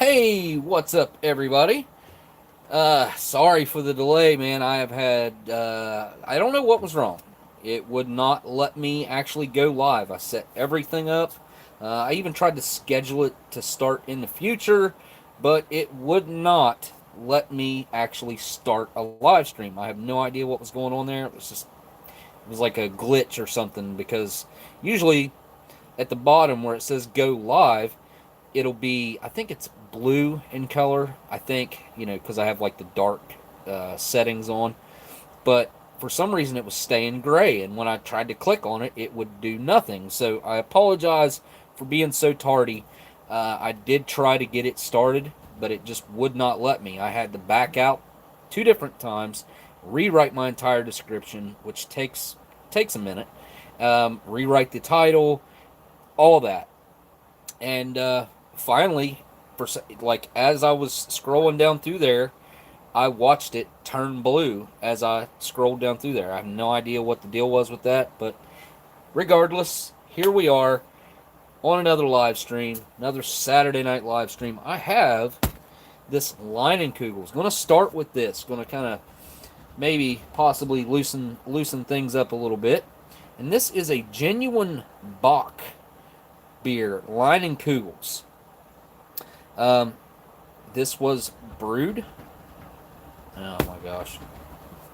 Hey, what's up, everybody? Sorry for the delay, man. I have had, I don't know what was wrong. It would not let me actually go live. I set everything up. I even tried to schedule it to start in the future, but it would not let me actually start a live stream. I have no idea what was going on there. It was like a glitch or something because usually at the bottom where it says go live, it'll be, I think it's blue in color. I think, because I have like the dark settings on. But for some reason it was staying gray. And when I tried to click on it, it would do nothing. So I apologize for being so tardy. I did try to get it started, but it just would not let me. I had to back out two different times, rewrite my entire description, which takes a minute, rewrite the title, all that. And finally, for like as I was scrolling down through there, I watched it turn blue as I scrolled down through there. I have no idea what the deal was with that, but regardless, here we are on another live stream, another Saturday night live stream. I have this Leinenkugel. I'm going to start with this. Going to kind of maybe possibly loosen things up a little bit. And this is a genuine Bock beer, Leinenkugels. This was brewed. Oh my gosh,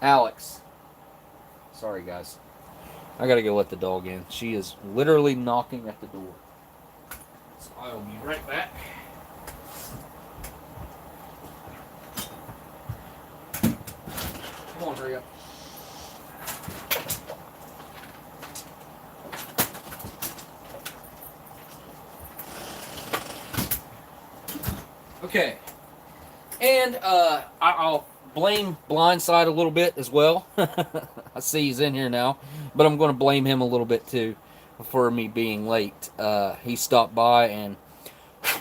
Alex. Sorry, guys. I gotta go let the dog in. She is literally knocking at the door. So I will be right back. Come on, hurry up. Okay. And I'll blame Blindside a little bit as well. I see he's in here now, but I'm going to blame him a little bit too for me being late. He stopped by and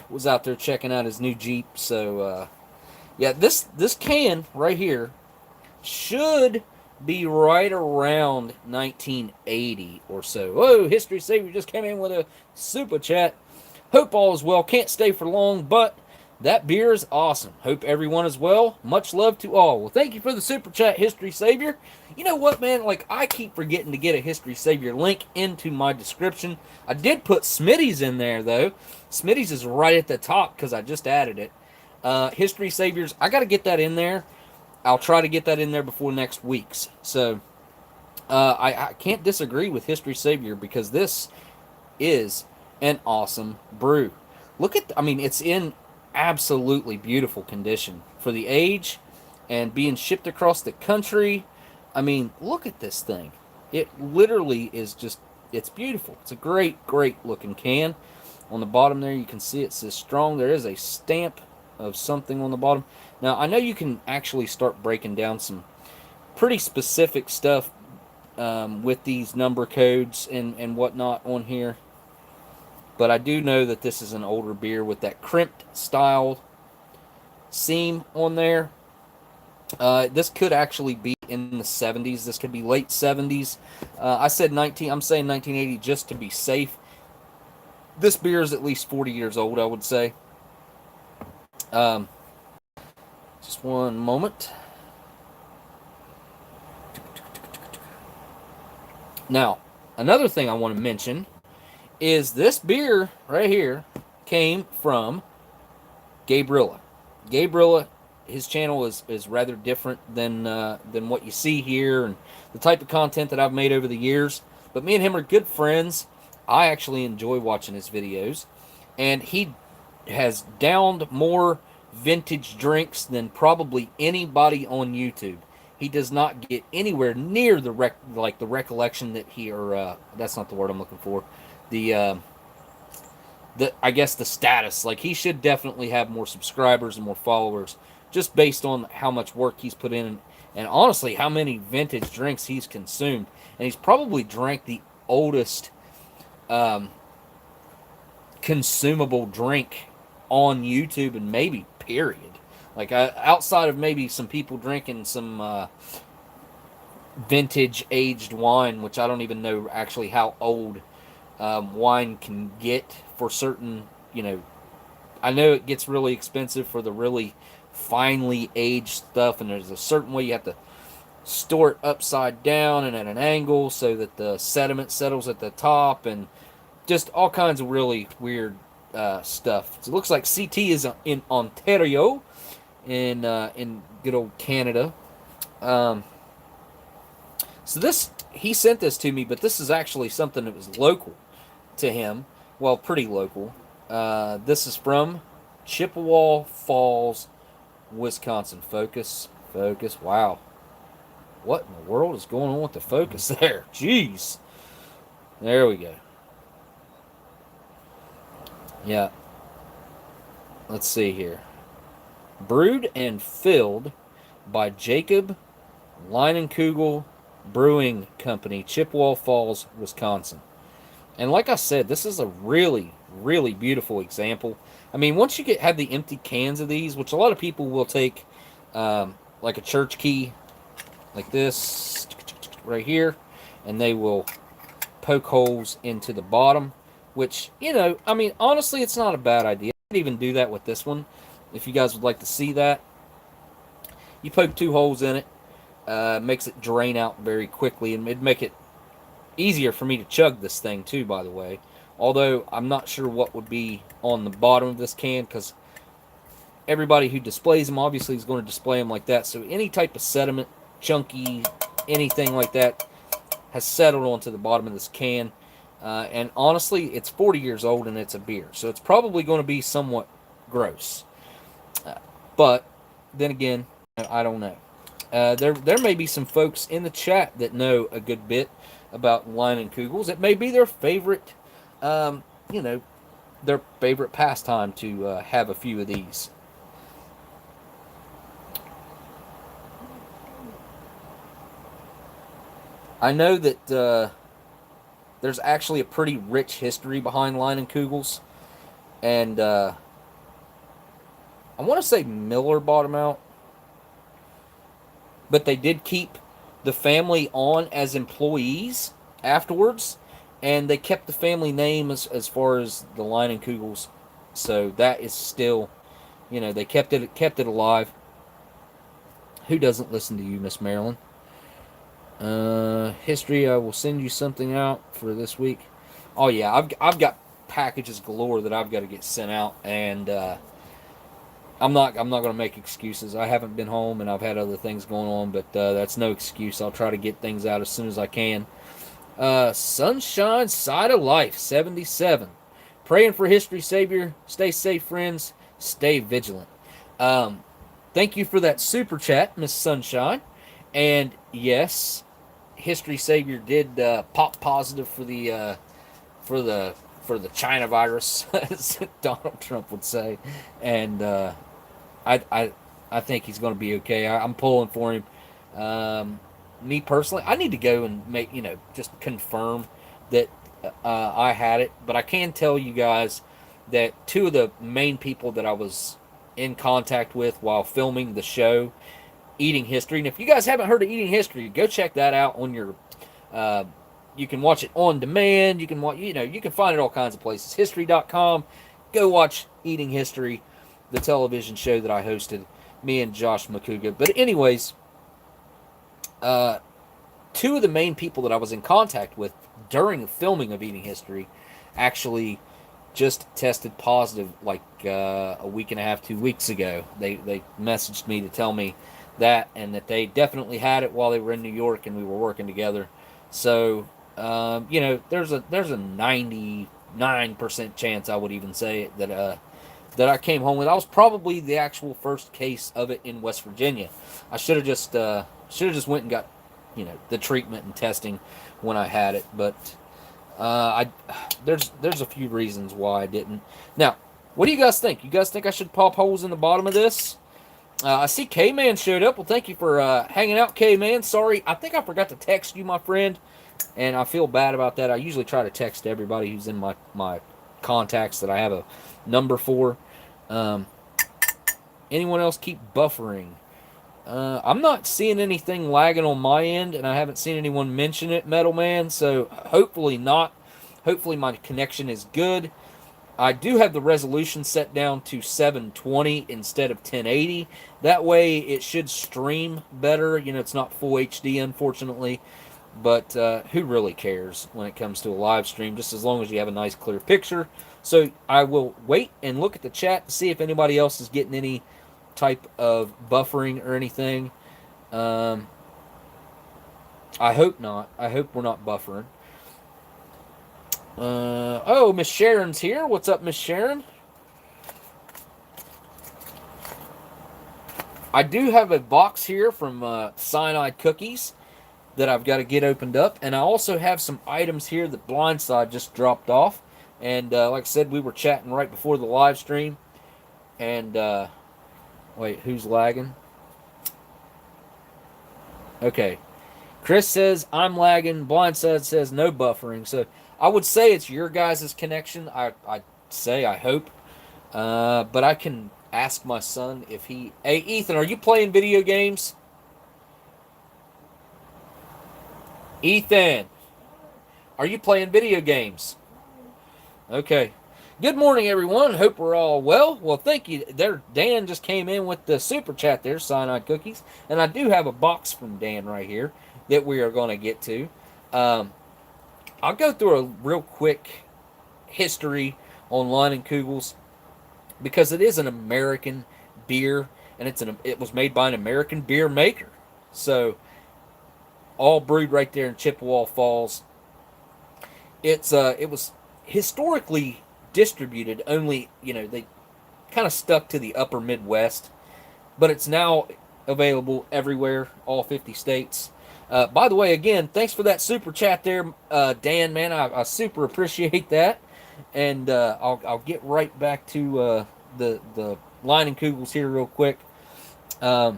was out there checking out his new Jeep. So yeah, this can right here should be right around 1980 or so. Whoa, History Savior just came in with a super chat. Hope all is well. Can't stay for long, but that beer is awesome. Hope everyone is well. Much love to all. Well, thank you for the super chat, History Savior. You know what, man? Like, I keep forgetting to get a History Savior link into my description. I did put Smitty's in there, though. Smitty's is right at the top because I just added it. History Saviors, I got to get that in there. I'll try to get that in there before next week's. So, I can't disagree with History Savior because this is an awesome brew. Look at, I mean, it's in absolutely beautiful condition for the age and being shipped across the country. I mean, look at this thing. It literally is just, it's beautiful. It's a great, great looking can. On the bottom there, you can see it says strong. There is a stamp of something on the bottom. Now, I know you can actually start breaking down some pretty specific stuff with these number codes and whatnot on here. But I do know that this is an older beer with that crimped style seam on there. This could actually be in the 70s. This could be late 70s. I said 19. I'm saying 1980 just to be safe. This beer is at least 40 years old, I would say. Just one moment. Now, another thing I want to mention is this beer right here came from Gabrilla. Gabrilla, his channel is rather different than what you see here and the type of content that I've made over the years. But me and him are good friends. I actually enjoy watching his videos. And he has downed more vintage drinks than probably anybody on YouTube. He does not get anywhere near the recollection that he, or that's not the word I'm looking for. The I guess the status. Like, he should definitely have more subscribers and more followers just based on how much work he's put in and honestly how many vintage drinks he's consumed. And he's probably drank the oldest consumable drink on YouTube and maybe period. Like, outside of maybe some people drinking some vintage aged wine, which I don't even know actually how old wine can get for certain, I know it gets really expensive for the really finely aged stuff, and there's a certain way you have to store it upside down and at an angle so that the sediment settles at the top, and just all kinds of really weird stuff. So it looks like CT is in Ontario, in good old Canada. Um, so this, he sent this to me, but this is actually something that was local to him. Well, pretty local. This is from Chippewa Falls, Wisconsin. Focus. Wow. What in the world is going on with the focus there? Jeez. There we go. Yeah. Let's see here. Brewed and filled by Jacob Leinenkugel Brewing Company, Chippewa Falls, Wisconsin. And like I said, this is a really, really beautiful example. I mean, once you have the empty cans of these, which a lot of people will take, like a church key, like this, right here, and they will poke holes into the bottom, which, you know, I mean, honestly, it's not a bad idea. I could even do that with this one, if you guys would like to see that. You poke 2 holes in it, makes it drain out very quickly, and it'd make it easier for me to chug this thing too, by the way. Although I'm not sure what would be on the bottom of this can, because everybody who displays them obviously is going to display them like that. So any type of sediment, chunky, anything like that, has settled onto the bottom of this can. And honestly, it's 40 years old and it's a beer, so it's probably going to be somewhat gross. But then again, I don't know. There may be some folks in the chat that know a good bit about Leinenkugels. It may be their favorite, their favorite pastime to have a few of these. I know that there's actually a pretty rich history behind Leinenkugels, and I want to say Miller bought them out, but they did keep the family on as employees afterwards, and they kept the family name as far as the Leinenkugels, so that is still, they kept it alive. Who doesn't listen to you, Miss Marilyn? History, I will send you something out for this week. Oh yeah, I've got packages galore that I've got to get sent out, and I'm not going to make excuses. I haven't been home and I've had other things going on, but that's no excuse. I'll try to get things out as soon as I can. Sunshine Side of Life 77. Praying for history, Savior. Stay safe, friends. Stay vigilant. Thank you for that super chat, Miss Sunshine. And yes, History Savior did pop positive for the China virus, as Donald Trump would say, and I think he's going to be okay. I'm pulling for him. Me personally, I need to go and make just confirm that I had it, but I can tell you guys that 2 of the main people that I was in contact with while filming the show, Eating History. And if you guys haven't heard of Eating History, go check that out on your. You can watch it on demand. You can watch. You can find it all kinds of places. History.com. Go watch Eating History, the television show that I hosted, me and Josh Makuga. But anyways, 2 of the main people that I was in contact with during the filming of Eating History actually just tested positive like a week and a half, 2 weeks ago. They messaged me to tell me that, and that they definitely had it while they were in New York and we were working together. So there's a 99% chance, I would even say, that I came home with. I was probably the actual first case of it in West Virginia. I should have just went and got the treatment and testing when I had it, but there's a few reasons why I didn't. Now, what do you guys think? You guys think I should pop holes in the bottom of this? I see K-Man showed up. Well, thank you for hanging out, K-Man. Sorry, I think I forgot to text you, my friend, and I feel bad about that. I usually try to text everybody who's in my contacts that I have a number for. Anyone else keep buffering? I'm not seeing anything lagging on my end, and I haven't seen anyone mention it, Metal Man, so hopefully not. Hopefully my connection is good. I do have the resolution set down to 720 instead of 1080. That way it should stream better. You know, it's not full HD, unfortunately. But who really cares when it comes to a live stream, just as long as you have a nice clear picture. So I will wait and look at the chat to see if anybody else is getting any type of buffering or anything. I hope not. I hope we're not buffering. Oh, Miss Sharon's here. What's up, Miss Sharon? I do have a box here from Cyanide Cookies that I've got to get opened up. And I also have some items here that Blindside just dropped off. And like I said, we were chatting right before the live stream. And, wait, who's lagging? Okay. Chris says, I'm lagging. Blindside says, no buffering. So I would say it's your guys' connection. I'd say, I hope. But I can ask my son if he... Hey, Ethan, are you playing video games? Ethan, are you playing video games? Okay. Good morning, everyone. Hope we're all well. Well, thank you. There, Dan just came in with the super chat there, Cyanide Cookies. And I do have a box from Dan right here that we are going to get to. I'll go through a real quick history on Leinenkugels because it is an American beer, and it was made by an American beer maker. So, all brewed right there in Chippewa Falls. It was historically distributed only, they kind of stuck to the upper Midwest, but it's now available everywhere, all 50 states. By the way, again, thanks for that super chat there, Dan, man. I super appreciate that. And I'll get right back to the Leinenkugels here real quick. The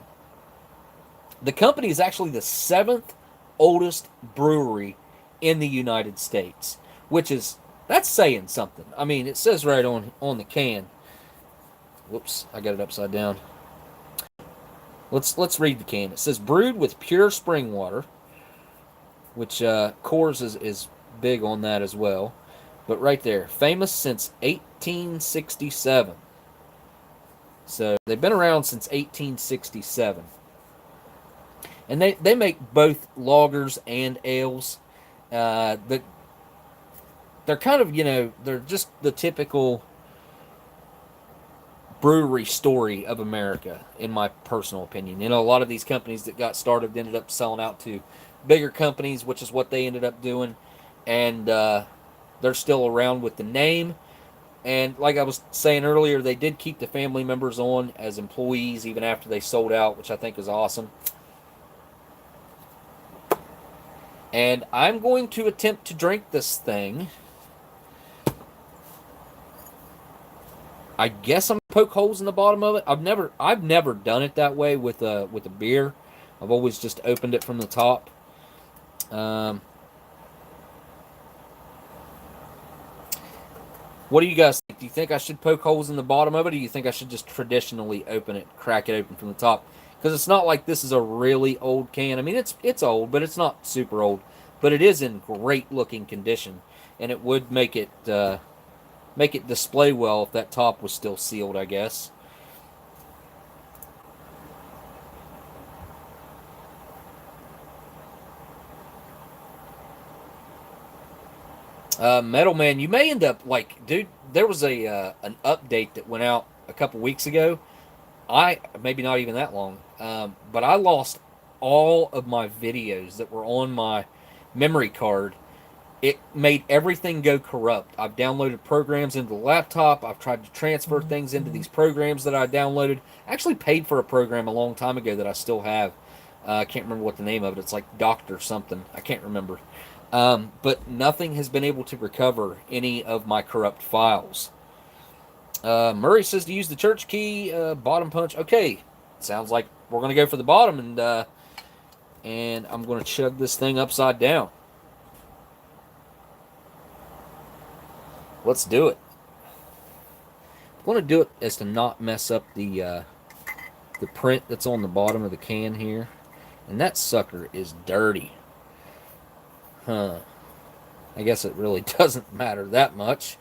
company is actually the 7th oldest brewery in the United States, that's saying something. I mean, it says right on the can. Whoops, I got it upside down. Let's read the can. It says brewed with pure spring water, which Coors is big on that as well. But right there, famous since 1867. So they've been around since 1867. And they make both lagers and ales. They're kind of, they're just the typical brewery story of America, in my personal opinion. A lot of these companies that got started ended up selling out to bigger companies, which is what they ended up doing. And they're still around with the name. And like I was saying earlier, they did keep the family members on as employees even after they sold out, which I think is awesome. And I'm going to attempt to drink this thing. I guess I'm gonna poke holes in the bottom of it. I've never done it that way with a beer. I've always just opened it from the top. What do you guys think? Do you think I should poke holes in the bottom of it, or do you think I should just traditionally crack it open from the top? Because it's not like this is a really old can. I mean, it's old, but it's not super old. But it is in great looking condition, and it would make it display well if that top was still sealed, I guess. Metal Man, you may end up dude. There was an update that went out a couple weeks ago. Maybe not even that long, but I lost all of my videos that were on my memory card. It made everything go corrupt. I've downloaded programs into the laptop. I've tried to transfer things into these programs that I downloaded. I actually paid for a program a long time ago that I still have. I can't remember what the name of it. It's like Doctor something. I can't remember. But nothing has been able to recover any of my corrupt files. Murray says to use the church key, bottom punch. Okay, sounds like we're going to go for the bottom, and I'm going to chug this thing upside down. Let's do it. I'm going to do it as to not mess up the print that's on the bottom of the can here. And that sucker is dirty. Huh. I guess it really doesn't matter that much.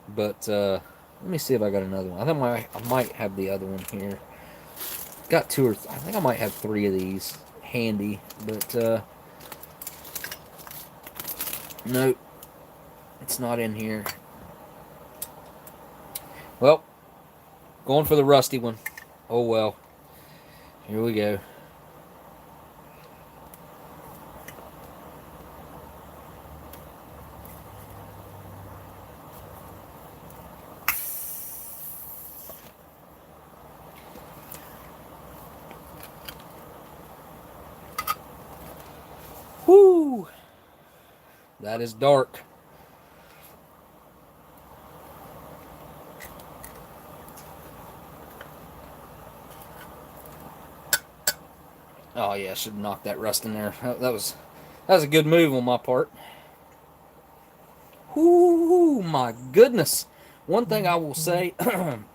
But let me see if I got another one. I might have the other one here. Got two or I think I might have three of these handy, but nope, it's not in here. Well, going for the rusty one. Oh well. Here we go. Whoo! That is dark. Oh yeah, I should have knocked that rust in there. That was a good move on my part. Whoo, my goodness. One thing I will say,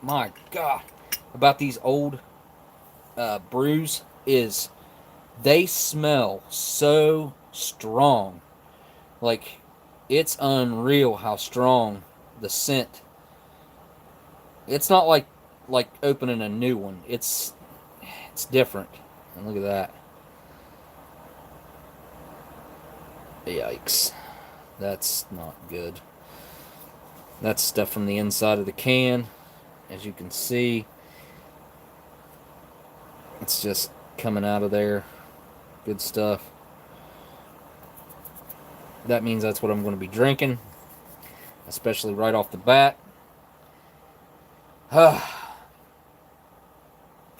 my God, about these old brews is they smell so strong. Like, it's unreal how strong the scent. It's not like opening a new one. It's different. And look at that. Yikes. That's not good. That's stuff from the inside of the can. As you can see, it's just coming out of there. Good stuff. That means that's what I'm going to be drinking, especially right off the bat.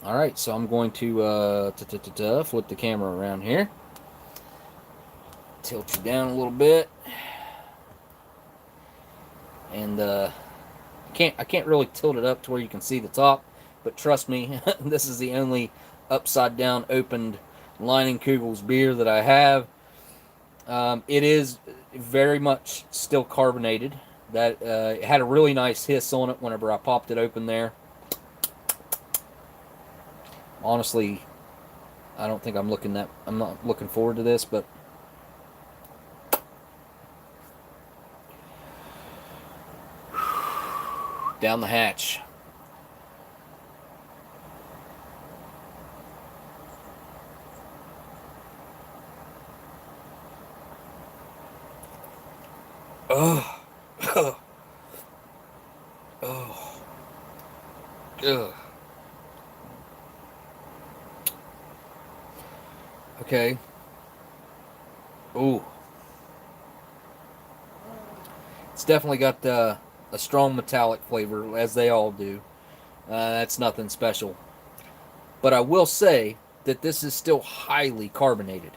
Alright, so I'm going to flip the camera around here. Tilt you down a little bit. And I can't really tilt it up to where you can see the top, but trust me, this is the only upside down opened Leinenkugel's beer that I have. It is very much still carbonated. That it had a really nice hiss on it whenever I popped it open there. Honestly, I don't think I'm not looking forward to this, but down the hatch. Oh. Oh. Oh. Ugh. Okay. Ooh. It's definitely got a strong metallic flavor, as they all do. That's nothing special. But I will say that this is still highly carbonated,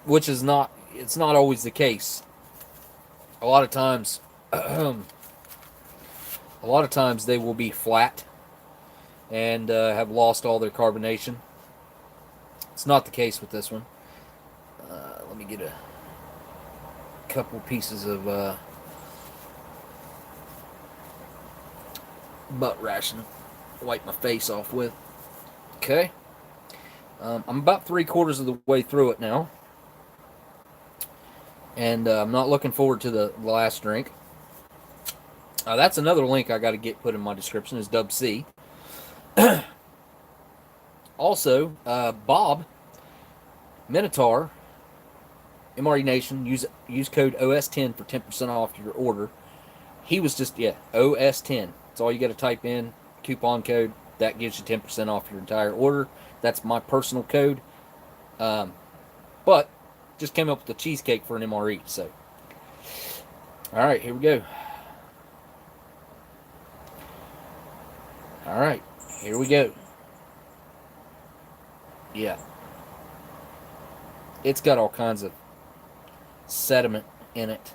which is not. It's not always the case. A lot of times, they will be flat and have lost all their carbonation. It's not the case with this one. Let me get a couple pieces of butt ration to wipe my face off with. Okay. I'm about 3/4 of the way through it now. And I'm not looking forward to the last drink. That's another link I got to get put in my description, is Dub C. Also, Bob Minotaur, MRE Nation, use code OS10 for 10% off your order. He was just, OS10. That's all you got to type in, coupon code. That gives you 10% off your entire order. That's my personal code. But just came up with a cheesecake for an MRE. So, all right, here we go. All right, here we go. Yeah. It's got all kinds of sediment in it.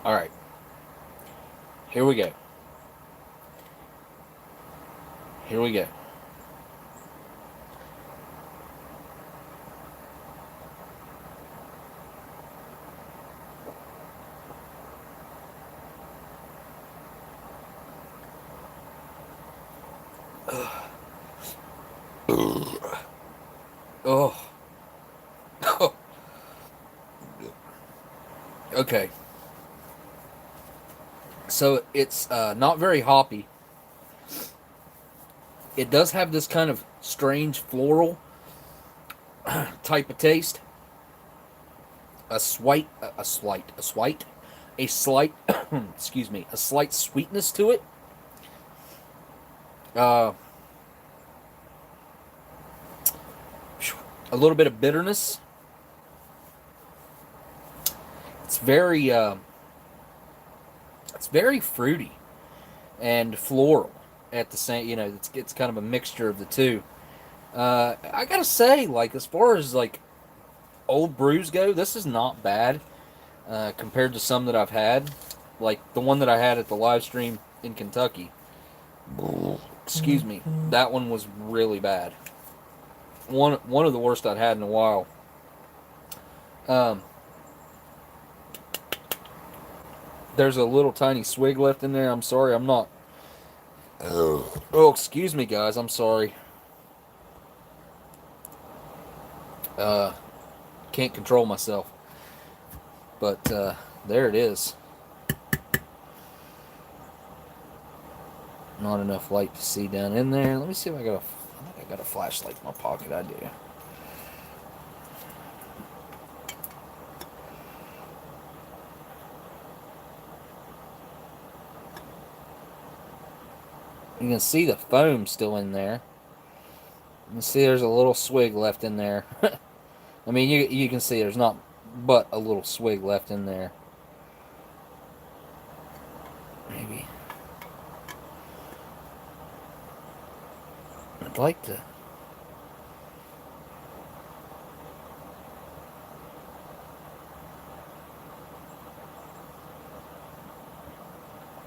All right. Here we go. Here we go. Oh. Okay. So it's not very hoppy. It does have this kind of strange floral type of taste. A slight, excuse me, a slight sweetness to it. A little bit of bitterness. It's very fruity and floral at the same. It's kind of a mixture of the two. I gotta say, like, as far as like old brews go, this is not bad compared to some that I've had. Like the one that I had at the live stream in Kentucky. Excuse me, that one was really bad. One of the worst I'd had in a while. There's a little tiny swig left in there. I'm sorry, I'm not. Oh, excuse me, guys. I'm sorry. Can't control myself. But there it is. Not enough light to see down in there. Let me see if I think I got a flashlight in my pocket. I do. You can see the foam still in there. You can see there's a little swig left in there. I mean, you can see there's not but a little swig left in there. Maybe. I'd like to.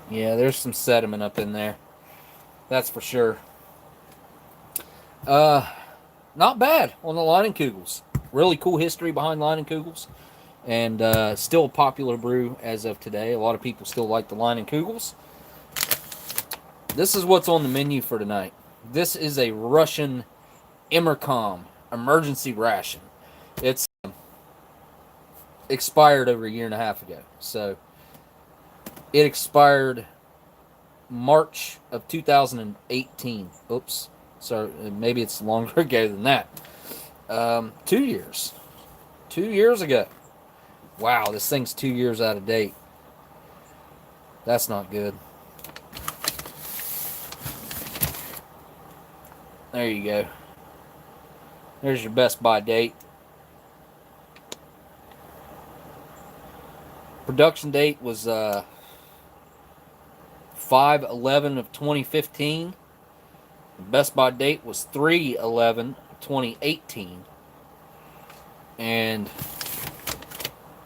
Yeah, there's some sediment up in there. That's for sure. Not bad on the Leinenkugels. Really cool history behind Leinenkugels. And still a popular brew as of today. A lot of people still like the Leinenkugels. This is what's on the menu for tonight. This is a Russian EMERCOM emergency ration. It's expired over a year and a half ago. So it expired March of 2018. Oops. So maybe it's longer ago than that. 2 years. 2 years ago. Wow, this thing's 2 years out of date. That's not good. There you go. There's your best by date. Production date was 5/11 of 2015. Best by date was 3/11 2018. And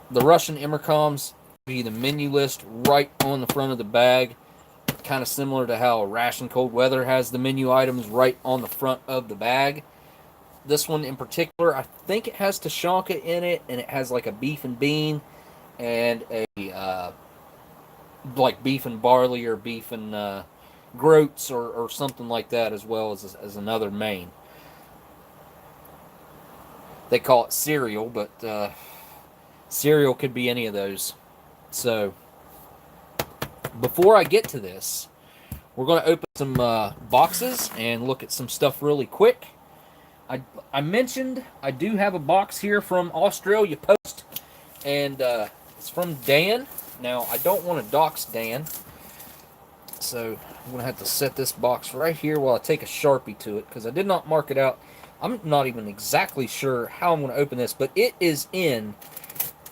the Russian EMERCOMs be the menu list right on the front of the bag. Kind of similar to how Ration Cold Weather has the menu items right on the front of the bag. This one in particular, I think it has Tashanka in it, and it has like a beef and bean and a like beef and barley or beef and groats or something like that, as well as another main. They call it cereal, but cereal could be any of those. So before I get to this, we're going to open some boxes and look at some stuff really quick. I mentioned I do have a box here from Australia Post, and it's from Dan. Now, I don't want to dox Dan, so I'm going to have to set this box right here while I take a Sharpie to it, because I did not mark it out. I'm not even exactly sure how I'm going to open this, but it is in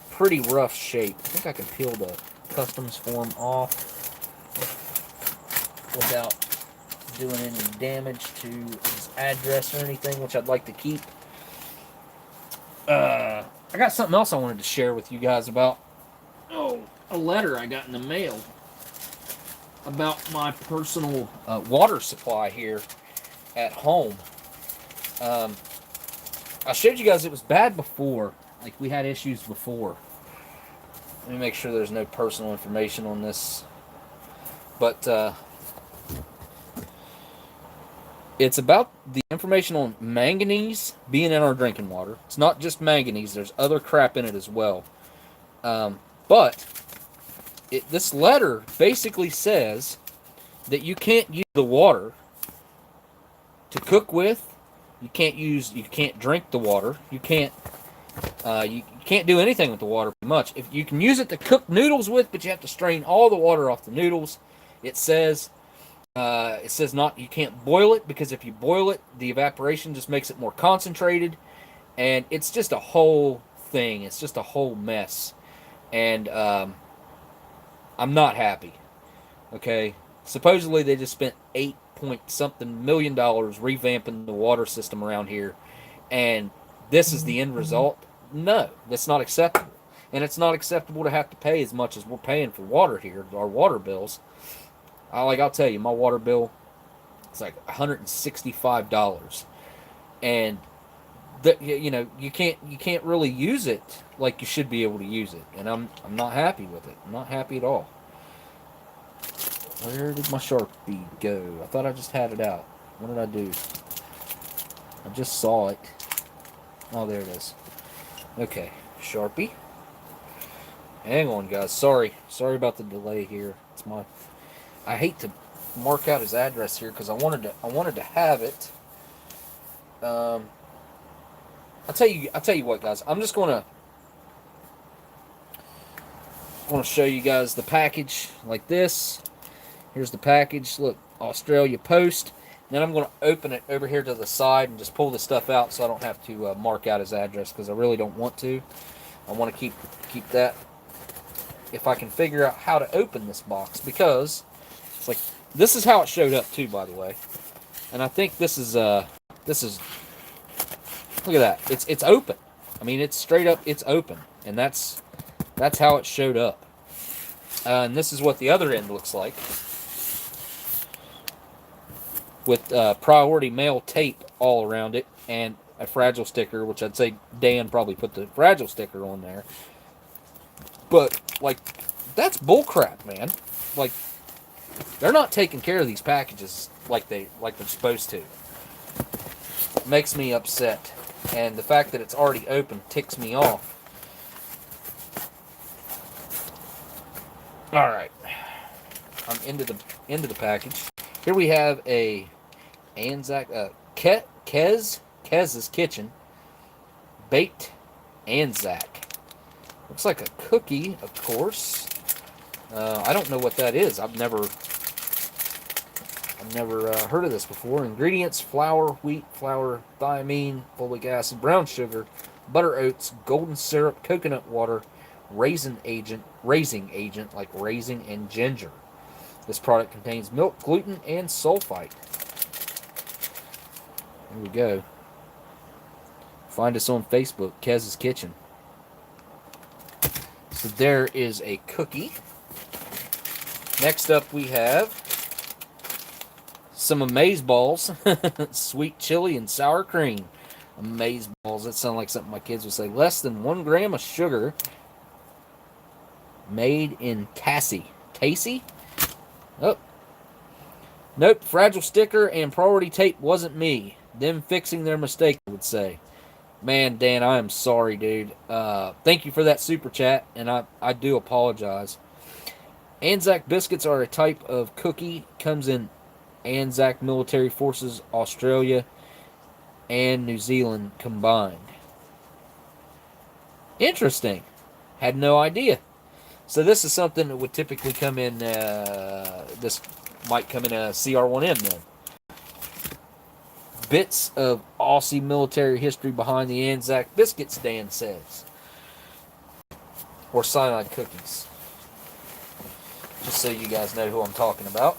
pretty rough shape. I think I can peel the customs form off without doing any damage to his address or anything, which I'd like to keep. I got something else I wanted to share with you guys about. Oh, a letter I got in the mail about my personal water supply here at home. I showed you guys it was bad before. Like, we had issues before. Let me make sure there's no personal information on this. But It's about the information on manganese being in our drinking water. It's not just manganese. There's other crap in it as well. But this letter basically says that you can't use the water to cook with. You can't drink the water. You can't do anything with the water pretty much. If you can use it to cook noodles with, but you have to strain all the water off the noodles. It says not, you can't boil it, because if you boil it, the evaporation just makes it more concentrated, and it's just a whole thing. It's just a whole mess, and I'm not happy. Okay, supposedly they just spent $8 million revamping the water system around here, and this is the end result. No, that's not acceptable, and it's not acceptable to have to pay as much as we're paying for water here. Our water bills. I'll tell you, my water bill is like $165, and you can't really use it like you should be able to use it, and I'm not happy with it. I'm not happy at all. Where did my Sharpie go? I thought I just had it out. What did I do? I just saw it. Oh, there it is. Okay, Sharpie. Hang on, guys. Sorry about the delay here. I hate to mark out his address here because I wanted to have it. I'll tell you what, guys. I'm just gonna show you guys the package like this. Here's the package. Look, Australia Post. Then I'm going to open it over here to the side and just pull the stuff out so I don't have to mark out his address, because I really don't want to. I want to keep that. If I can figure out how to open this box, because it's like, this is how it showed up too, by the way. And I think this is look at that. It's open. I mean, it's straight up. It's open, and that's how it showed up. And this is what the other end looks like, with priority mail tape all around it, and a fragile sticker, which I'd say Dan probably put the fragile sticker on there. But, like, that's bullcrap, man. Like, they're not taking care of these packages like they're supposed to. It makes me upset. And the fact that it's already open ticks me off. Alright. I'm into the package. Here we have a Anzac Kez's Kitchen baked Anzac. Looks like a cookie, of course. I don't know what that is. I've never heard of this before. Ingredients: flour, wheat flour, thiamine, folic acid, brown sugar, butter oats, golden syrup, coconut water, raising agent like raisin and ginger. This product contains milk, gluten, and sulfite. There we go. Find us on Facebook, Kez's Kitchen. So there is a cookie. Next up we have some amaze balls. Sweet chili and sour cream. Amaze balls. That sounds like something my kids would say. Less than 1 gram of sugar. Made in Tassie? Oh. Nope, fragile sticker and priority tape wasn't me. Them fixing their mistake, I would say. Man, Dan, I am sorry, dude. Thank you for that super chat, and I do apologize. Anzac Biscuits are a type of cookie. Comes in Anzac Military Forces, Australia, and New Zealand combined. Interesting. Had no idea. So this is something that would typically come in, this might come in a CR1M then. Bits of Aussie military history behind the Anzac Biscuits, Dan says. Or cyanide cookies. Just so you guys know who I'm talking about.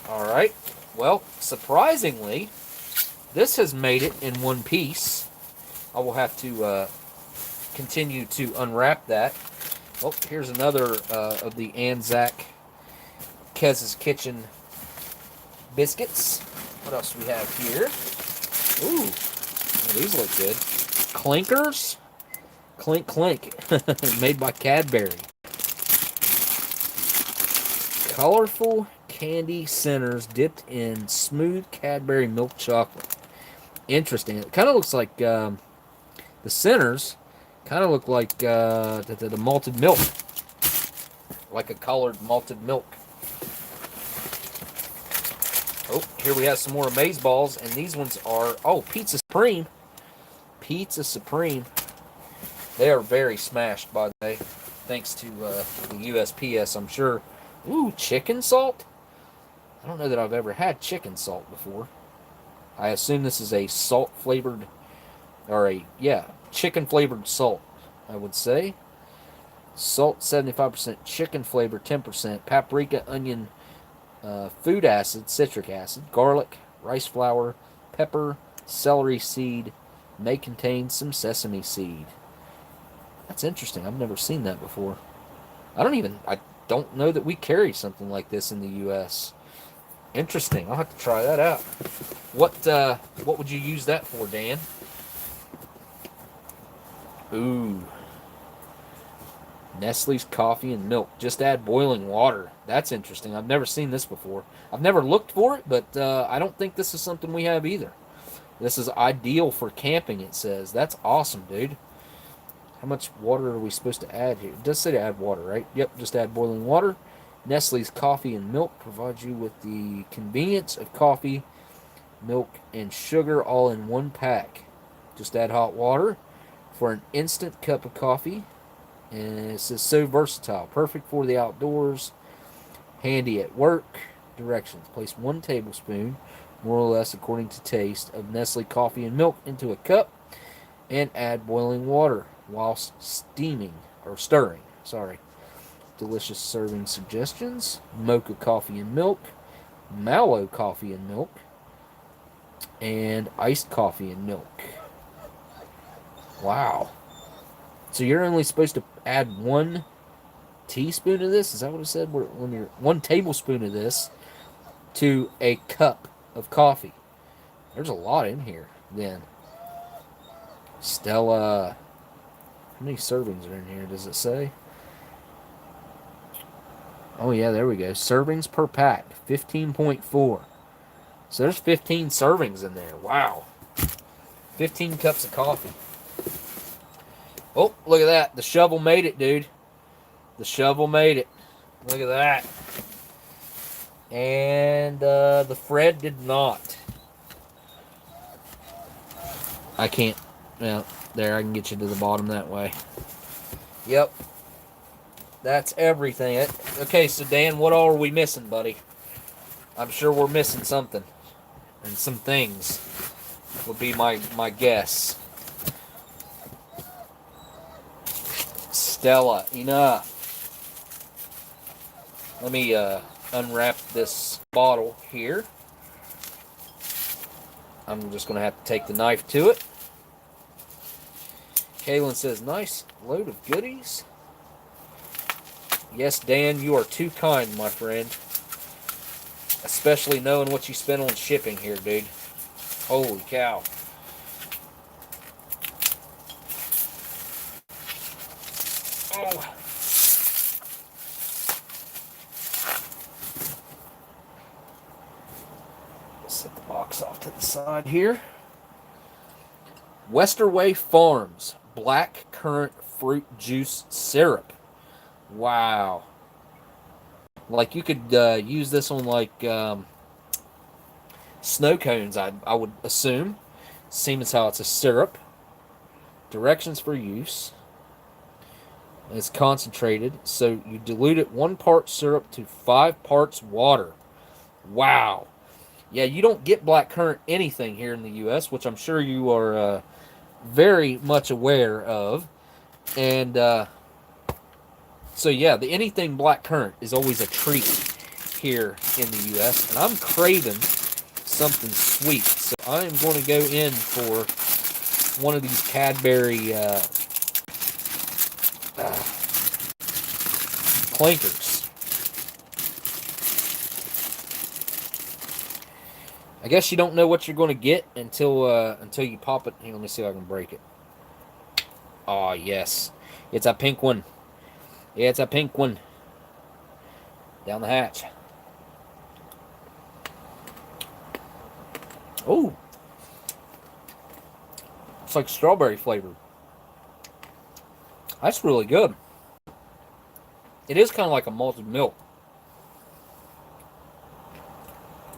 Alright. Well, surprisingly, this has made it in one piece. I will have to continue to unwrap that. Oh, here's another of the Anzac Kez's Kitchen biscuits. What else do we have here? Ooh, well, these look good. Clinkers. Clink, clink. Made by Cadbury. Colorful candy centers dipped in smooth Cadbury milk chocolate. Interesting. It kind of looks like the centers kind of look like the malted milk, like a colored malted milk. Oh, here we have some more Amaze Balls, and these ones are, oh, Pizza Supreme. Pizza Supreme. They are very smashed, by the way, thanks to the USPS, I'm sure. Ooh, chicken salt? I don't know that I've ever had chicken salt before. I assume this is a salt-flavored, or chicken-flavored salt, I would say. Salt, 75%, chicken flavor, 10%, paprika, onion, food acid, citric acid, garlic, rice flour, pepper, celery seed, may contain some sesame seed. That's interesting. I've never seen that before. I don't know that we carry something like this in the U.S. Interesting. I'll have to try that out. What would you use that for, Dan? Ooh. Nestle's coffee and milk. Just add boiling water. That's interesting. I've never seen this before. I've never looked for it, but I don't think this is something we have either. This is ideal for camping, it says. That's awesome, dude. How much water are we supposed to add here? It does say to add water, right? Yep, just add boiling water. Nestle's coffee and milk provides you with the convenience of coffee, milk, and sugar all in one pack. Just add hot water for an instant cup of coffee. And it says so versatile. Perfect for the outdoors. Handy at work. Directions. Place 1 tablespoon, more or less according to taste, of Nestle coffee and milk into a cup and add boiling water whilst steaming or stirring. Sorry. Delicious serving suggestions. Mocha coffee and milk. Mallow coffee and milk. And iced coffee and milk. Wow. So you're only supposed to add 1 teaspoon of this? Is that what it said? When you're 1 tablespoon of this to a cup of coffee. There's a lot in here then. Stella. How many servings are in here? Does it say? Oh yeah, there we go. Servings per pack. 15.4. So there's 15 servings in there. Wow. 15 cups of coffee. Oh, look at that. The shovel made it, dude. The shovel made it. Look at that. And the Fred did not. I can't. Well, there, I can get you to the bottom that way. Yep. That's everything. Okay, so Dan, what all are we missing, buddy? I'm sure we're missing something. And some things would be my guess. Stella, enough. Let me unwrap this bottle here. I'm just going to have to take the knife to it. Kaylin says, nice load of goodies. Yes, Dan, you are too kind, my friend. Especially knowing what you spent on shipping here, dude. Holy cow. Oh. Set the box off to the side here. Westerway Farms Black Currant Fruit Juice Syrup. Wow. Like you could use this on like snow cones, I would assume. Seeing as how it's a syrup. Directions for use. It's concentrated, so you dilute it 1 part syrup to 5 parts water. Wow. Yeah, you don't get blackcurrant anything here in the U.S., which I'm sure you are very much aware of. And so, yeah, anything blackcurrant is always a treat here in the U.S. And I'm craving something sweet. So I am going to go in for one of these Cadbury clankers. I guess you don't know what you're going to get until you pop it. Here, let me see if I can break it. Oh, yes. It's a pink one. Yeah, it's a pink one. Down the hatch. Oh, it's like strawberry flavor. That's really good. It is kind of like a malted milk.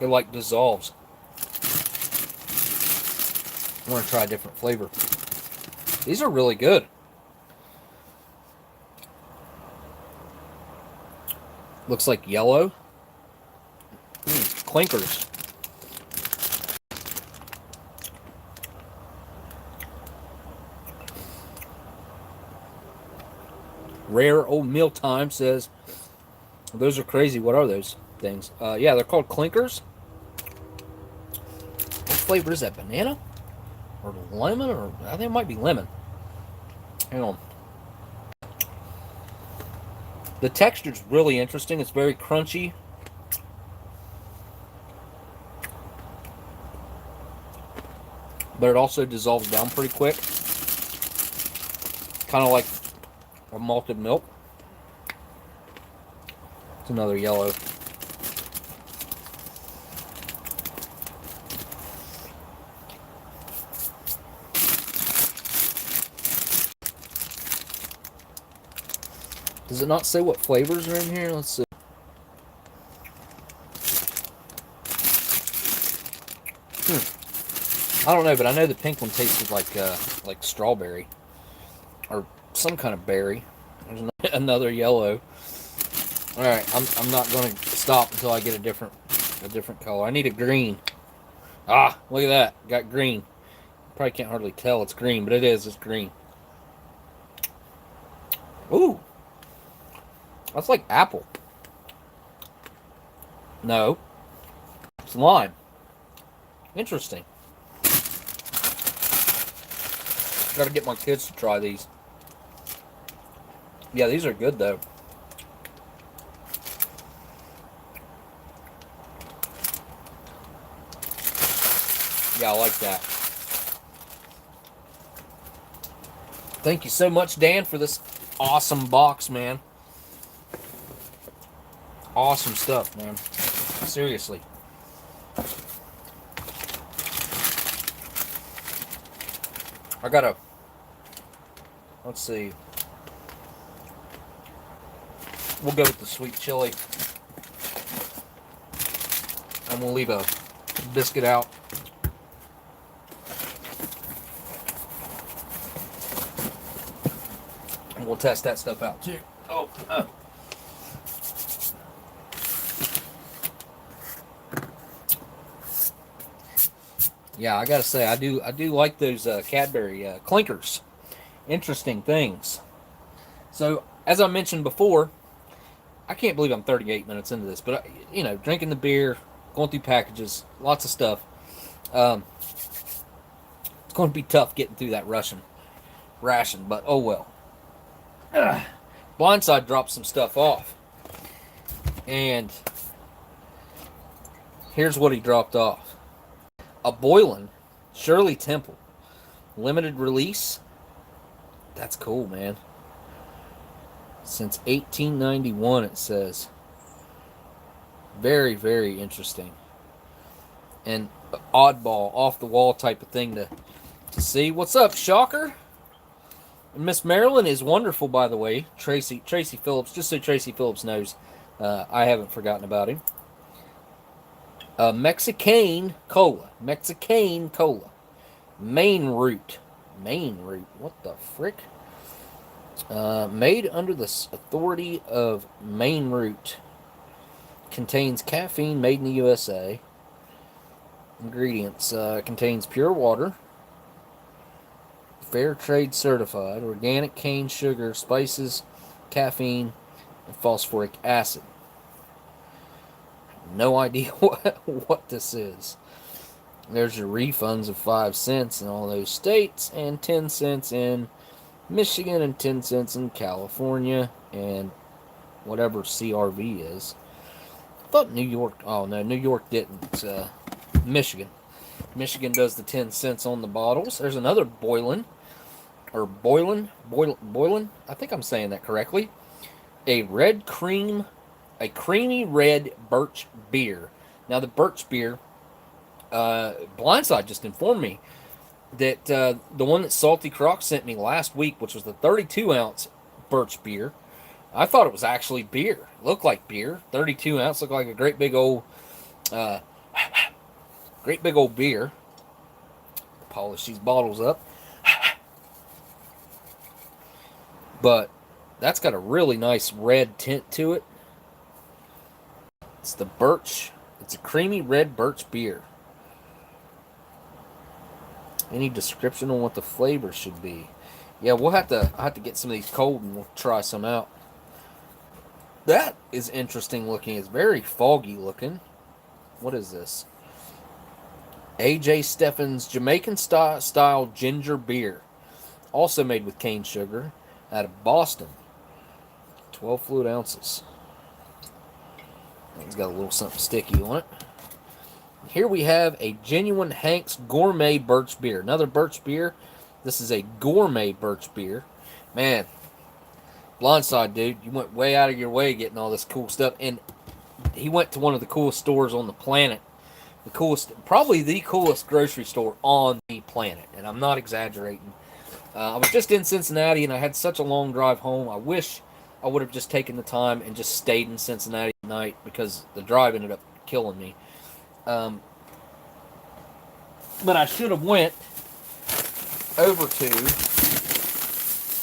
It like dissolves. I want to try a different flavor. These are really good. Looks like yellow. Clinkers. Rare Old Meal Time says, those are crazy. What are those things? Yeah, they're called clinkers. What flavor is that? Banana? Or lemon? Or I think it might be lemon. Hang on. The texture's really interesting. It's very crunchy. But it also dissolves down pretty quick. Kind of like a malted milk. It's another yellow. Does it not say what flavors are in here? Let's see. I don't know, but I know the pink one tasted like strawberry or some kind of berry. There's another yellow. All right, I'm not going to stop until I get a different color. I need a green. Ah, look at that. Got green. Probably can't hardly tell it's green, but it is. It's green. Ooh. That's like apple. No. It's lime. Interesting. Gotta get my kids to try these. Yeah, these are good though. Yeah, I like that. Thank you so much, Dan, for this awesome box, man. Awesome stuff, man. Seriously. I gotta... Let's see. We'll go with the sweet chili. And we'll leave a biscuit out. And we'll test that stuff out too. Oh. Yeah, I gotta say, I do like those Cadbury clinkers. Interesting things. So, as I mentioned before, I can't believe I'm 38 minutes into this, but you know, drinking the beer, going through packages, lots of stuff. It's going to be tough getting through that ration, but oh well. Blindside dropped some stuff off, and here's what he dropped off. A Boylan Shirley Temple limited release. That's cool, man. Since 1891, it says. Very, very interesting. And oddball, off the wall type of thing to see. What's up, Shocker? And Miss Marilyn is wonderful, by the way. Tracy Phillips, just so Tracy Phillips knows, I haven't forgotten about him. Mexican Cola. Main Root. What the frick? Made under the authority of Main Root. Contains caffeine, made in the USA. Ingredients. Contains pure water. Fair trade certified. Organic cane sugar, spices, caffeine, and phosphoric acid. No idea what this is. There's your refunds of 5 cents in all those states, and 10 cents in Michigan, and 10 cents in California, and whatever CRV is. I thought New York... Oh, no, New York didn't. Michigan. Michigan does the 10 cents on the bottles. There's another Boylan. Or Boylan? I think I'm saying that correctly. A creamy red birch beer. Now, the birch beer Blindside just informed me that the one that Salty Croc sent me last week, which was the 32-ounce birch beer, I thought it was actually beer. It looked like beer. 32 ounce, looked like a uh, great big old beer. Polish these bottles up. But that's got a really nice red tint to it. It's the birch. It's a creamy red birch beer. Any description on what the flavor should be? Yeah, I'll have to get some of these cold and we'll try some out. That is interesting looking. It's very foggy looking. What is this? AJ Steffen's Jamaican style ginger beer. Also made with cane sugar out of Boston. 12 fluid ounces. It's got a little something sticky on it. Here we have a genuine Hank's Gourmet Birch Beer. Another birch beer. This is a gourmet birch beer. Man, Blindside, dude, you went way out of your way getting all this cool stuff. And he went to one of the coolest stores on the planet. The coolest, probably the coolest grocery store on the planet. And I'm not exaggerating. I was just in Cincinnati and I had such a long drive home. I wish I would have just taken the time and just stayed in Cincinnati at night because the drive ended up killing me. But I should have went over to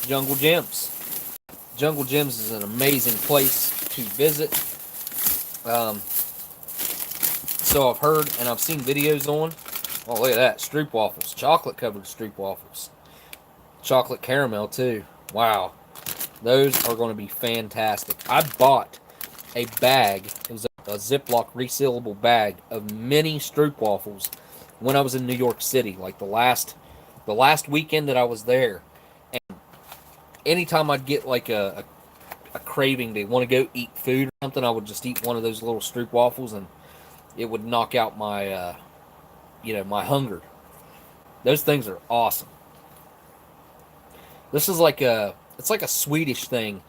Jungle Gyms. Jungle Gyms is an amazing place to visit. So I've heard and I've seen videos on. Oh, look at that. Stroop waffles. Chocolate covered Stroop waffles. Chocolate caramel too. Wow. Those are going to be fantastic. I bought a bag. It was a Ziploc resealable bag of mini Stroop waffles when I was in New York City, like the last weekend that I was there. And anytime I'd get like a craving to want to go eat food or something, I would just eat one of those little Stroop waffles, and it would knock out my my hunger. Those things are awesome. This is like it's like a Swedish thing,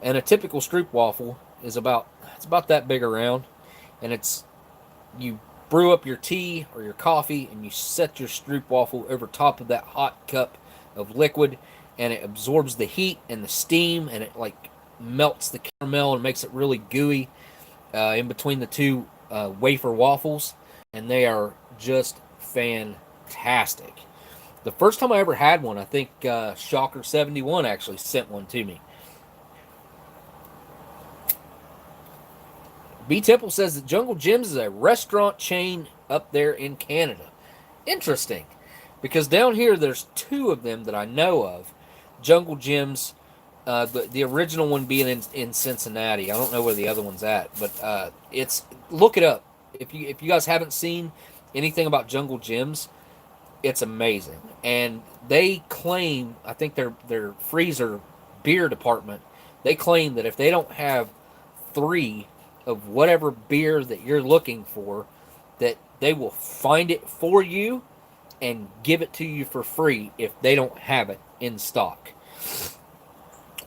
and a typical Stroop waffle is about that big around, and you brew up your tea or your coffee and you set your Stroop waffle over top of that hot cup of liquid, and it absorbs the heat and the steam, and it like melts the caramel and makes it really gooey in between the two wafer waffles, and they are just fantastic. The first time I ever had one, I think Shocker71 actually sent one to me. B. Temple says that Jungle Gyms is a restaurant chain up there in Canada. Interesting, because down here there's two of them that I know of. Jungle Gyms, the original one being in Cincinnati. I don't know where the other one's at, but look it up. If you guys haven't seen anything about Jungle Gyms, it's amazing. And they claim, I think their freezer beer department, they claim that if they don't have 3 of whatever beer that you're looking for, that they will find it for you and give it to you for free if they don't have it in stock.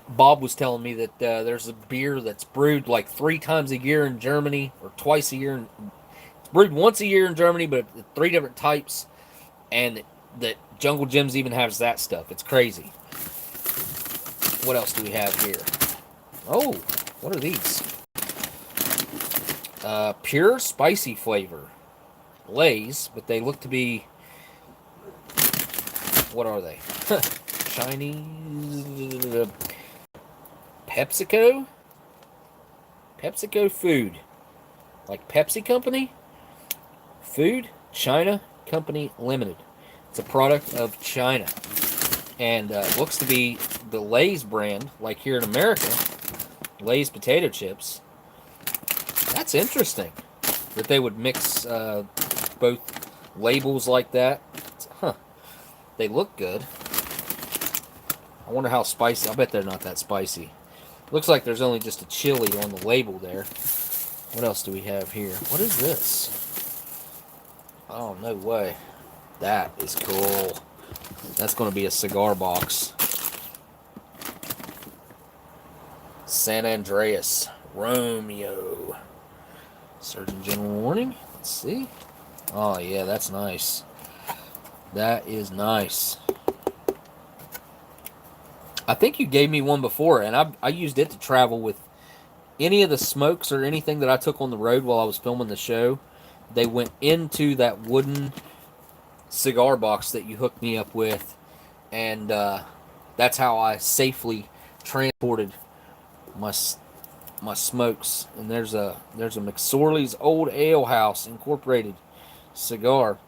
Bob was telling me that there's a beer that's brewed like 3 times a year in Germany, or twice a year. It's brewed once a year in Germany, but 3 different types, and that Jungle Gyms even has that stuff. It's crazy. What else do we have here? Oh, what are these? Pure spicy flavor. Lay's, but they look to be... What are they? Chinese... PepsiCo? PepsiCo food. Like Pepsi Company? Food? China Company Limited. It's a product of China. And looks to be the Lay's brand, like here in America. Lay's potato chips. That's interesting that they would mix both labels like that. Huh. They look good. I wonder how spicy. I bet they're not that spicy. Looks like there's only just a chili on the label there. What else do we have here? What is this? Oh, no way. That is cool. That's going to be a cigar box. San Andreas Romeo. Surgeon General warning. Let's see. Oh, yeah, that's nice. That is nice. I think you gave me one before, and I used it to travel with any of the smokes or anything that I took on the road while I was filming the show. They went into that wooden cigar box that you hooked me up with, and that's how I safely transported my smokes. And there's a McSorley's Old Ale House Incorporated cigar.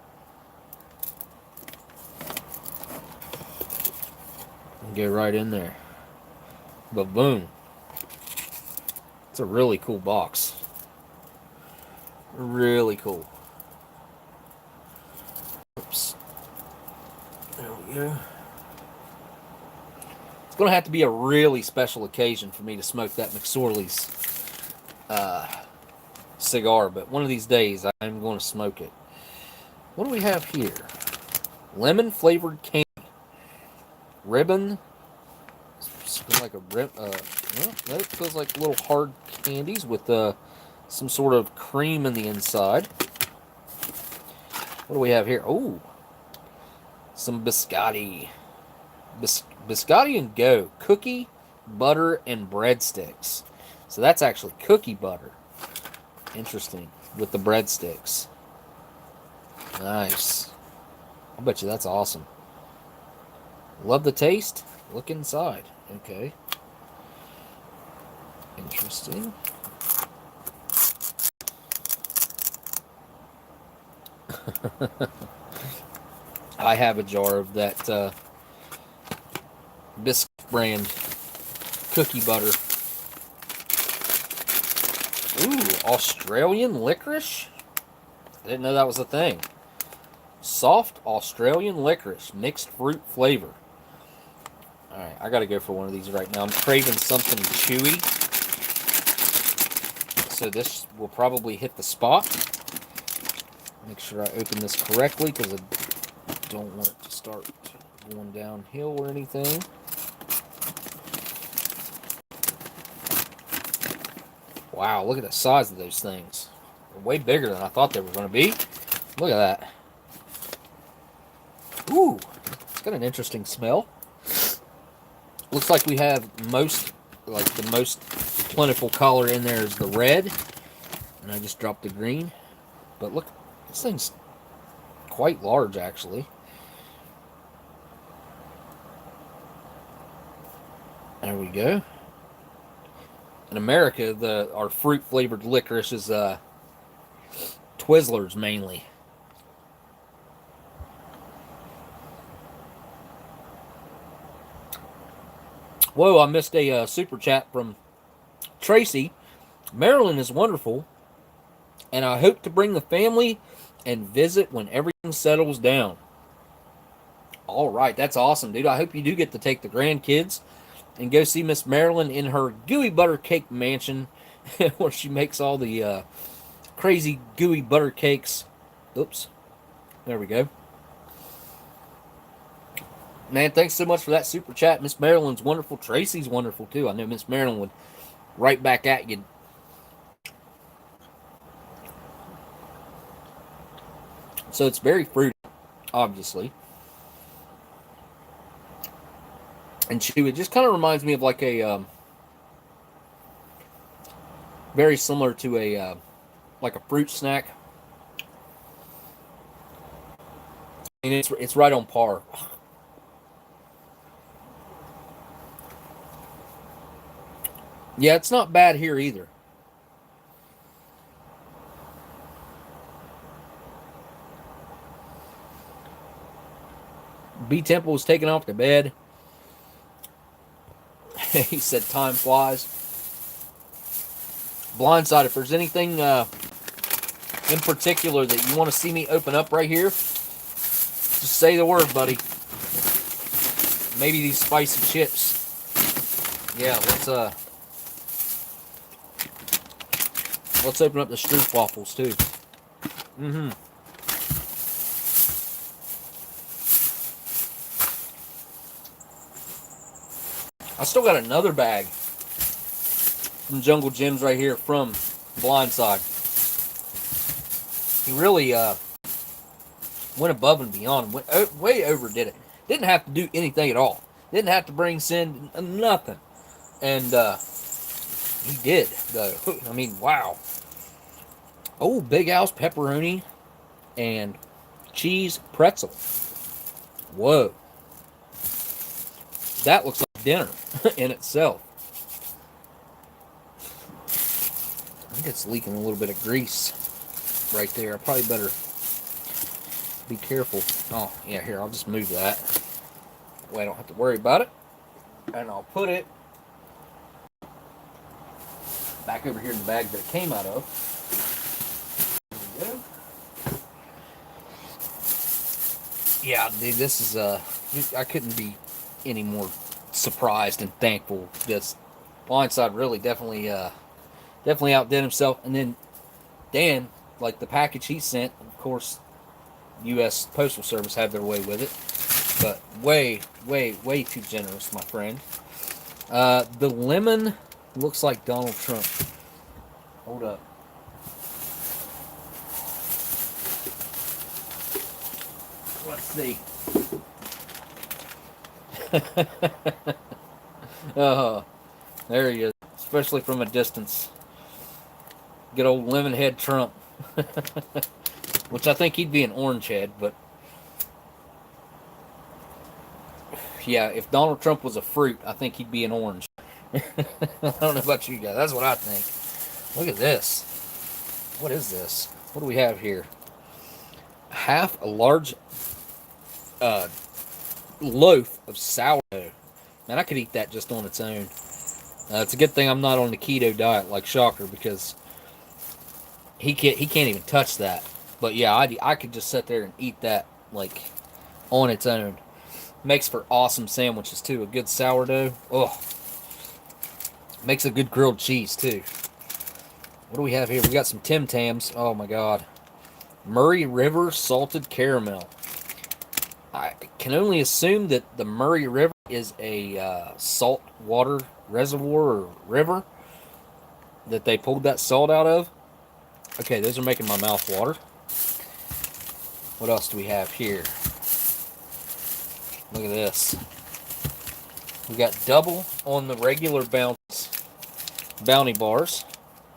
Get right in there. But boom. It's a really cool box. Really cool. Oops. There we go. It's going to have to be a really special occasion for me to smoke that McSorley's cigar, but one of these days I'm going to smoke it. What do we have here? Lemon flavored candy. Ribbon. Feels like a well, it feels like little hard candies with some sort of cream in the inside. What do we have here? Oh, some biscotti. Biscotti and Go. Cookie, butter, and breadsticks. So that's actually cookie butter. Interesting. With the breadsticks. Nice. I bet you that's awesome. Love the taste. Look inside. Okay. Interesting. I have a jar of that Biscuit brand cookie butter. Ooh, Australian licorice? I didn't know that was a thing. Soft Australian licorice, mixed fruit flavor. Alright, I gotta go for one of these right now. I'm craving something chewy. So this will probably hit the spot. Make sure I open this correctly because I don't want it to start going downhill or anything. Wow, look at the size of those things. They're way bigger than I thought they were going to be. Look at that. Ooh, it's got an interesting smell. Looks like we have the most plentiful color in there is the red. And I just dropped the green. But look, this thing's quite large, actually. There we go. In America, our fruit-flavored licorice is Twizzlers mainly. Whoa, I missed a super chat from Tracy. Maryland is wonderful, and I hope to bring the family and visit when everything settles down. All right, that's awesome, dude. I hope you do get to take the grandkids and go see Miss Maryland in her gooey butter cake mansion where she makes all the crazy gooey butter cakes. Oops. There we go. Man, thanks so much for that super chat. Miss Maryland's wonderful. Tracy's wonderful, too. I know Miss Maryland would right back at you. So it's very fruity, obviously. And chewy. It just kind of reminds me of like a very similar to a like a fruit snack. And it's right on par. Yeah, it's not bad here either. B Temple was taken off to bed. He said time flies. Blindside, if there's anything in particular that you want to see me open up right here, just say the word, buddy. Maybe these spicy chips. Yeah, let's open up the Stroop waffles too. I still got another bag from Jungle Gems right here from Blindside. He really Went above and beyond. Went way overdid it. Didn't have to do anything at all. Didn't have to bring sin, nothing. And he did, though. I mean, wow. Oh, Big Al's pepperoni and cheese pretzel. Whoa. That looks like dinner in itself. I think it's leaking a little bit of grease right there. I probably better be careful. Oh, yeah, here, I'll just move that. That way I don't have to worry about it. And I'll put it back over here in the bag that it came out of. There we go. Yeah, dude, this is, I couldn't be any more surprised and thankful. This Blindside really definitely outdid himself. And then Dan, like the package he sent, of course, U.S. Postal Service had their way with it, but way too generous, my friend. The lemon looks like Donald Trump. Hold up. Let's see. Oh, there he is. Especially from a distance. Good old lemon head Trump. Which I think he'd be an orange head, but yeah, if Donald Trump was a fruit, I think he'd be an orange. I don't know about you guys. That's what I think. Look at this. What is this? What do we have here? Half a large loaf of sourdough. Man, I could eat that just on its own. It's a good thing I'm not on the keto diet like Shocker, because he can't even touch that. But yeah, I could just sit there and eat that like on its own. Makes for awesome sandwiches too. A good sourdough. Oh, makes a good grilled cheese too. What do we have here? We got some Tim Tams. Oh my God. Murray River salted caramel. I can only assume that the Murray River is a salt water reservoir or river that they pulled that salt out of. Okay, those are making my mouth water. What else do we have here? Look at this. We got double on the regular bounty bars,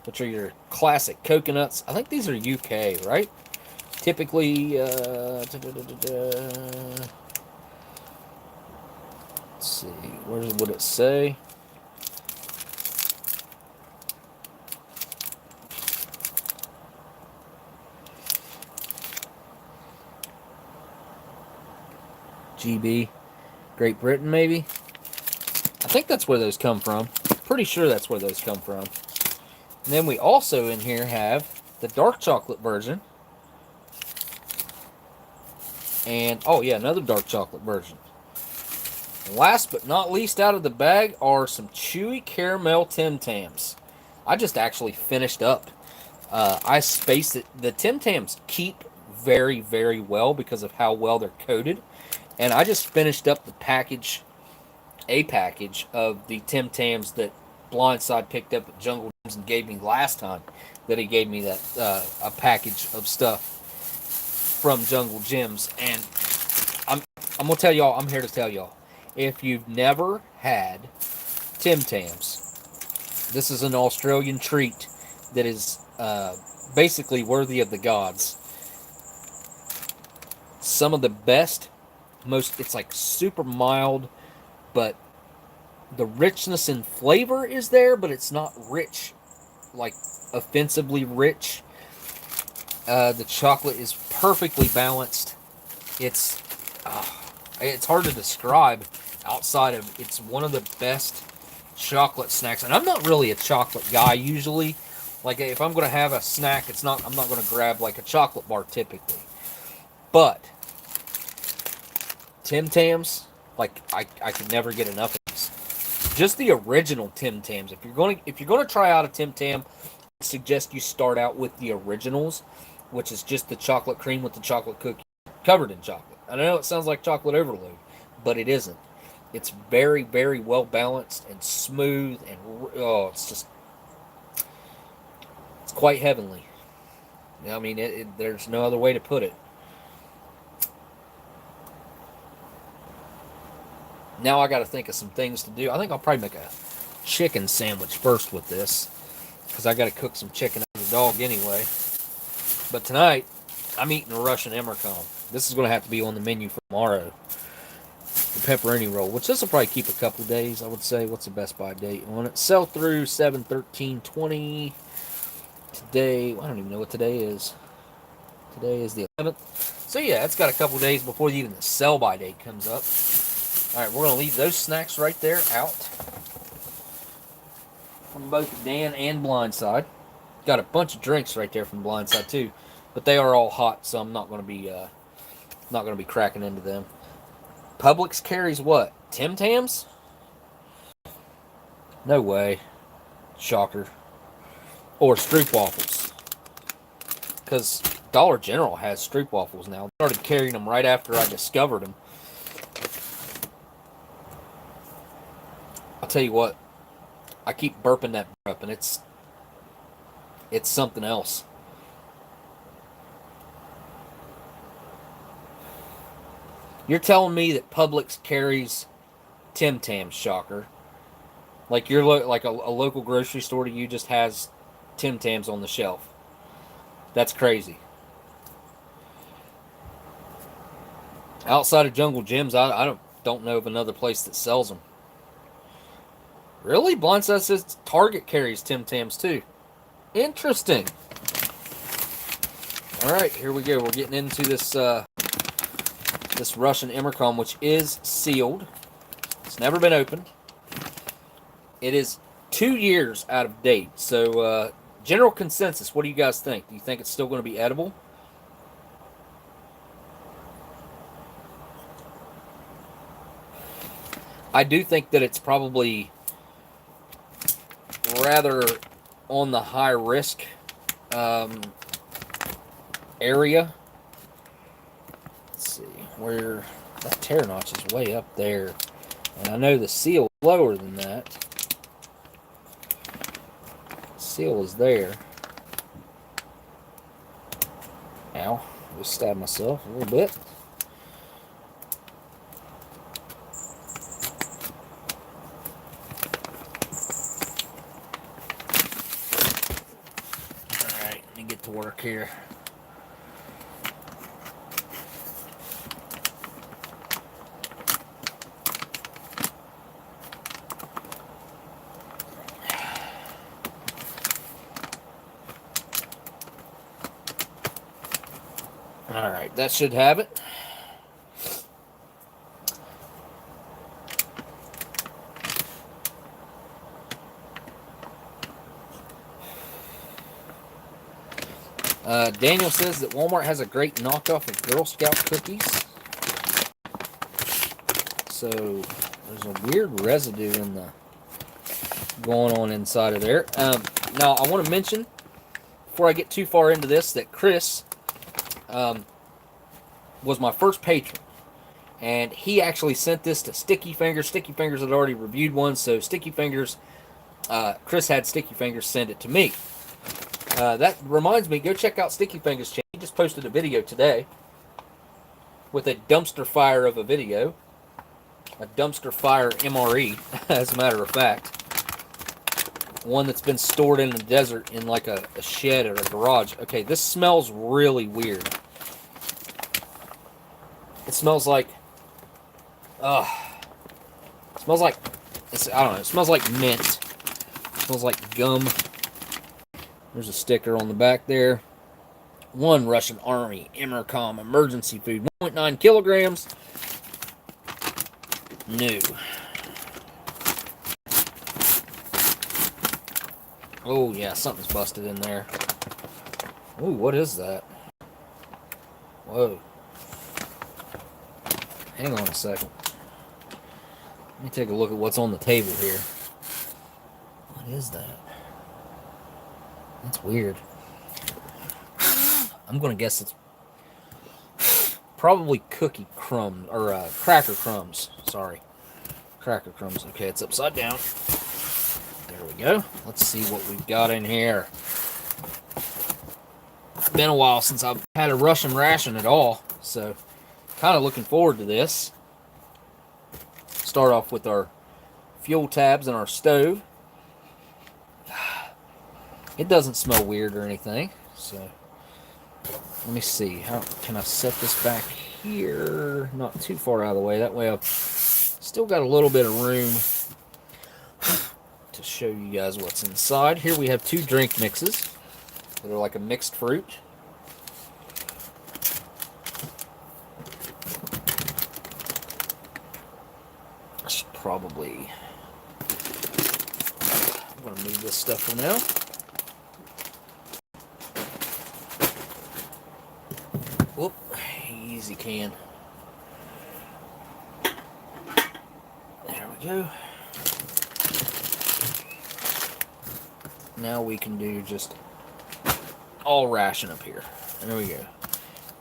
which are your classic coconuts. I think these are UK, right? Typically, let's see, where would it say? GB, Great Britain, maybe? I think that's where those come from. Pretty sure that's where those come from. And then we also in here have the dark chocolate version. And, oh yeah, another dark chocolate version. And last but not least out of the bag are some chewy caramel Tim Tams. I just actually finished up. I spaced it. The Tim Tams keep very, very well because of how well they're coated. And I just finished up the package of the Tim Tams that Blindside picked up at Jungle Gyms and gave me last time that he gave me that a package of stuff from Jungle Gyms. And I'm gonna tell y'all, I'm here to tell y'all, if you've never had Tim Tams, this is an Australian treat that is basically worthy of the gods. Some of the best, it's like super mild, but the richness in flavor is there, but it's not rich, like offensively rich. The chocolate is perfectly balanced. It's hard to describe outside of, it's one of the best chocolate snacks. And I'm not really a chocolate guy usually. Like if I'm going to have a snack, I'm not going to grab like a chocolate bar typically. But Tim Tams, like I can never get enough of these. Just the original Tim Tams. If you're going to try out a Tim Tam, I suggest you start out with the originals, which is just the chocolate cream with the chocolate cookie covered in chocolate. I know it sounds like chocolate overload, but it isn't. It's very, very well balanced and smooth, and it's quite heavenly. I mean, there's no other way to put it. Now I got to think of some things to do. I think I'll probably make a chicken sandwich first with this, because I got to cook some chicken as a dog anyway. But tonight, I'm eating a Russian EMERCOM. This is going to have to be on the menu for tomorrow. The pepperoni roll, which this will probably keep a couple days, I would say. What's the best by date on it? Sell through 7/13/20. Today, I don't even know what today is. Today is the 11th. So yeah, it's got a couple days before even the sell by date comes up. Alright, we're going to leave those snacks right there out from both Dan and Blindside. Got a bunch of drinks right there from Blindside too, but they are all hot, so I'm not going to be cracking into them. Publix carries what? Tim Tams? No way. Shocker. Or Stroop Waffles. Because Dollar General has Stroop Waffles now. I started carrying them right after I discovered them. I'll tell you what. I keep burping that up, and it's something else. You're telling me that Publix carries Tim Tams, shocker. Like like a local grocery store to you just has Tim Tams on the shelf. That's crazy. Outside of Jungle Gyms, I don't know of another place that sells them. Really? Blindside says Target carries Tim Tams too. Interesting. All right, here we go. We're getting into this this Russian EMERCOM, which is sealed. It's never been opened. It is 2 years out of date. So, general consensus, what do you guys think? Do you think it's still going to be edible? I do think that it's probably rather on the high risk area. Let's see, where that tear notch is way up there. And I know the seal is lower than that. Seal is there. Ow, just stabbed myself a little bit. Alright, let me get to work here. Alright, that should have it. Daniel says that Walmart has a great knockoff of Girl Scout cookies. So, there's a weird residue in the going on inside of there. Now, I want to mention, before I get too far into this, that Chris was my first patron, and he actually sent this to Sticky Fingers. Sticky Fingers had already reviewed one, so Sticky Fingers, Chris had Sticky Fingers send it to me. That reminds me, go check out Sticky Fingers' channel. He just posted a video today with a dumpster fire of a video, a dumpster fire MRE, as a matter of fact. One that's been stored in the desert in like a shed or a garage. Okay, this smells really weird. It smells like, it smells like, I don't know, it smells like mint. It smells like gum. There's a sticker on the back there. 1 Russian Army EMERCOM emergency food, 1.9 kilograms. New. Oh, yeah, something's busted in there. Ooh, what is that? Whoa. Hang on a second. Let me take a look at what's on the table here. What is that? That's weird. I'm going to guess it's probably cookie crumbs, or cracker crumbs. Sorry. Cracker crumbs. Okay, it's upside down. There we go. Let's see what we've got in here. It's been a while since I've had a Russian ration at all, so kind of looking forward to this. start off with our fuel tabs and our stove. It doesn't smell weird or anything, so let me see. How can I set this back here? Not too far out of the way. That way I've still got a little bit of room to show you guys what's inside. Here we have 2 drink mixes that are like a mixed fruit. I should probably... I'm going to move this stuff for now. Whoop, easy can. There we go. Now we can do just all ration up here. There we go.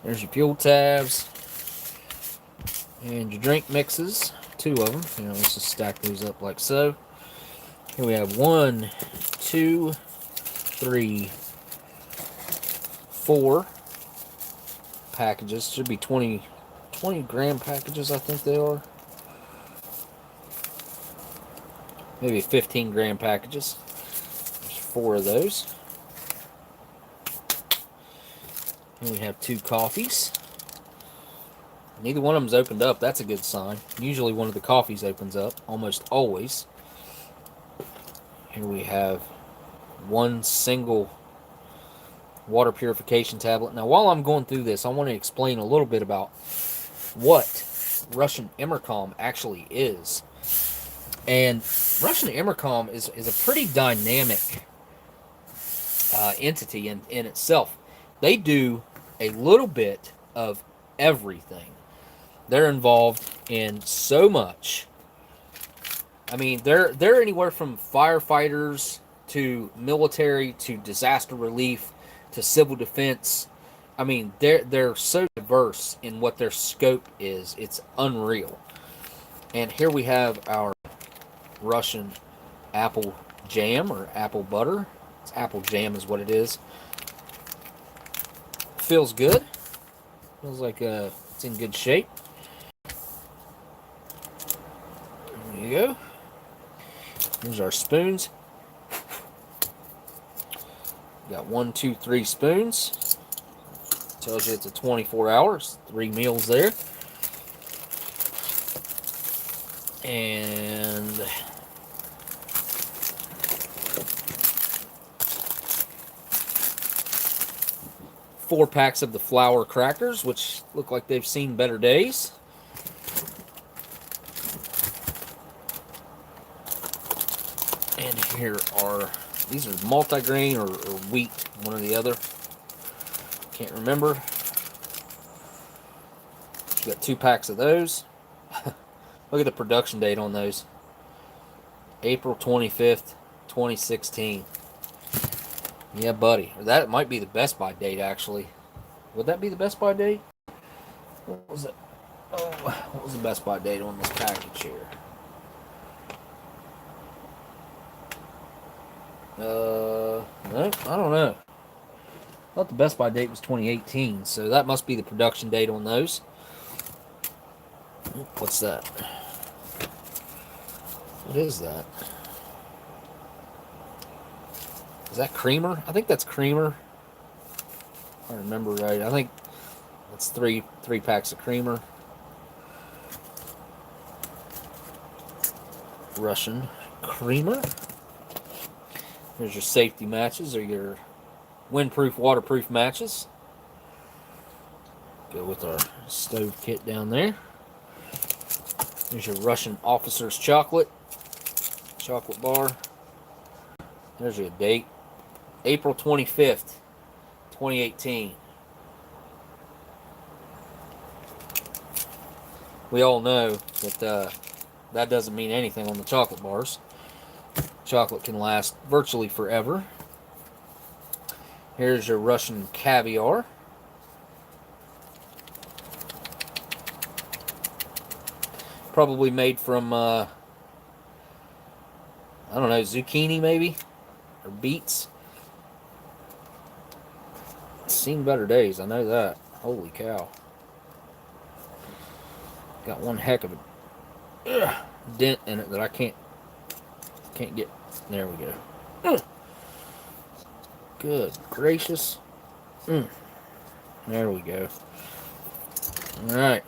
There's your fuel tabs and your drink mixes. 2 of them. You know, let's just stack those up like so. Here we have 1, 2, 3, 4 packages. Should be 20 gram packages, I think they are. Maybe 15 gram packages. There's 4 of those. And we have 2 coffees. Neither one of them's opened up. That's a good sign. Usually one of the coffees opens up, almost always. Here we have 1 single water purification tablet. Now, while I'm going through this, I want to explain a little bit about what Russian EMERCOM actually is. And Russian EMERCOM is a pretty dynamic entity in itself. They do a little bit of everything. They're involved in so much. I mean, they're anywhere from firefighters to military to disaster relief to civil defense. I mean, they're so diverse in what their scope is. It's unreal. And here we have our Russian apple jam or apple butter. It's apple jam is what it is. Feels good. Feels like it's in good shape. There you go. Here's our spoons. Got 1, 2, 3 spoons. Tells you it's a 24 hours, 3 meals there. And four packs of the flour crackers, which look like they've seen better days. And here are, these are multi-grain or wheat, one or the other. Can't remember. Got 2 packs of those. Look at the production date on those. April 25th, 2016. Yeah, buddy. That might be the Best By date, actually. Would that be the Best By date? What was it? Oh, what was the Best By date on this package here? No, I don't know. I thought the Best By date was 2018, so that must be the production date on those. What's that? What is that? Is that creamer? I think that's creamer. If I remember right. I think that's three packs of creamer. Russian creamer. Here's your safety matches, or your windproof, waterproof matches. Go with our stove kit down there. There's your Russian officer's chocolate bar. There's your date. April 25th, 2018. We all know that that doesn't mean anything on the chocolate bars. Chocolate can last virtually forever. Here's your Russian caviar. Probably made from, I don't know, zucchini maybe? Or beets. It's seen better days, I know that. Holy cow. Got one heck of a dent in it that I can't get. There we go. Mm. Good gracious. Mm. There we go. All right.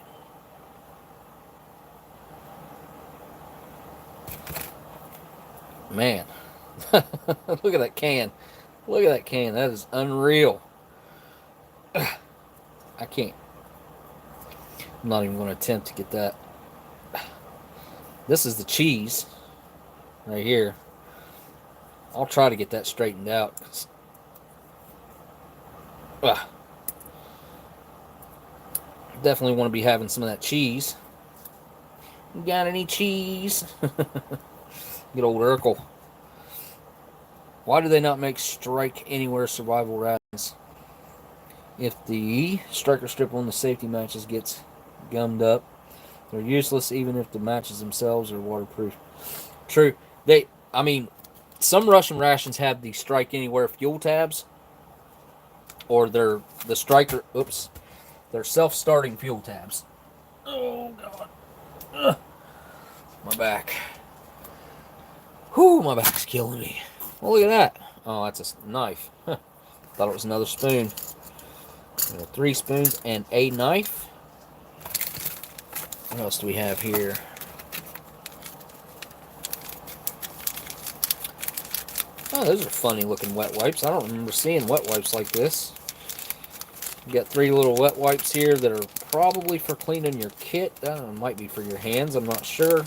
Man, look at that can. Look at that can. That is unreal. I can't. I'm not even going to attempt to get that. This is the cheese right here. I'll try to get that straightened out. Definitely want to be having some of that cheese. You got any cheese? Good old Urkel. Why do they not make Strike Anywhere survival rations? If the striker strip on the safety matches gets gummed up, they're useless even if the matches themselves are waterproof. True. I mean, some Russian rations have the Strike Anywhere fuel tabs, or they're the striker. Oops, they're self-starting fuel tabs. Oh God, ugh. My back. Whew, my back's killing me. Well, look at that. Oh, that's a knife. Thought it was another spoon. 3 spoons and a knife. What else do we have here? Oh, those are funny looking wet wipes. I don't remember seeing wet wipes like this. You got 3 little wet wipes here that are probably for cleaning your kit. That might be for your hands. I'm not sure.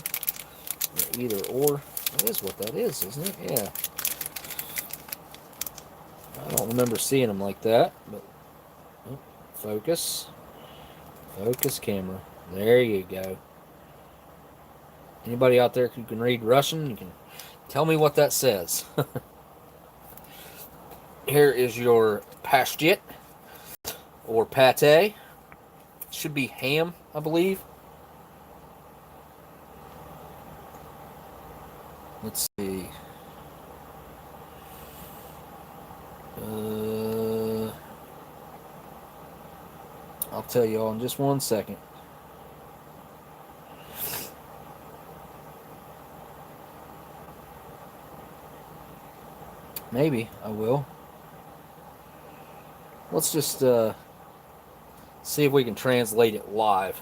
Either or. That is what that is, isn't it? Yeah. I don't remember seeing them like that. But oh, focus. Focus camera. There you go. Anybody out there who can read Russian, you can tell me what that says. Here is your pashtet, or pate. It should be ham, I believe. Let's see. I'll tell you all in just one second. Maybe I will. Let's just see if we can translate it live.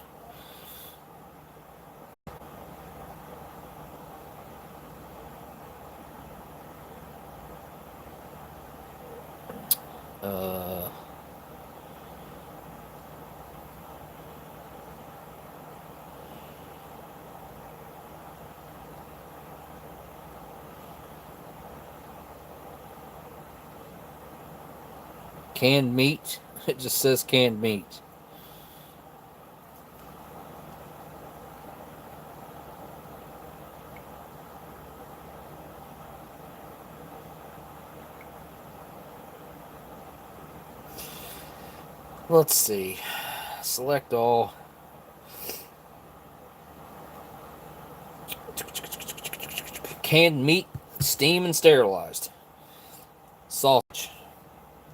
Canned meat. It just says canned meat. Let's see. Select all. Canned meat, steam and sterilized. Sausage.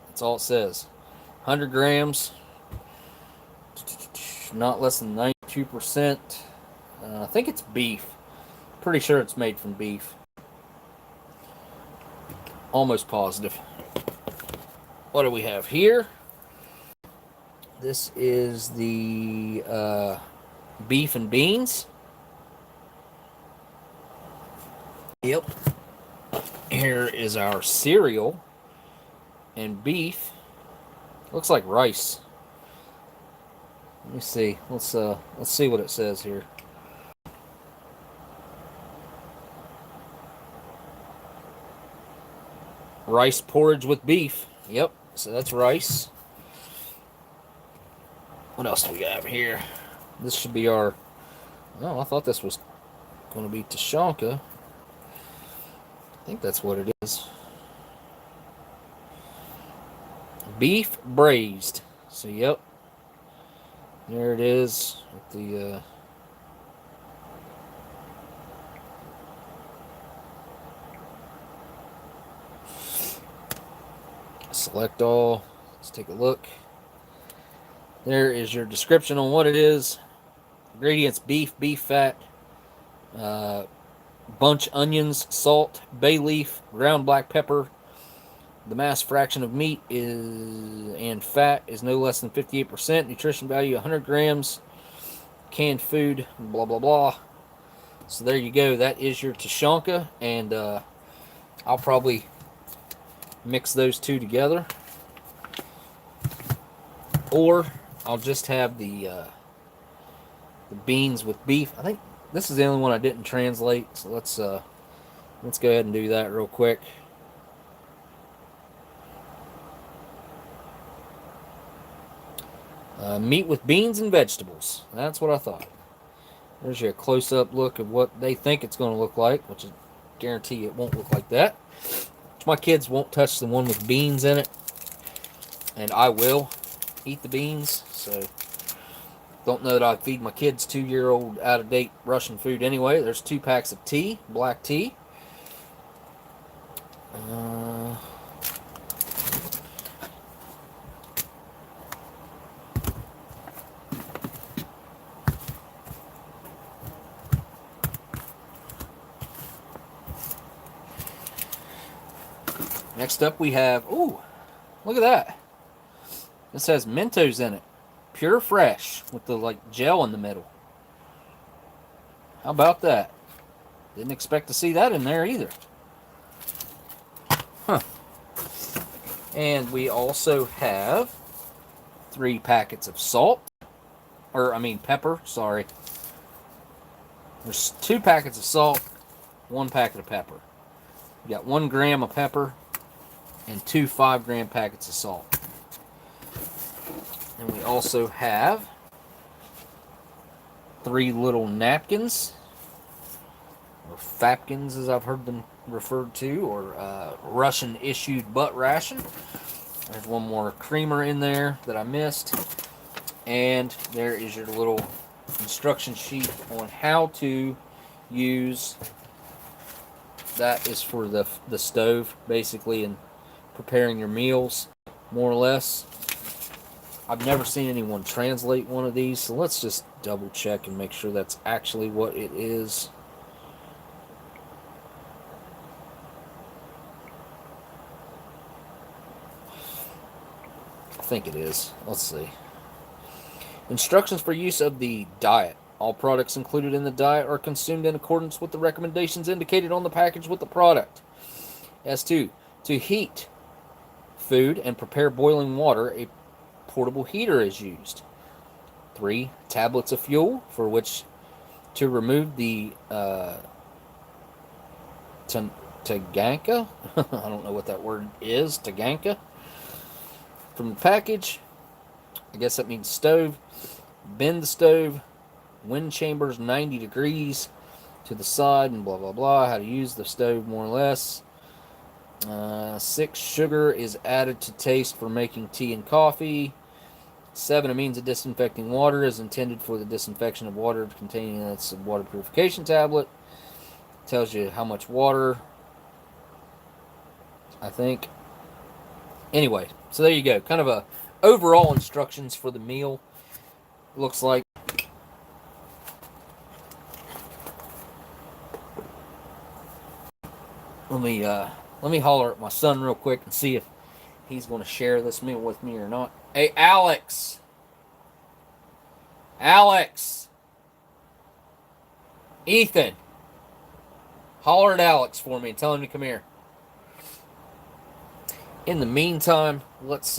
That's all it says. 100 grams. Not less than 92%. I think it's beef. Pretty sure it's made from beef. Almost positive. What do we have here? This is the beef and beans. Yep. Here is our cereal and beef. Looks like rice. Let me see. Let's see what it says here. Rice porridge with beef. Yep. So that's rice. What else do we have here? This should be our... Oh, I thought this was going to be Tashanka. I think that's what it is. Beef braised. So, yep. There it is. With the... Select all. Let's take a look. There is your description on what it is. Ingredients: beef, beef fat, bunch onions, salt, bay leaf, ground black pepper. The mass fraction of meat and fat is no less than 58%. Nutrition value 100 grams. Canned food, blah, blah, blah. So there you go. That is your Tushonka. And I'll probably mix those two together. Or I'll just have the beans with beef. I think this is the only one I didn't translate. So let's go ahead and do that real quick. Meat with beans and vegetables. That's what I thought. There's your close-up look of what they think it's going to look like, which I guarantee it won't look like that. My kids won't touch the one with beans in it, and I will eat the beans. So don't know that I'd feed my kids 2-year-old out-of-date Russian food anyway. There's 2 packs of tea, black tea. Next up we have, ooh, look at that. This has Mentos in it. Pure fresh with the like gel in the middle. How about that? Didn't expect to see that in there either. Huh. And we also have 3 packets of salt. Pepper, sorry. There's 2 packets of salt, 1 packet of pepper. You got 1 gram of pepper and 2 5-gram packets of salt. And we also have 3 little napkins, or fapkins as I've heard them referred to, or Russian issued butt ration. There's 1 more creamer in there that I missed. And there is your little instruction sheet on how to use, that is for the stove basically, and preparing your meals, more or less. I've never seen anyone translate one of these, so let's just double check and make sure that's actually what it is. I think it is. Let's see. Instructions for use of the diet. All products included in the diet are consumed in accordance with the recommendations indicated on the package with the product. S2. To heat food and prepare boiling water, a portable heater is used. 3 tablets of fuel, for which to remove the taganka, I don't know what that word is, taganka, from the package. I guess that means stove. Bend the stove, wind chambers 90 degrees to the side, and blah blah blah. How to use the stove, more or less. 6 sugar is added to taste for making tea and coffee. 7 a means of disinfecting water is intended for the disinfection of water containing its water purification tablet. Tells you how much water, I think. Anyway, so there you go. Kind of a overall instructions for the meal. Looks like. Let me holler at my son real quick and see if he's going to share this meal with me or not. Hey, Alex! Alex! Ethan! Holler at Alex for me and tell him to come here. In the meantime, let's,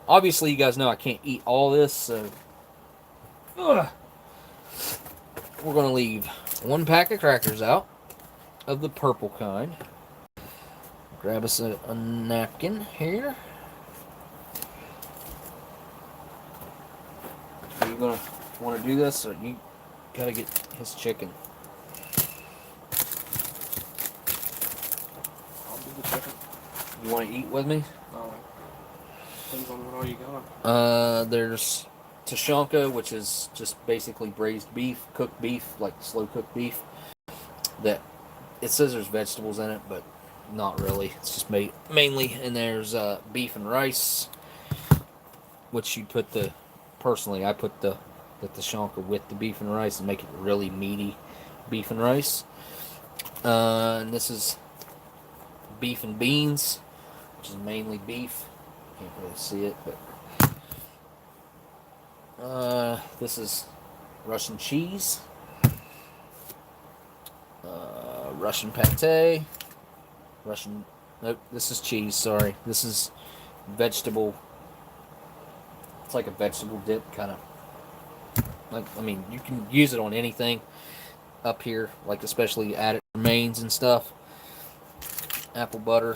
obviously you guys know I can't eat all this, so we're going to leave 1 pack of crackers out of the purple kind. Grab us a napkin here. Are you going to want to do this, or you got to get his chicken? I'll do the chicken. You want to eat with me? No. Depends on what all you got. There's Tushonka, which is just basically braised beef, cooked beef, like slow cooked beef. That it says there's vegetables in it, but not really. It's just made mainly. And there's beef and rice, which you put the, personally I put the the Tashanka with the beef and rice and make it really meaty beef and rice. And this is beef and beans, which is mainly beef. Can't really see it, but this is Russian cheese, Russian pate, nope, this is cheese, sorry. This is vegetable, it's like a vegetable dip, kind of. Like, I mean, you can use it on anything up here, like especially add it to mains and stuff. Apple butter.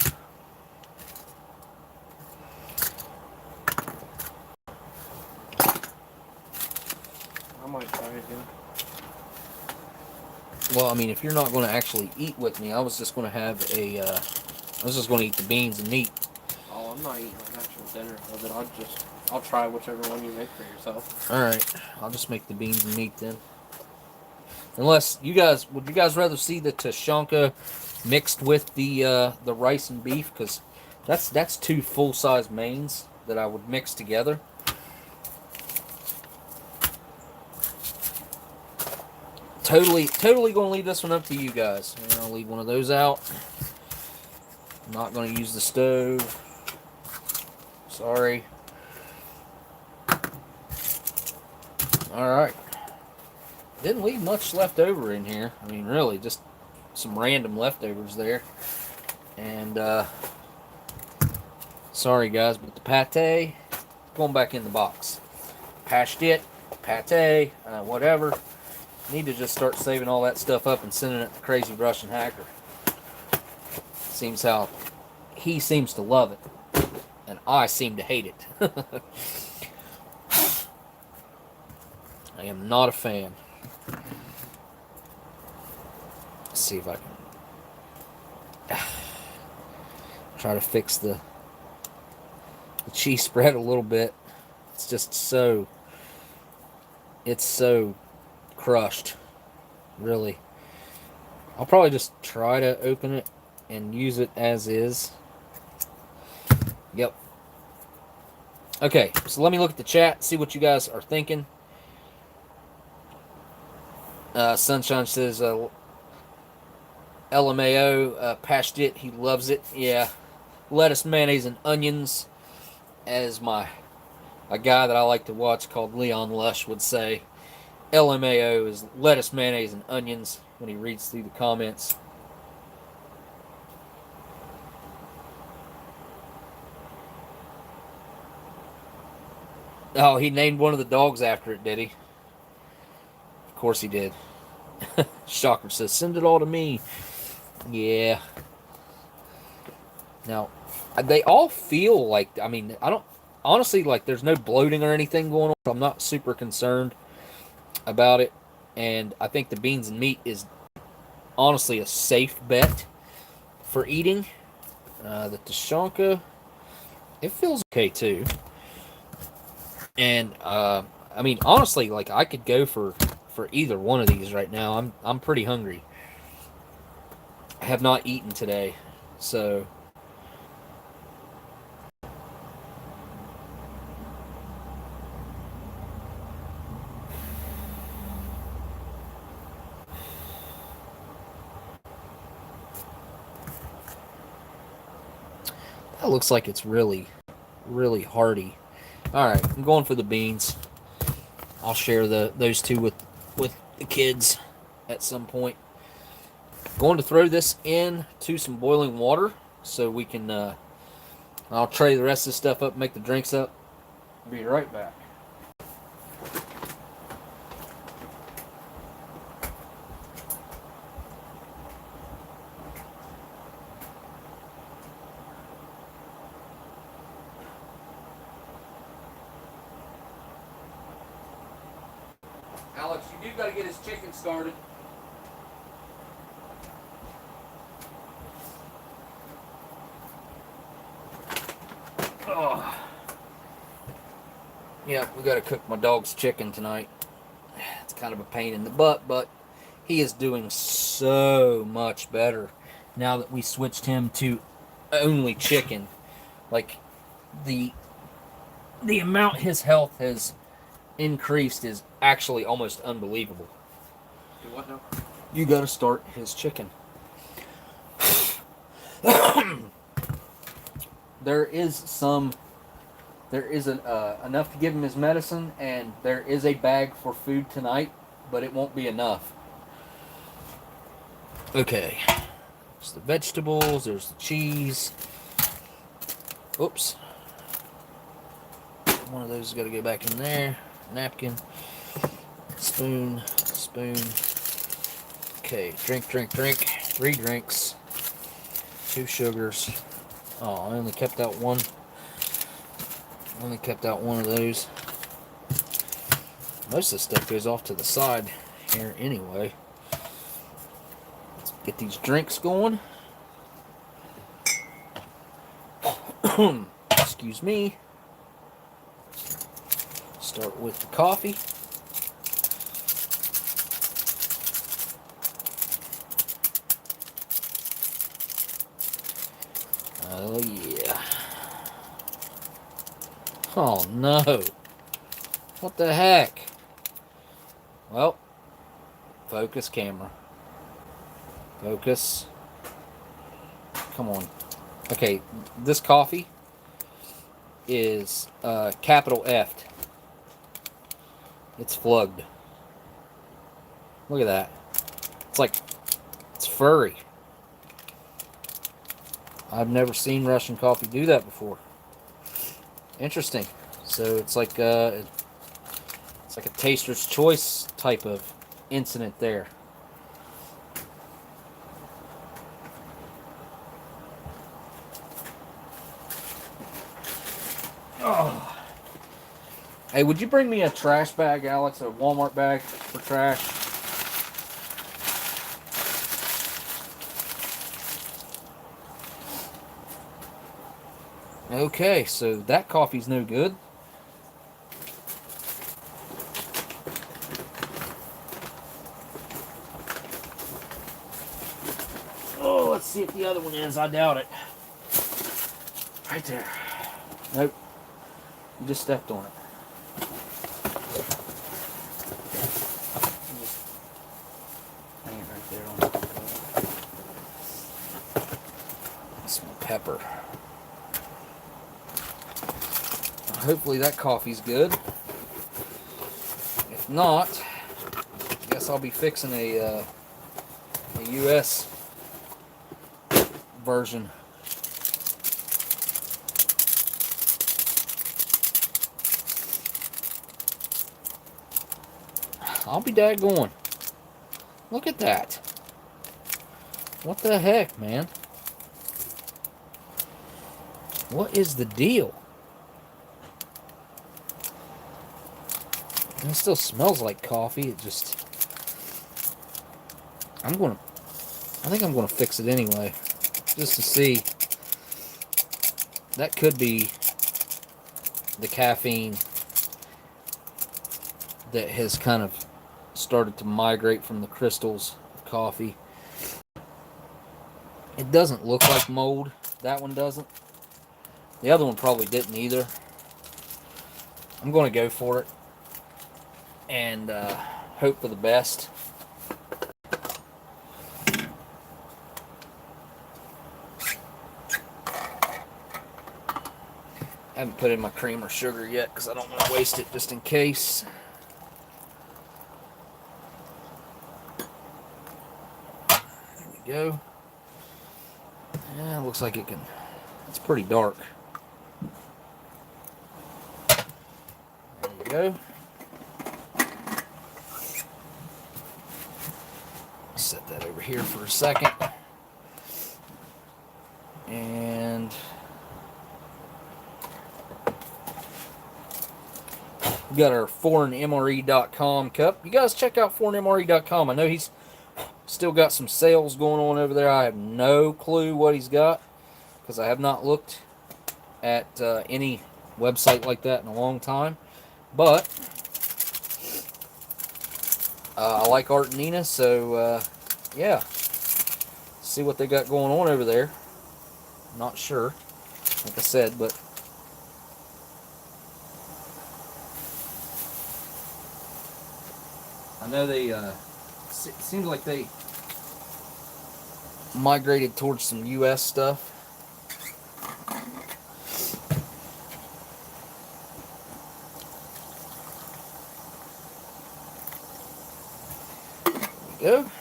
I might try it again. Well, I mean, if you're not going to actually eat with me, I was just going to have a, I was just going to eat the beans and meat. Oh, I'm not eating an actual dinner of it. I'll try whichever one you make for yourself. Alright, I'll just make the beans and meat then. Unless, would you guys rather see the Tashanka mixed with the rice and beef? Because that's two full-size mains that I would mix together. Totally going to leave this one up to you guys. I'll leave one of those out. I'm not going to use the stove. Sorry. Alright. Didn't leave much left over in here. I mean, really, just some random leftovers there. And, sorry guys, but the pate, going back in the box. Pashed it, pate, whatever. Need to just start saving all that stuff up and sending it to Crazy Russian Hacker. He seems to love it. And I seem to hate it. I am not a fan. Let's see if I can try to fix the cheese spread a little bit. It's just so crushed, really. I'll probably just try to open it and use it as is. Yep. Okay, so let me look at the chat, see what you guys are thinking. Sunshine says LMAO pashed it, he loves it. Yeah, lettuce, mayonnaise, and onions, as a guy that I like to watch called Leon Lush would say. LMAO is lettuce, mayonnaise, and onions when he reads through the comments. Oh, he named one of the dogs after it, did he? Of course he did. Shocker says, send it all to me. Yeah. Now, they all feel like, I mean, I don't, honestly, like, there's no bloating or anything going on. So I'm not super concerned about it. And I think the beans and meat is honestly a safe bet for eating. The Tashanka, it feels okay too. And, I mean, honestly, like, I could go for either one of these right now. I'm pretty hungry. I have not eaten today, so that looks like it's really, really hearty. All right, I'm going for the beans. I'll share those two with the kids at some point. Going to throw this into some boiling water so we can. I'll tray the rest of the stuff up, make the drinks up. Be right back. Alex, you do got to get his chicken started. Oh. Yeah, we got to cook my dog's chicken tonight. It's kind of a pain in the butt, but he is doing so much better now that we switched him to only chicken. Like, the amount his health has increased is actually almost unbelievable. Do what now? You got to start his chicken. There is enough to give him his medicine, and there is a bag for food tonight, but it won't be enough. Okay. There's the vegetables, there's the cheese. Oops. One of those has got to go back in there. Napkin. Spoon. Okay, drink. 3 drinks. 2 sugars. Oh, I only kept out one. Of those. Most of the stuff goes off to the side here anyway. Let's get these drinks going. Excuse me. Start with the coffee. Oh yeah. Oh no. What the heck? Well, focus camera. Focus. Come on. Okay, this coffee is capital F. It's flugged. Look at that. It's furry. I've never seen Russian coffee do that before. Interesting. So it's like a taster's choice type of incident there. Oh. Hey, would you bring me a trash bag, Alex? A Walmart bag for trash? Okay, so that coffee's no good. Oh, let's see if the other one is. I doubt it. Right there. Nope. You just stepped on it. Hang it right there on the smell pepper. Hopefully that coffee's good. If not, I guess I'll be fixing a US version. I'll be daggone. Look at that. What the heck, man? What is the deal? And it still smells like coffee. It just... I think I'm gonna fix it anyway. Just to see. That could be the caffeine that has kind of started to migrate from the crystals of coffee. It doesn't look like mold. That one doesn't. The other one probably didn't either. I'm going to go for it and hope for the best. I haven't put in my cream or sugar yet because I don't want to waste it just in case. There we go. Yeah, it looks like it can. It's pretty dark. There you go. Set that over here for a second. And we got our foreignmre.com cup. You guys check out foreignmre.com. I know he's still got some sales going on over there. I have no clue what he's got because I have not looked at any website like that in a long time. But I like Art and Nina, so yeah. See what they got going on over there. Not sure, like I said, but I know they, seems like they migrated towards some U.S. stuff. There we go.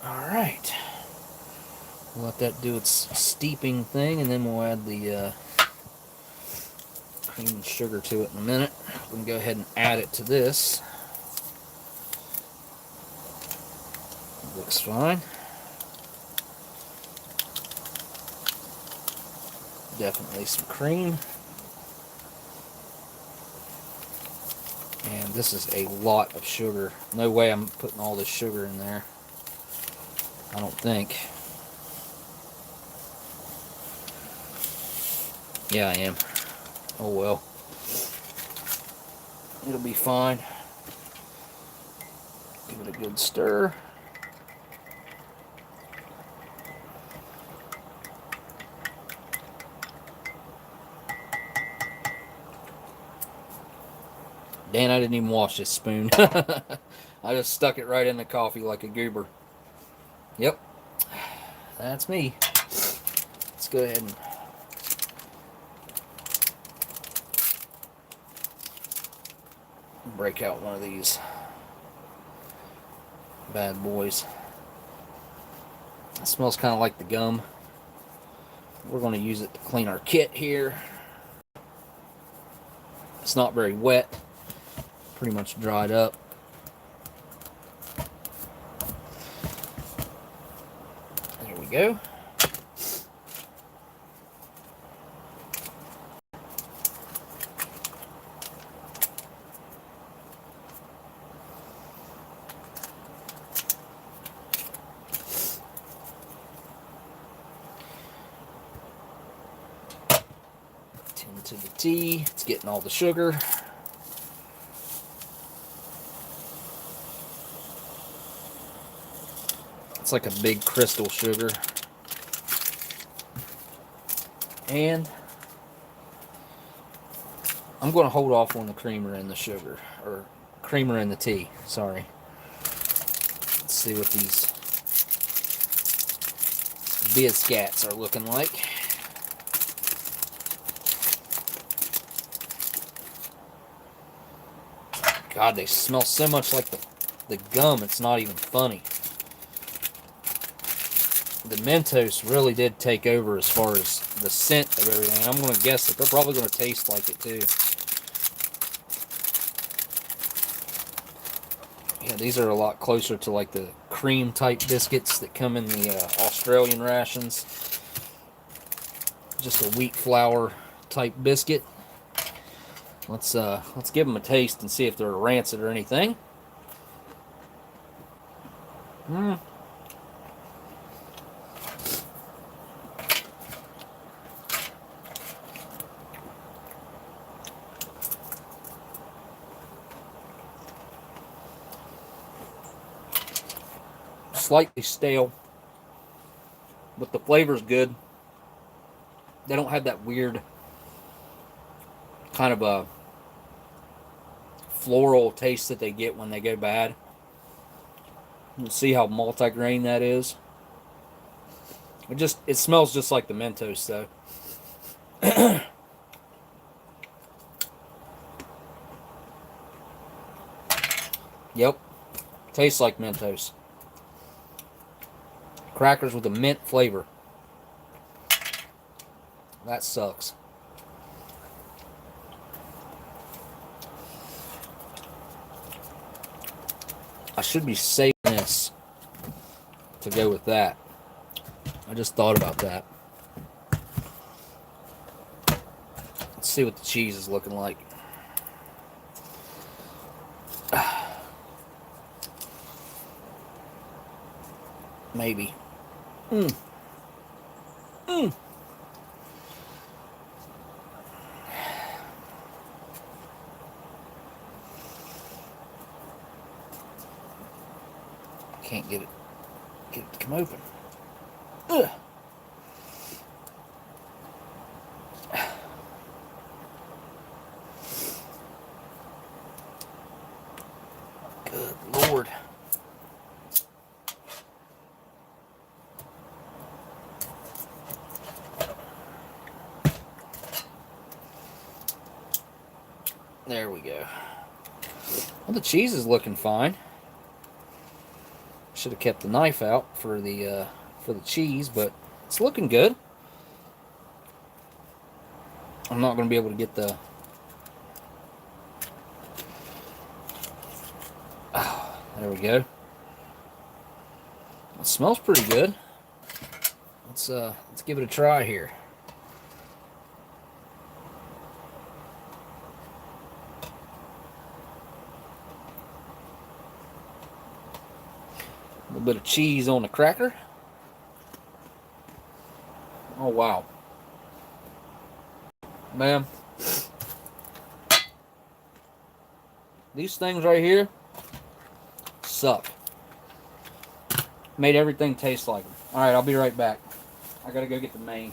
Alright. We'll let that do its steeping thing, and then we'll add the cream and sugar to it in a minute. We can go ahead and add it to this. Looks fine. Definitely some cream. And this is a lot of sugar. No way I'm putting all this sugar in there. I don't think. Yeah, I am. Oh well. It'll be fine. Give it a good stir. Dan, I didn't even wash this spoon. I just stuck it right in the coffee like a goober. Yep. That's me. Let's go ahead and break out one of these bad boys. It smells kind of like the gum. We're going to use it to clean our kit here. It's not very wet. Pretty much dried up. There we go. To the tea. It's getting all the sugar. It's like a big crystal sugar. And I'm going to hold off on the creamer and the sugar. Or creamer and the tea. Sorry. Let's see what these biscuits are looking like. God, they smell so much like the gum, it's not even funny. The Mentos really did take over as far as the scent of everything. I'm going to guess that they're probably going to taste like it too. Yeah, these are a lot closer to like the cream type biscuits that come in the Australian rations. Just a wheat flour type biscuit. Let's give them a taste and see if they're rancid or anything. Slightly stale, but the flavor's good. They don't have that weird kind of a floral taste that they get when they go bad. You see how multi-grain that is. It smells just like the Mentos though. Yep, tastes like Mentos. Crackers with a mint flavor. That sucks. I should be saving this to go with that. I just thought about that. Let's see what the cheese is looking like. Maybe. Can't get it to come open. Ugh. Good Lord. There we go. Well, the cheese is looking fine. Should have kept the knife out for the cheese, but it's looking good. I'm not going to be able to get the... Oh, there we go. It smells pretty good. Let's give it a try here. A little bit of cheese on the cracker. Oh, wow. Man. These things right here suck. Made everything taste like them. Alright, I'll be right back. I gotta go get the main.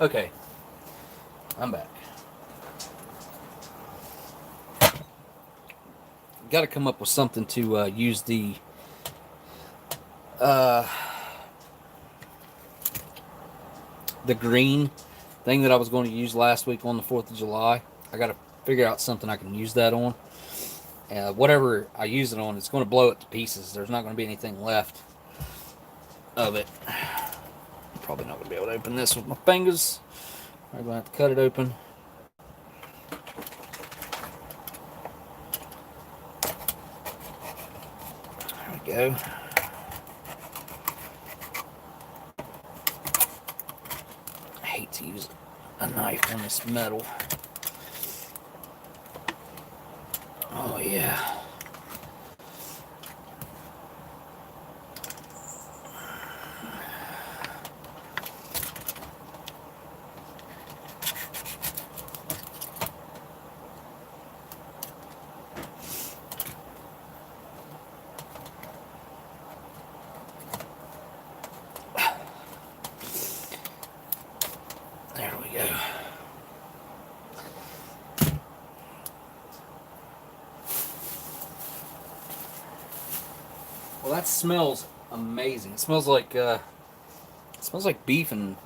Okay, I'm back. Got to come up with something to use the green thing that I was going to use last week on the 4th of July. I got to figure out something I can use that on. Whatever I use it on, it's going to blow it to pieces. There's not going to be anything left of it. Probably not going to be able to open this with my fingers. I'm going to have to cut it open. There we go. I hate to use a knife on this metal. Oh, yeah. There we go. Well, that smells amazing. It smells like beef and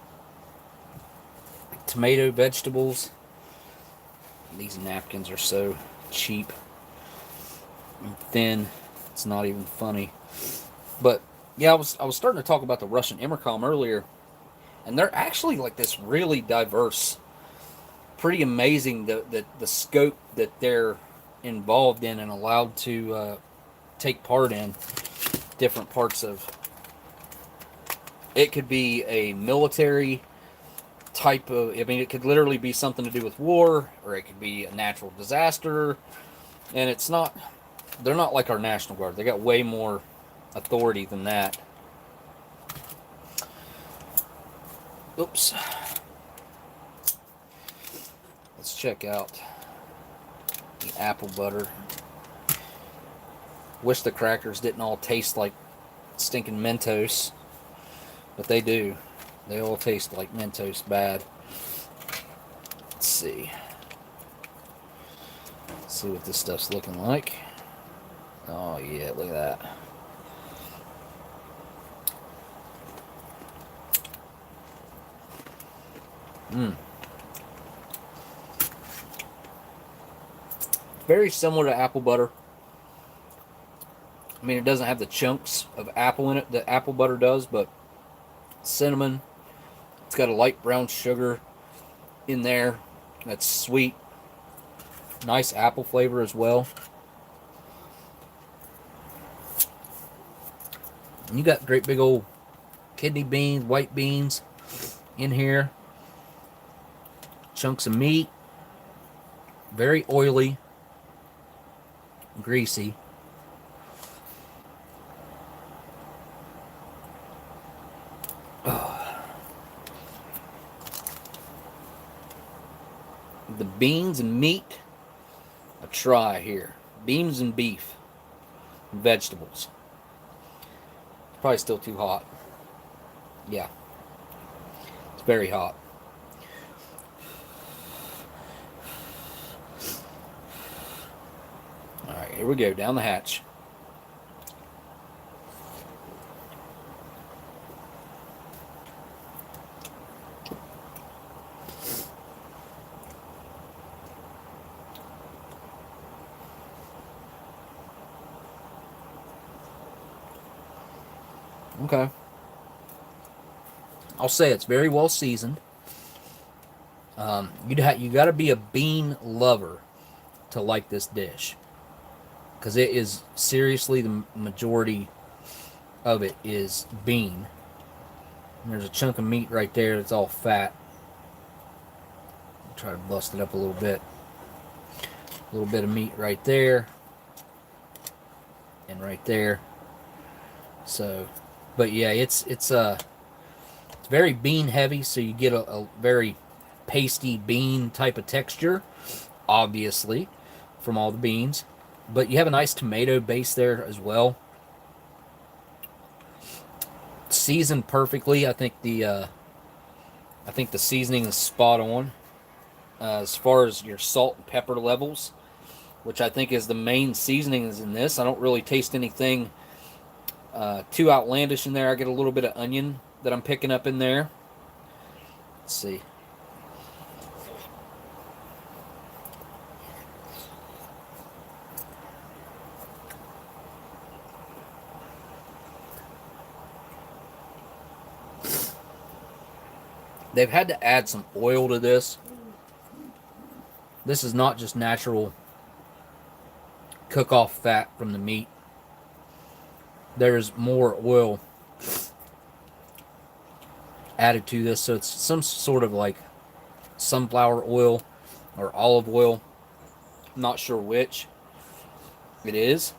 tomato, vegetables. These napkins are so cheap and thin. It's not even funny. But yeah, I was starting to talk about the Russian EMERCOM earlier, and they're actually like this really diverse. Pretty amazing the scope that they're involved in and allowed to take part in. Different parts of it could be a military type of, I mean, it could literally be something to do with war, or it could be a natural disaster. And it's not, they're not like our National Guard. They got way more authority than that. Oops. Let's check out the apple butter. Wish the crackers didn't all taste like stinking Mentos, but they do. They all taste like Mentos bad. Let's see. Let's see what this stuff's looking like. Oh yeah, look at that. Very similar to apple butter. I mean, it doesn't have the chunks of apple in it that apple butter does, but cinnamon. It's got a light brown sugar in there. That's sweet. Nice apple flavor as well. And you got great big old kidney beans, white beans in here. Chunks of meat. Very oily. Greasy. The beans and meat, a try here. Beans and beef. And vegetables. Probably still too hot. Yeah. It's very hot. Alright, here we go. Down the hatch. Okay. I'll say it's very well seasoned. You got to be a bean lover to like this dish, because it is seriously the majority of it is bean. And there's a chunk of meat right there that's all fat. I'll try to bust it up a little bit. A little bit of meat right there, and right there. So. But yeah, it's very bean heavy, so you get a very pasty bean type of texture, obviously, from all the beans. But you have a nice tomato base there as well. Seasoned perfectly. I think the seasoning is spot on. As far as your salt and pepper levels, which I think is the main seasoning is in this. I don't really taste anything too outlandish in there. I get a little bit of onion that I'm picking up in there. Let's see. They've had to add some oil to this. This is not just natural cook-off fat from the meat. There's more oil added to this, so it's some sort of like sunflower oil or olive oil. I'm not sure which it is.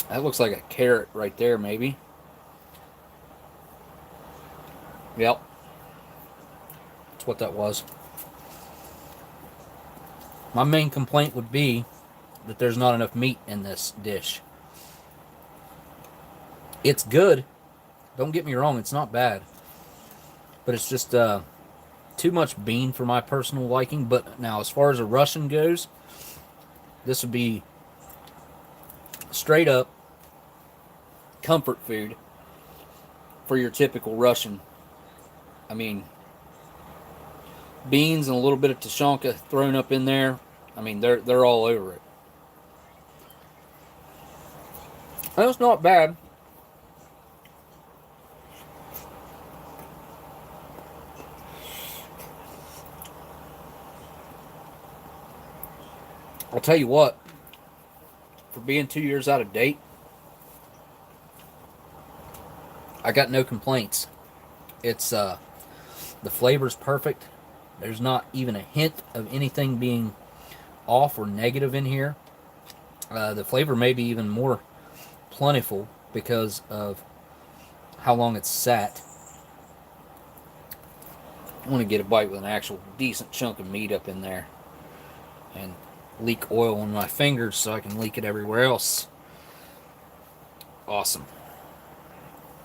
That looks like a carrot right there, maybe. Yep. That's what that was. My main complaint would be that there's not enough meat in this dish. It's good. Don't get me wrong, it's not bad. But it's just too much bean for my personal liking. But now, as far as a Russian goes, this would be straight up comfort food for your typical Russian. I mean, beans and a little bit of Tashanka thrown up in there. I mean, they're all over it. That's not bad. I'll tell you what, for being 2 years out of date, I got no complaints. It's the flavor's perfect. There's not even a hint of anything being off or negative in here. The flavor may be even more plentiful because of how long it's sat. I want to get a bite with an actual decent chunk of meat up in there and leak oil on my fingers so I can leak it everywhere else. Awesome.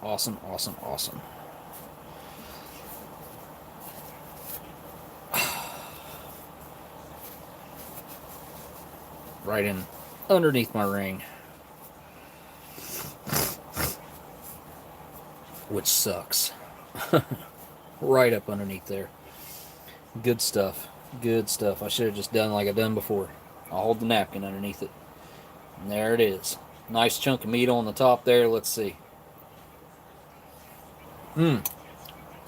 Awesome, awesome, awesome. Right in underneath my ring. Which sucks. Right up underneath there. Good stuff. Good stuff. I should have just done like I've done before. I'll hold the napkin underneath it. And there it is. Nice chunk of meat on the top there. Let's see.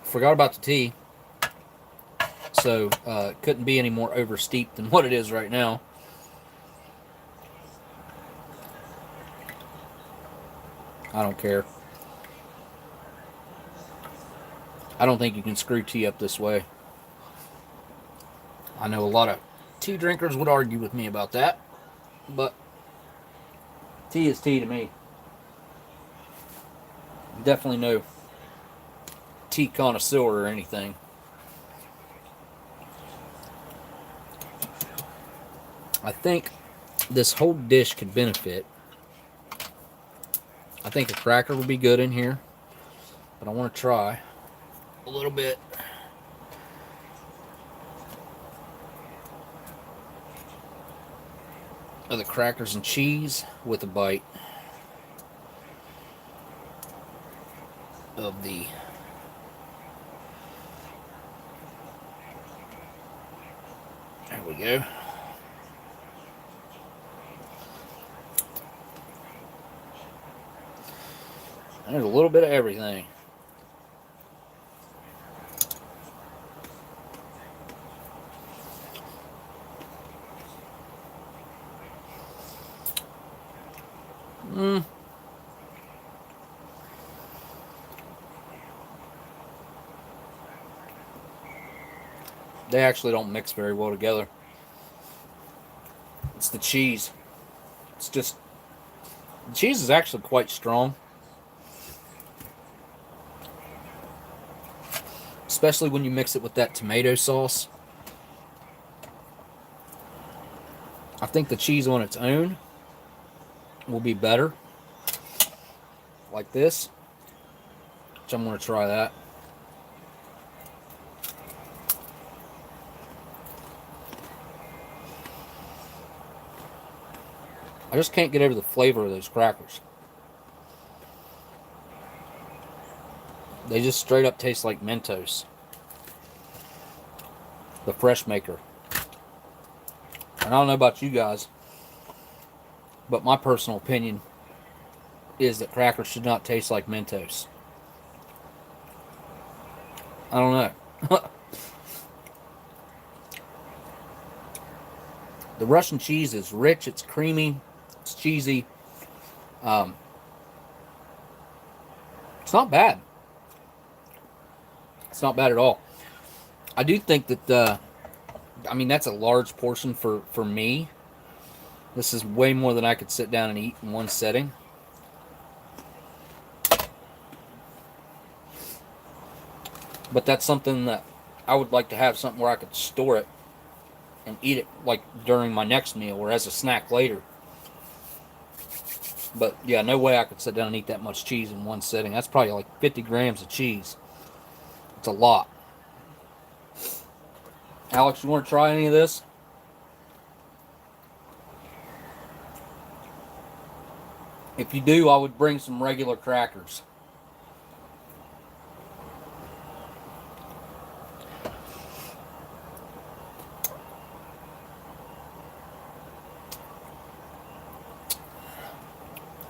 Forgot about the tea. So, couldn't be any more oversteeped than what it is right now. I don't care. I don't think you can screw tea up this way. I know a lot of tea drinkers would argue with me about that, but tea is tea to me. Definitely no tea connoisseur or anything. I think this whole dish could benefit. I think a cracker would be good in here, but I want to try a little bit. Of the crackers and cheese with a bite of the there we go. There's a little bit of everything. They actually don't mix very well together. It's the cheese. It's just... The cheese is actually quite strong. Especially when you mix it with that tomato sauce. I think the cheese on its own will be better. Like this. Which I'm going to try that. I just can't get over the flavor of those crackers. They just straight up taste like Mentos. The Fresh Maker. And I don't know about you guys, but my personal opinion is that crackers should not taste like Mentos. I don't know. The Russian cheese is rich, it's creamy, it's cheesy. It's not bad. It's not bad at all. I do think that, I mean, that's a large portion for me. This is way more than I could sit down and eat in one setting. But that's something that I would like to have, something where I could store it and eat it like during my next meal or as a snack later. But yeah, no way I could sit down and eat that much cheese in one sitting. That's probably like 50 grams of cheese. It's a lot. Alex, you want to try any of this? If you do, I would bring some regular crackers.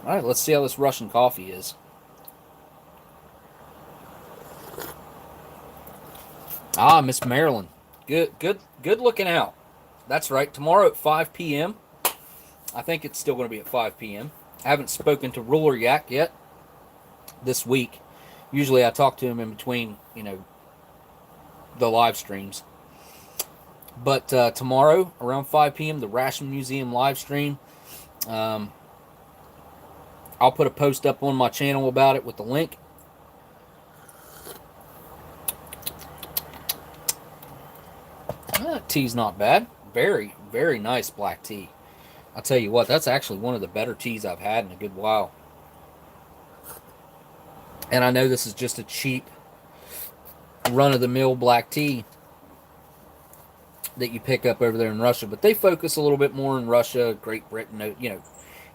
Alright, let's see how this Russian coffee is. Ah, Miss Marilyn. Good looking out. That's right. Tomorrow at 5 p.m. I think it's still going to be at 5 p.m. I haven't spoken to Ruler Yak yet this week. Usually I talk to him in between, you know, the live streams. But tomorrow around 5 p.m. the Ration Museum live stream. I'll put a post up on my channel about it with the link. That tea's not bad. Very, very nice black tea. I'll tell you what, that's actually one of the better teas I've had in a good while. And I know this is just a cheap, run-of-the-mill black tea that you pick up over there in Russia, but they focus a little bit more in Russia, Great Britain, you know,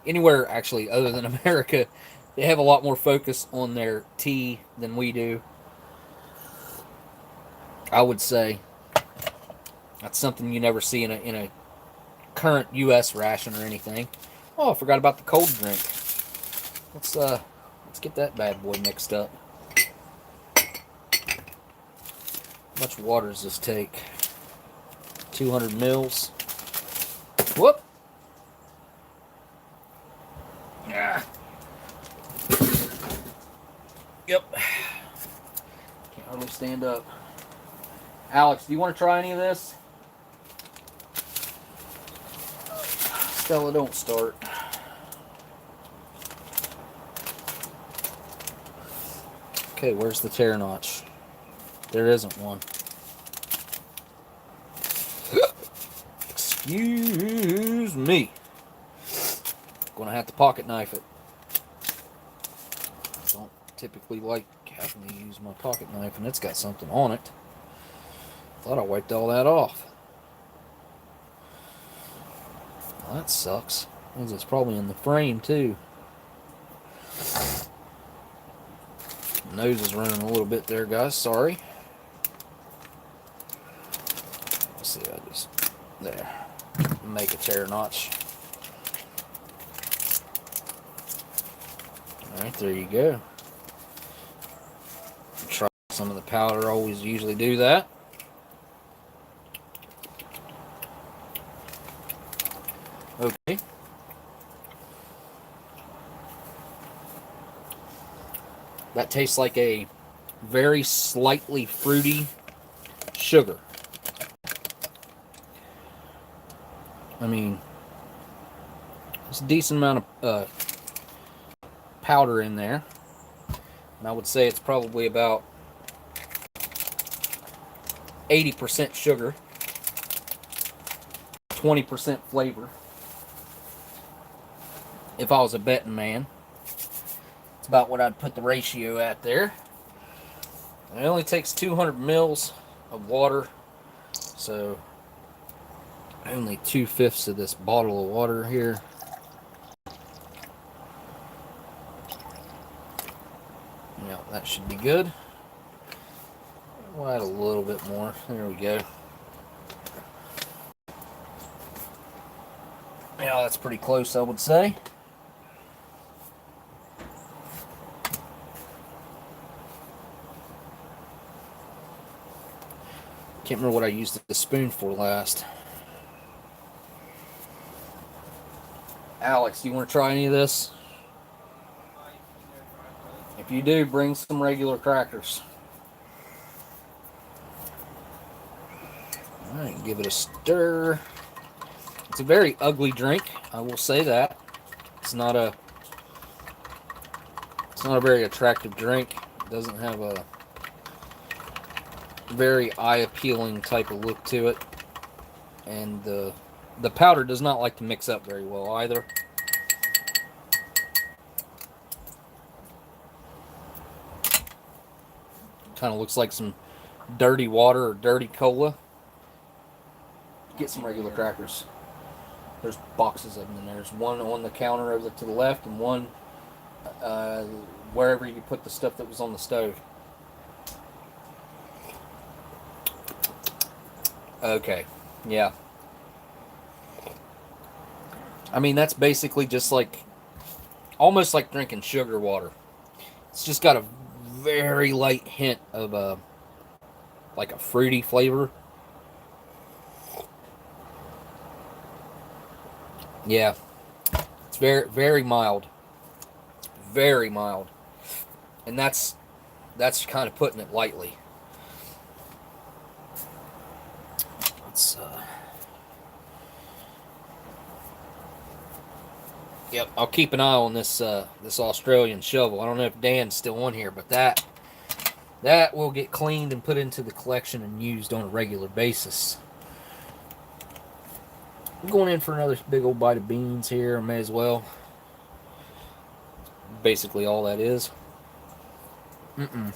anywhere actually other than America. They have a lot more focus on their tea than we do, I would say. That's something you never see in a current U.S. ration or anything. Oh, I forgot about the cold drink. Let's get that bad boy mixed up. How much water does this take? 200 mils. Whoop! Yeah. Yep. Can't hardly stand up. Alex, do you want to try any of this? Stella, don't start. Okay, where's the tear notch? There isn't one. Excuse me. Gonna have to pocket knife it. Don't typically like having to use my pocket knife, and it's got something on it. Thought I wiped all that off. Well, that sucks. Means it's probably in the frame too. Nose is running a little bit there, guys. Sorry. Let's see. I just there. Make a tear notch. All right, there you go. Try some of the powder. Always usually do that. Okay. That tastes like a very slightly fruity sugar. I mean, there's a decent amount of powder in there. And I would say it's probably about 80% sugar, 20% flavor. If I was a betting man, it's about what I'd put the ratio at there. And it only takes 200 mils of water, so only 2/5 of this bottle of water here. Yeah, that should be good. We'll add a little bit more. There we go. Yeah, that's pretty close, I would say. Can't remember what I used the spoon for last. Alex, do you want to try any of this? If you do, bring some regular crackers. Alright, give it a stir. It's a very ugly drink, I will say that. It's not a very attractive drink. It doesn't have a very eye-appealing type of look to it. And the powder does not like to mix up very well either. Kind of looks like some dirty water or dirty cola. Get some regular crackers. There's boxes of them in there. There's one on the counter over to the left and one wherever you put the stuff that was on the stove. Okay, yeah. I mean, that's basically just like, almost like drinking sugar water. It's just got a very light hint of like a fruity flavor. Yeah, it's very, very mild. Very mild. And that's kind of putting it lightly. Let's Yep, I'll keep an eye on this this Australian shovel. I don't know if Dan's still on here, but that will get cleaned and put into the collection and used on a regular basis. I'm going in for another big old bite of beans here. I may as well. Basically all that is. Mm-mm.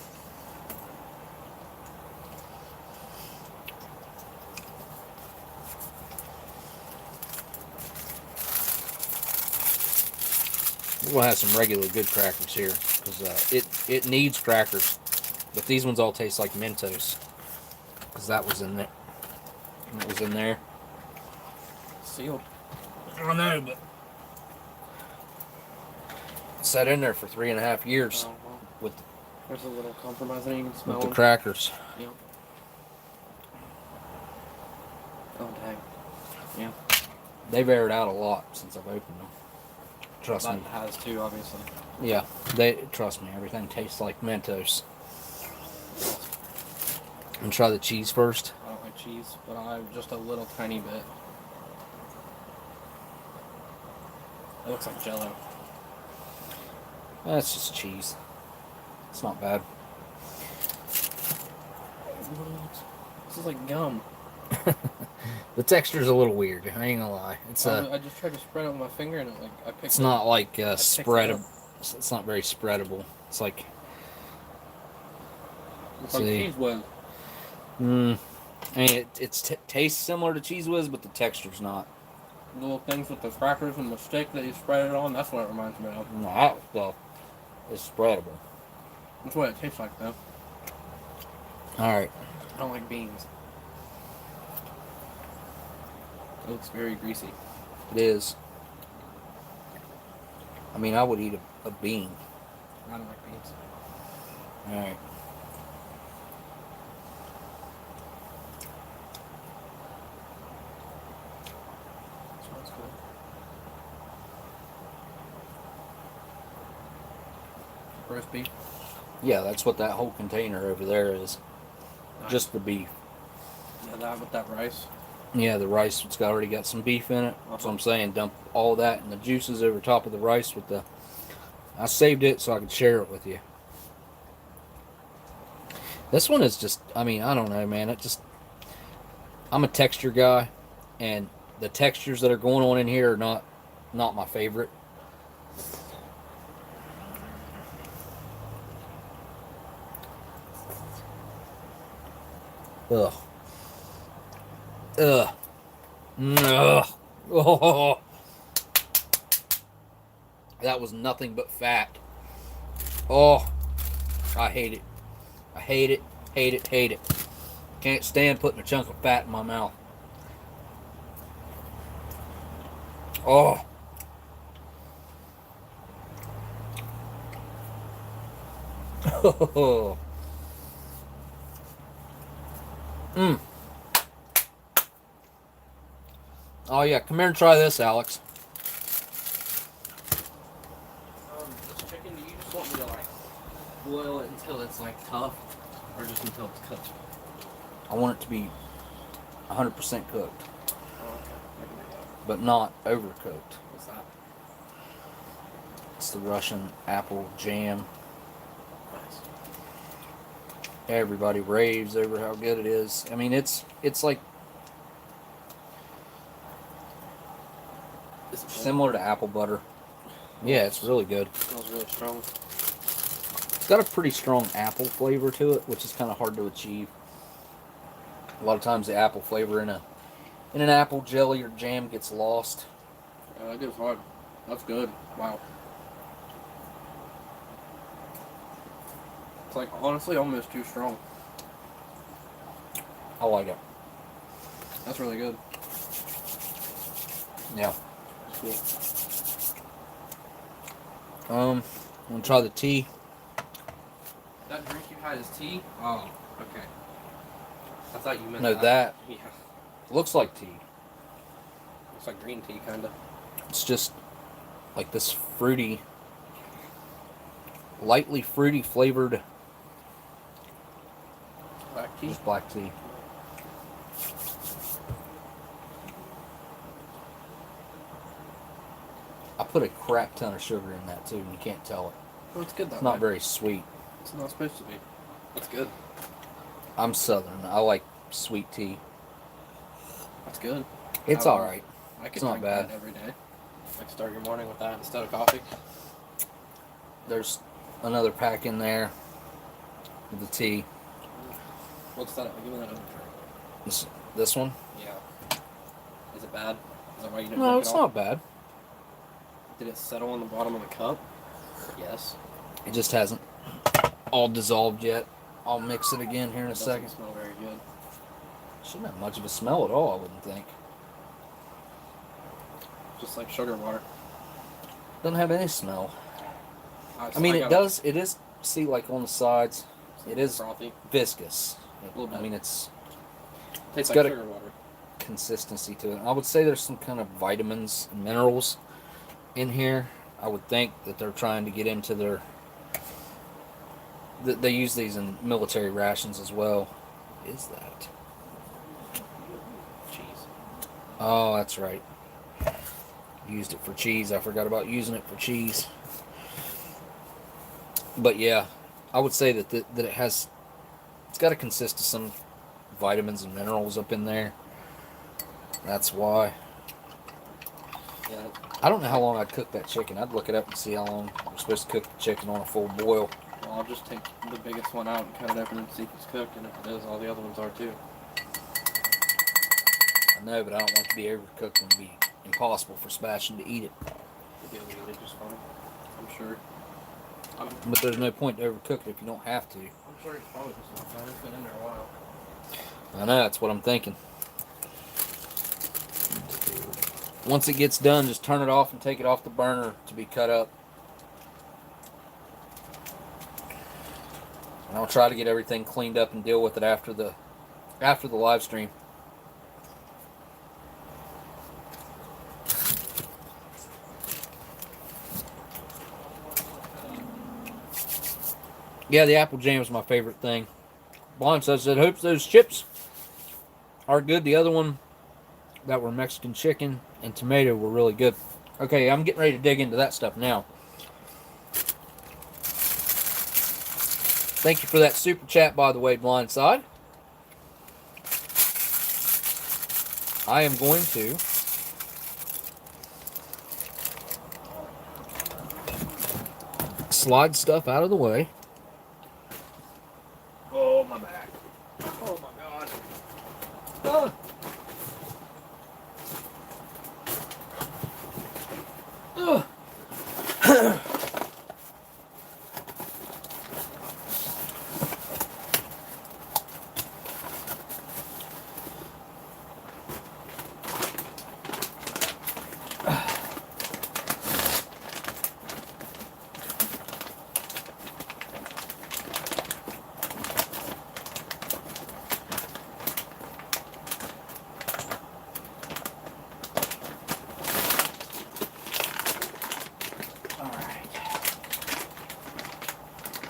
We're going to have some regular good crackers here, because it needs crackers. But these ones all taste like Mentos, because that was in there. That was in there. Sealed. I know, but it sat in there for 3.5 years with there's a little compromise and you can smell the crackers. Yep. Oh dang. Yeah. They've aired out a lot since I've opened them. Trust me. That has too, obviously. Yeah, trust me. Everything tastes like Mentos. And try the cheese first. I don't like cheese, but I have just a little tiny bit. It looks like Jello. That's just cheese. It's not bad. This is like gum. The texture's a little weird. I ain't gonna lie. It's I just tried to spread it with my finger and I picked it's it not up. like spreadable. It's not very spreadable. It's like It's like Cheese Whiz. I mean, it tastes similar to Cheese Whiz, but the texture's not. Little things with the crackers and the stick that you spread it on, that's what it reminds me of. No, that stuff is spreadable. That's what it tastes like, though. Alright. I don't like beans. It looks very greasy. It is. I mean, I would eat a bean. I don't like beans. Alright. Smells good. Roast beef. Yeah, that's what that whole container over there is. Nice. Just the beef. Yeah, that with that rice. Yeah, the rice, it's already got some beef in it. That's what I'm saying. Dump all that and the juices over top of the rice with the... I saved it so I could share it with you. This one is just... I mean, I don't know, man. It just... I'm a texture guy, and the textures that are going on in here are not my favorite. Ugh. Ugh. Ugh. Oh. That was nothing but fat. Oh. I hate it. I hate it. Hate it. Hate it. Can't stand putting a chunk of fat in my mouth. Oh. Oh. Mmm. Oh yeah, come here and try this, Alex. This chicken, do you just want me to like boil it until it's like tough, or just until it's cooked? I want it to be 100% cooked, Oh, okay. I can do that. but not overcooked. What's that? It's the Russian apple jam. Nice. Everybody raves over how good it is. I mean, it's like Is it similar to apple butter. Yeah, it's really good. It smells really strong. It's got a pretty strong apple flavor to it, which is kind of hard to achieve. A lot of times the apple flavor in an apple jelly or jam gets lost. That gets hard. That's good. Wow. It's like honestly almost too strong. I like it. That's really good. Yeah. That's cool. I'm gonna try the tea. That drink you had is tea? Oh, okay. I thought you meant No, that Yeah. looks like tea. Looks like green tea, kinda. It's just like this fruity, lightly fruity flavored Black tea? just black tea. I put a crap ton of sugar in that too, and you can't tell it. Well, it's good though. It's not very sweet. It's not supposed to be. It's good. I'm Southern. I like sweet tea. That's good. It's all right. I could It's not drink bad. that every day. Like start your morning with that instead of coffee. There's another pack in there with the tea. What's that? Give me that other drink. This one? Yeah. Is it bad? Is that why you didn't No, drink it's it all? not bad. Did it settle on the bottom of the cup? Yes. It just hasn't all dissolved yet. I'll mix it again here in a second. It doesn't smell very good. Shouldn't have much of a smell at all, I wouldn't think. Just like sugar water. Doesn't have any smell. I mean, it does. It is. See, like on the sides, it is frothy. Viscous. little bit. I mean, it's Tastes got like a sugar water. consistency to it. I would say there's some kind of vitamins and minerals in here. I would think that they're trying to get into their. They use these in military rations as well. What is that? Cheese. Oh, that's right. Used it for cheese. I forgot about using it for cheese. But yeah, I would say that that it has. It's got to consist of some vitamins and minerals up in there. That's why. Yeah. I don't know how long I'd cook that chicken. I'd look it up and see how long we're supposed to cook the chicken on a full boil. Well, I'll just take the biggest one out and cut it open and see if it's cooked, and if it is, all the other ones are too. I know, but I don't want it to be overcooked and be impossible for Sebastian to eat it. You'll be able to eat it just fine. I'm sure. But there's no point to overcook it if you don't have to. I'm sure it's probably just fine. It's been in there a while. I know, that's what I'm thinking. Once it gets done, just turn it off and take it off the burner to be cut up. And I'll try to get everything cleaned up and deal with it after the live stream. Yeah, the apple jam is my favorite thing. Blonde says, "I hope those chips are good." The other one that were Mexican chicken and tomato were really good. Okay, I'm getting ready to dig into that stuff now. Thank you for that super chat, by the way, Blindside. I am going to slide stuff out of the way. Oh, my back. Oh, my God. Ah.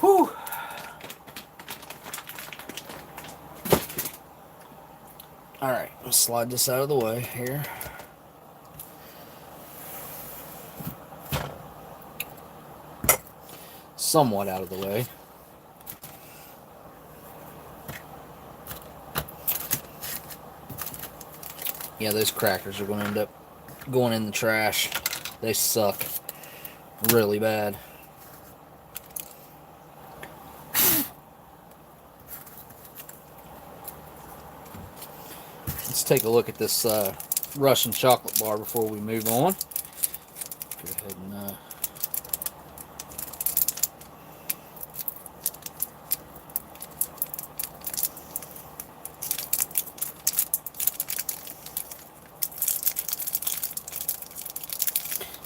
Whew. Alright, let's slide this out of the way here. Somewhat out of the way. Yeah, those crackers are going to end up going in the trash. They suck really bad. Let's take a look at this Russian chocolate bar before we move on. Go ahead and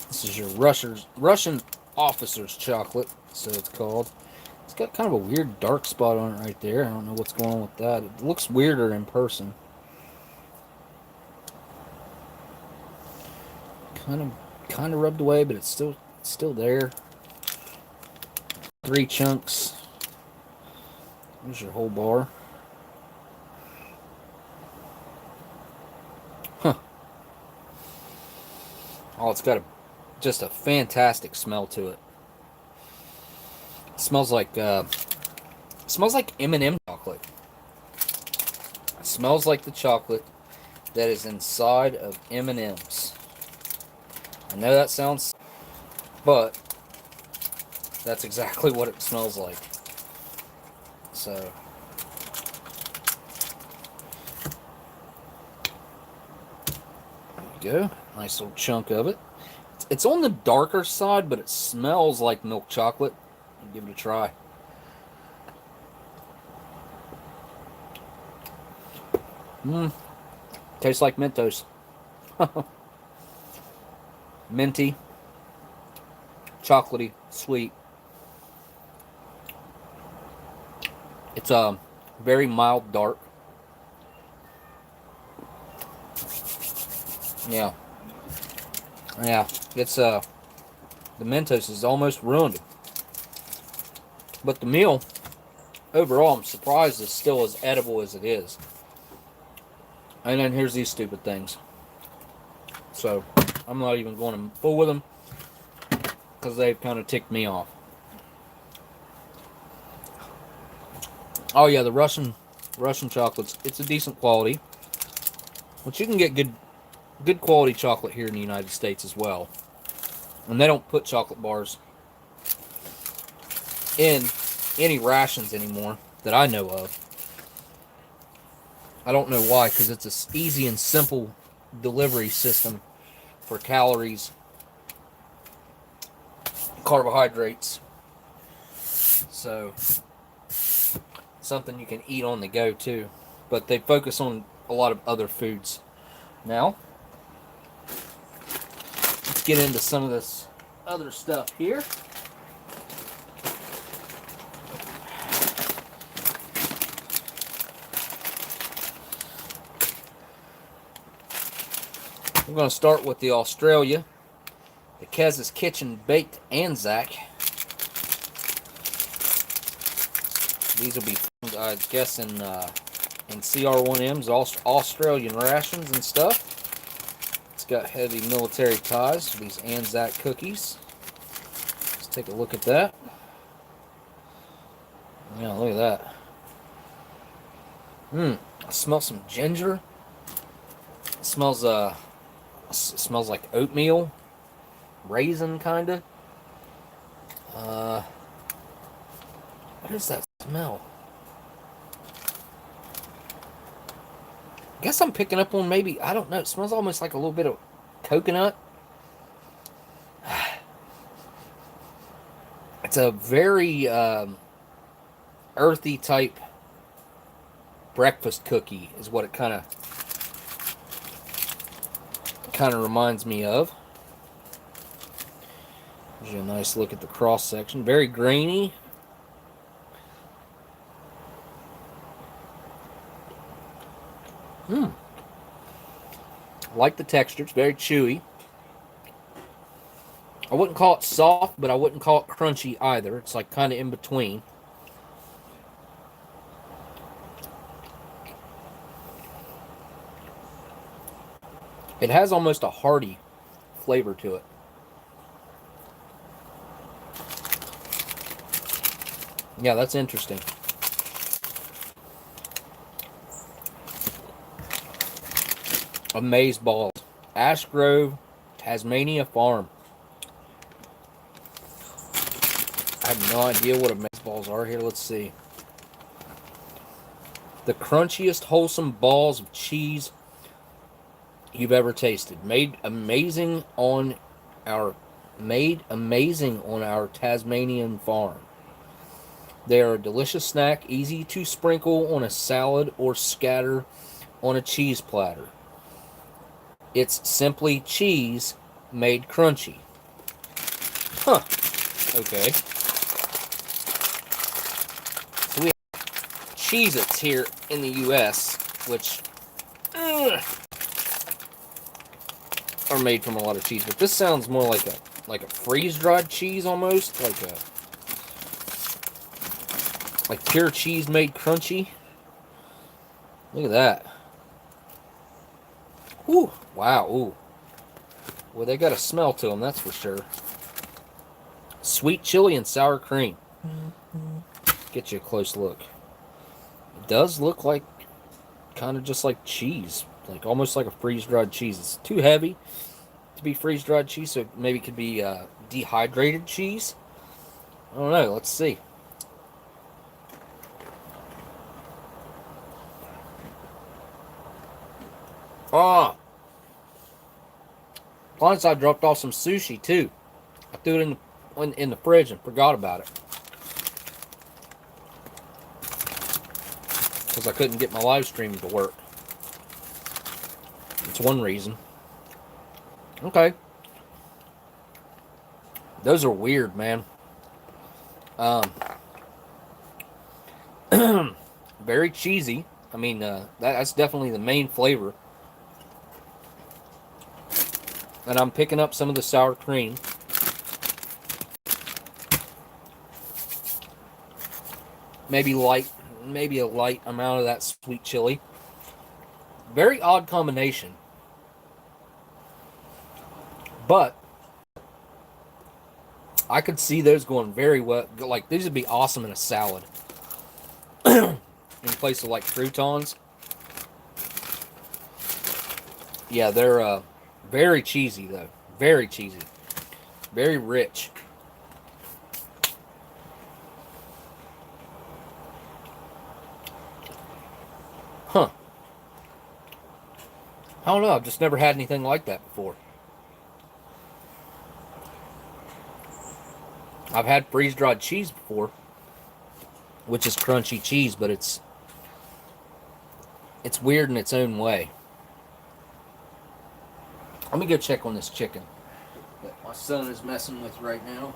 this is your Russian officer's chocolate, so it's called. It's got kind of a weird dark spot on it right there. I don't know what's going on with that. It looks weirder in person. Kind of rubbed away, but it's still there. 3 chunks. There's your whole bar. Huh. Oh, it's got a Just a fantastic smell to it. It smells like M&M chocolate. It smells like the chocolate that is inside of M&Ms. I know that sounds, but that's exactly what it smells like. So, there you go. Nice little chunk of it. It's on the darker side, but it smells like milk chocolate. Give it a try. Tastes like Mentos. Minty, chocolatey, sweet. It's very mild dark. Yeah. Yeah, it's the Mentos is almost ruined it. But the meal, overall, I'm surprised it's still as edible as it is. And then here's these stupid things. So, I'm not even going to fool with them because they've kind of ticked me off. Oh yeah, the Russian chocolates. It's a decent quality, but you can get good quality chocolate here in the United States as well. And they don't put chocolate bars in any rations anymore that I know of. I don't know why, because it's an easy and simple delivery system for calories, carbohydrates. So, something you can eat on the go too. But they focus on a lot of other foods. Now, let's get into some of this other stuff here. We're going to start with the Australia. The Kez's Kitchen Baked Anzac. These will be found, I guess, in CR1M's, Australian rations and stuff. It's got heavy military ties. These Anzac cookies. Let's take a look at that. Yeah, look at that. I smell some ginger. It smells like oatmeal, raisin kind of. What is that smell? I guess I'm picking up on maybe, I don't know, it smells almost like a little bit of coconut. It's a very earthy type breakfast cookie is what it kind of reminds me of. Gives you a nice look at the cross section. Very grainy. Like the texture. It's very chewy. I wouldn't call it soft, but I wouldn't call it crunchy either. It's like kind of in between. It has almost a hearty flavor to it. Yeah, that's interesting. Amaze balls. Ash Grove, Tasmania Farm. I have no idea what amaze balls are here. Let's see. The crunchiest, wholesome balls of cheese you've ever tasted. Made amazing on our Tasmanian farm. They are a delicious snack, easy to sprinkle on a salad or scatter on a cheese platter. It's simply cheese made crunchy. Huh. Okay. So we have Cheez-Its here in the U.S., which are made from a lot of cheese, but this sounds more like a freeze-dried cheese almost, like pure cheese made crunchy. Look at that. Ooh, wow, ooh. Well, they got a smell to them, that's for sure. Sweet chili and sour cream. Get you a close look. It does look like kind of just like cheese, like almost like a freeze-dried cheese. It's too heavy to be freeze-dried cheese, so maybe it could be dehydrated cheese. I don't know. Let's see. Ah, Blindside dropped off some sushi too. I threw it in the fridge and forgot about it because I couldn't get my live stream to work. It's one reason. Okay. Those are weird, man. Very cheesy. I mean, that's definitely the main flavor. And I'm picking up some of the sour cream. Maybe a light amount of that sweet chili. Very odd combination. But I could see those going very well. Like, these would be awesome in a salad. In place of like croutons. Yeah, they're very cheesy though. Very cheesy. Very rich. Huh. I don't know. I've just never had anything like that before. I've had freeze-dried cheese before, which is crunchy cheese, but it's weird in its own way. Let me go check on this chicken that my son is messing with right now.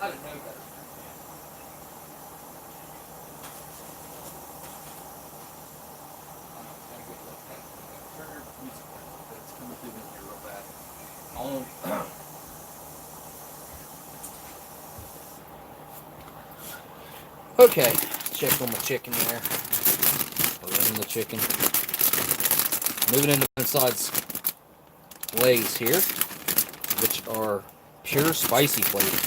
I didn't know better. Okay, check on my chicken there. Or in the chicken. Moving into Blindside's Lays here, which are pure spicy flavor.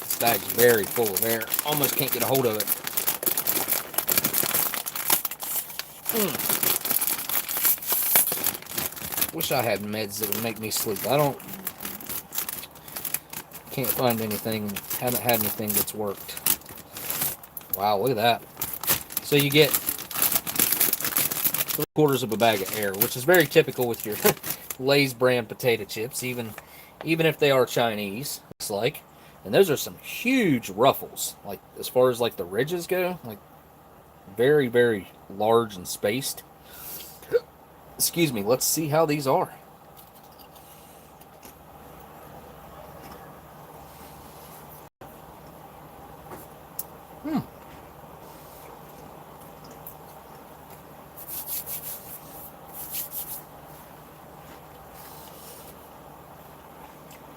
This bag's very full of air. Almost can't get a hold of it. Wish I had meds that would make me sleep. Can't find anything. Haven't had anything that's worked. Wow, look at that. So you get 3/4 of a bag of air, which is very typical with your Lay's brand potato chips, even if they are Chinese, looks like. And those are some huge ruffles, like as far as like the ridges go, like very, very large and spaced. Excuse me, let's see how these are.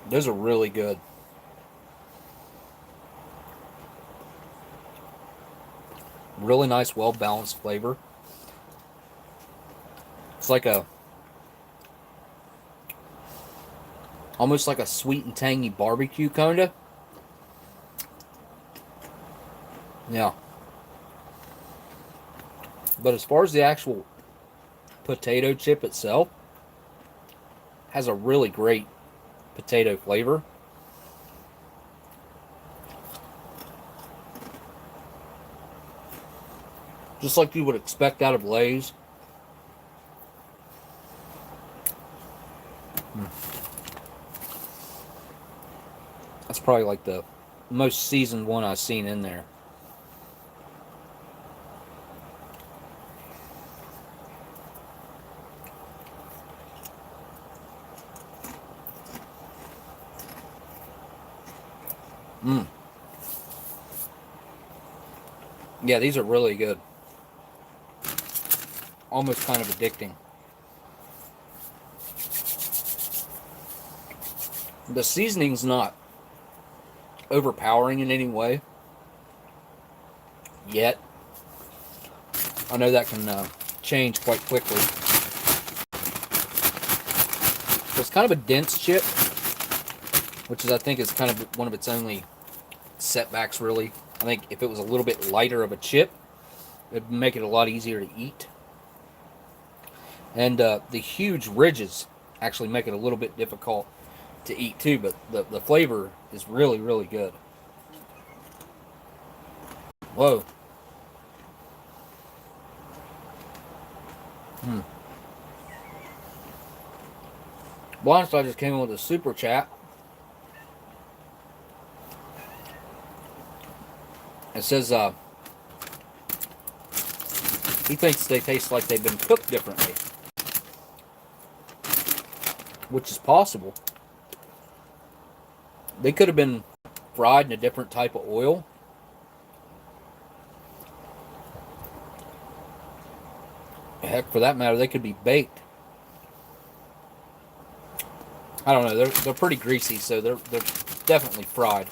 Those are really good. Really nice, well-balanced flavor. It's like almost like a sweet and tangy barbecue kinda. Yeah. But as far as the actual potato chip itself, has a really great potato flavor. Just like you would expect out of Lay's. That's probably like the most seasoned one I've seen in there. Mm. Yeah, these are really good. Almost kind of addicting. The seasoning's not overpowering in any way yet. I know that can change quite quickly. So it's kind of a dense chip, which is, I think, is kind of one of its only setbacks, really. I think if it was a little bit lighter of a chip, it'd make it a lot easier to eat. And the huge ridges actually make it a little bit difficult to eat too, but the flavor is really, really good. Whoa. Blindside just came in with a super chat. It says he thinks they taste like they've been cooked differently, which is possible. They could have been fried in a different type of oil. Heck, for that matter, they could be baked. I don't know. They're pretty greasy, so they're definitely fried,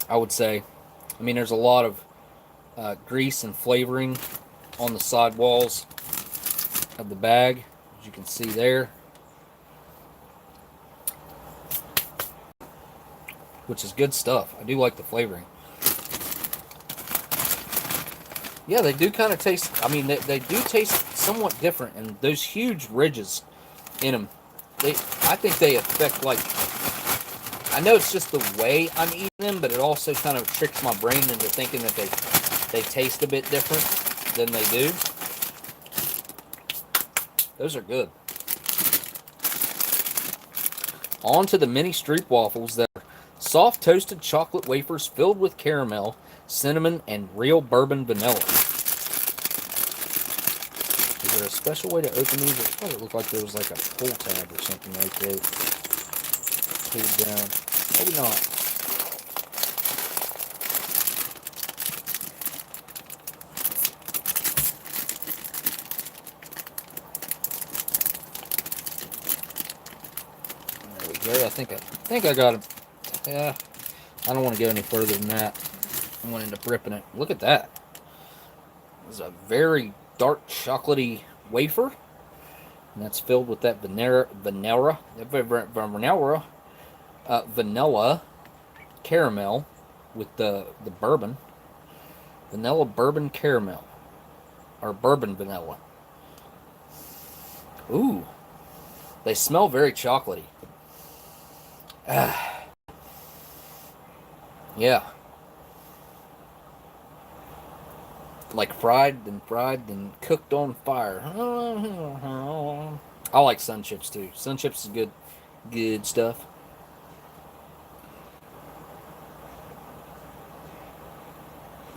I would say. I mean, there's a lot of grease and flavoring on the side walls of the bag, as you can see there, which is good stuff. I do like the flavoring. Yeah, they do kind of taste, I mean, they do taste somewhat different, and those huge ridges in them, I think they affect, like, I know it's just the way I'm eating them, but it also kind of tricks my brain into thinking that they taste a bit different than they do. Those are good. On to the mini street waffles that are soft toasted chocolate wafers filled with caramel, cinnamon, and real bourbon vanilla. Is there a special way to open these? It probably looked like there was like a pull tab or something right there. Pulled down. Maybe not. There we go. I think I got it. Yeah. I don't want to go any further than that. I'm going to end up ripping it. Look at that. It's a very dark chocolatey wafer, and that's filled with that vanilla caramel with the bourbon. Vanilla bourbon caramel. Or bourbon vanilla. Ooh. They smell very chocolatey. Yeah. Like fried, then cooked on fire. I like Sun Chips too. Sun Chips is good stuff.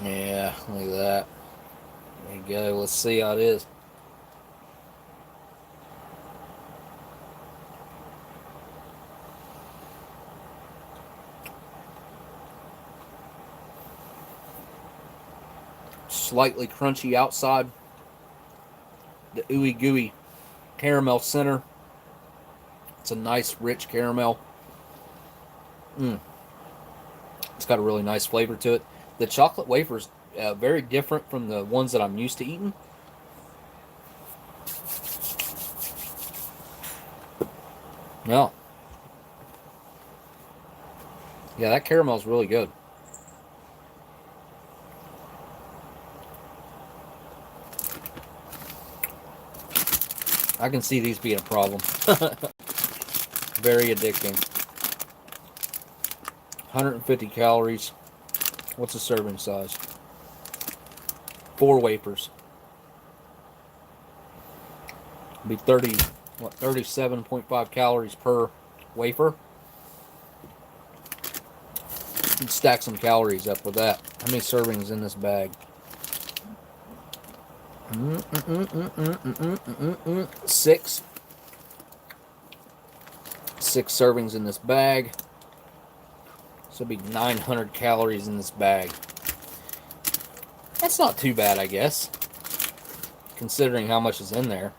Yeah, look at that. There you go. Let's see how it is. Slightly crunchy outside. The ooey gooey caramel center. It's a nice rich caramel. It's got a really nice flavor to it. The chocolate wafer's very different from the ones that I'm used to eating. Yeah. Yeah, that caramel's really good. I can see these being a problem. Very addicting. 150 calories. What's the serving size? 4 wafers. Be 37.5 calories per wafer. You'd stack some calories up with that. How many servings in this bag? 6 6 servings in this bag. So it'll be 900 calories in this bag. That's not too bad, I guess, considering how much is in there.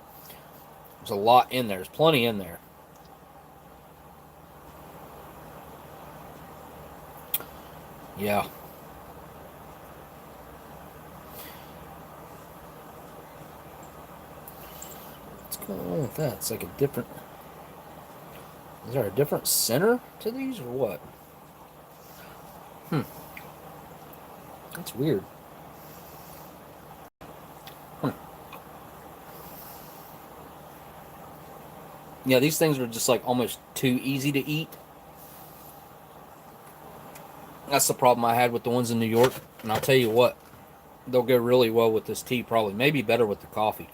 There's a lot in there. There's plenty in there. Yeah. What's going on with that? It's like a different... Is there a different center to these or what? That's weird. Yeah, these things are just like almost too easy to eat. That's the problem I had with the ones in New York. And I'll tell you what, they'll go really well with this tea probably. Maybe better with the coffee.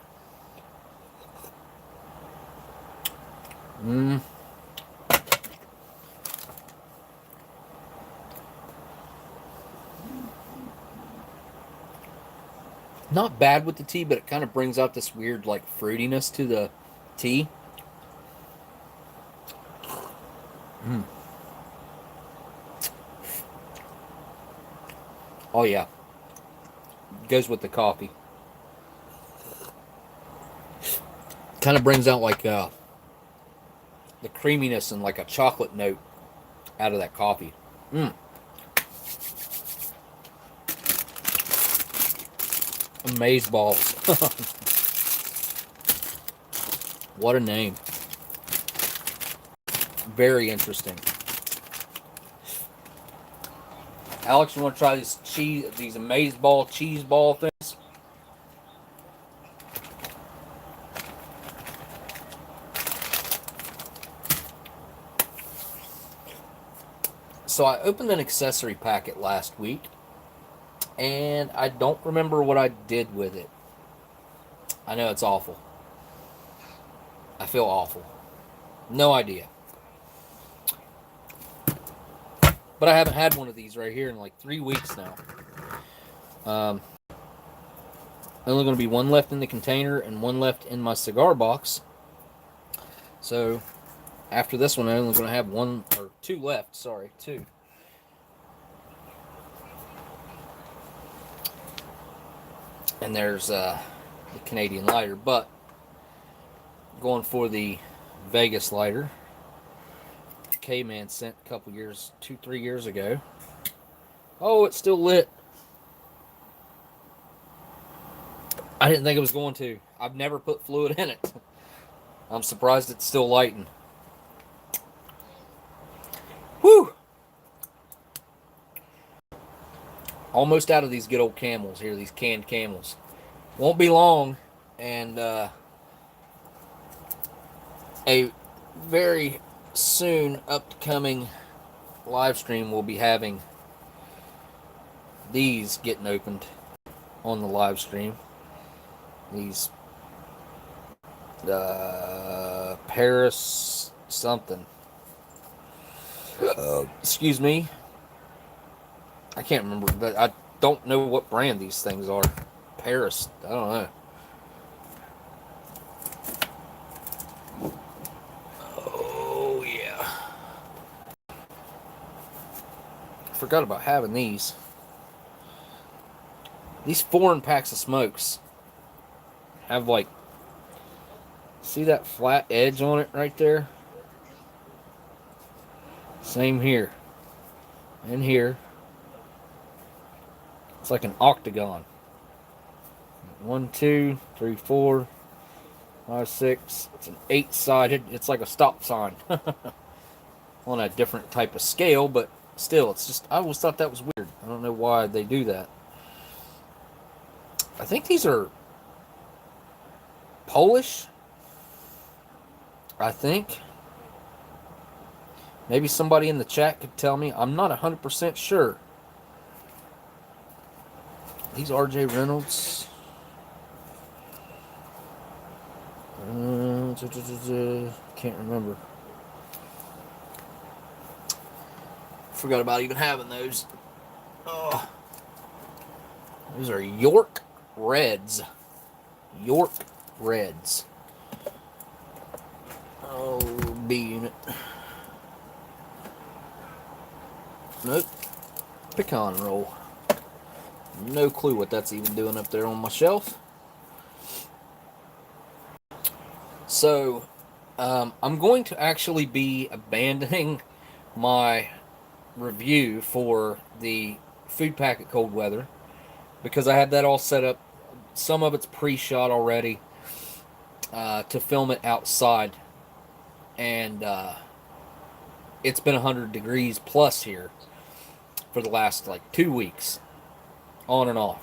Not bad with the tea, but it kind of brings out this weird like fruitiness to the tea. Oh yeah, goes with the coffee. Kind of brings out like the creaminess and like a chocolate note out of that coffee. Amaze balls. What a name. Very interesting. Alex, you want to try these Amaze Ball cheese ball things? So I opened an accessory packet last week, and I don't remember what I did with it. I know it's awful. I feel awful. No idea. But I haven't had one of these right here in like 3 weeks now. Only going to be one left in the container and one left in my cigar box. So after this one, I'm only going to have one or two left. Sorry, two. And there's the Canadian lighter, but going for the Vegas lighter. K-Man sent a couple years, 2-3 years ago. Oh, it's still lit. I didn't think it was going to. I've never put fluid in it. I'm surprised it's still lighting. Whew! Almost out of these good old Camels here, these canned Camels. Won't be long, and a very soon upcoming live stream will be having these getting opened on the live stream. These Paris something. Excuse me. I can't remember, but I don't know what brand these things are. Paris, I don't know. Oh yeah. Forgot about having these. These foreign packs of smokes have like, see that flat edge on it right there? Same here. And here. It's like an octagon. 1, 2, 3, 4, 5, 6. It's an 8-sided. It's like a stop sign. On a different type of scale, but still, it's just, I always thought that was weird. I don't know why they do that. I think these are Polish. I think. Maybe somebody in the chat could tell me. I'm not 100% sure. These R.J. Reynolds. Can't remember. Forgot about even having those. Oh. Those are York Reds. York Reds. Oh, B unit. Nope. Pecan roll. No clue what that's even doing up there on my shelf. So, I'm going to actually be abandoning my review for the food packet cold weather because I had that all set up. Some of it's pre-shot already to film it outside, and it's been 100 degrees plus here for the last like 2 weeks, on and off.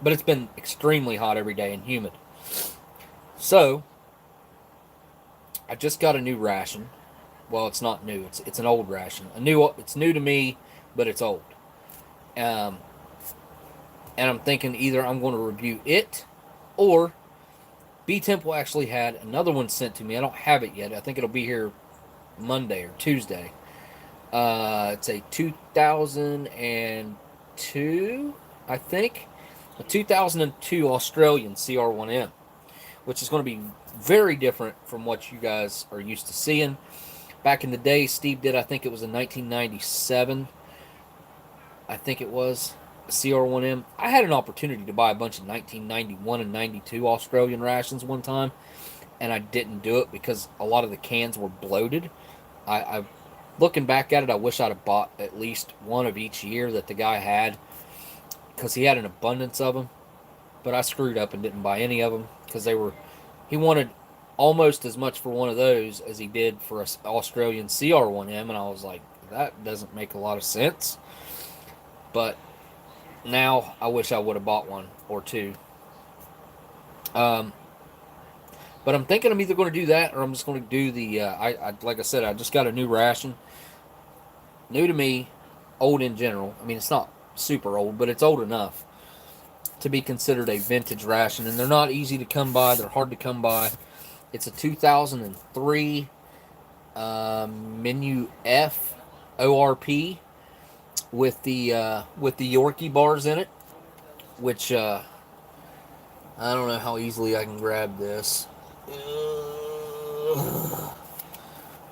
But it's been extremely hot every day and humid. So I just got a new ration. Well, it's not new. It's an old ration. It's new to me, but it's old. Um, and I'm thinking either I'm going to review it, or B Temple actually had another one sent to me. I don't have it yet. I think it'll be here Monday or Tuesday. It's a 2002, I think, a 2002 Australian CR1M, which is going to be very different from what you guys are used to seeing. Back in the day, Steve did, I think it was in 1997, I think it was, a CR1M. I had an opportunity to buy a bunch of 1991 and 92 Australian rations one time, and I didn't do it because a lot of the cans were bloated. I looking back at it, I wish I'd have bought at least one of each year that the guy had, because he had an abundance of them. But I screwed up and didn't buy any of them because he wanted almost as much for one of those as he did for an Australian CR1M, and I was like, that doesn't make a lot of sense. But now I wish I would have bought one or two. But I'm thinking I'm either going to do that or I'm just going to do the. Like I said, I just got a new ration. New to me, old in general. I mean, it's not super old, but it's old enough to be considered a vintage ration, and they're not easy to come by. They're hard to come by. It's a 2003 Menu F ORP with the Yorkie bars in it, which I don't know how easily I can grab this,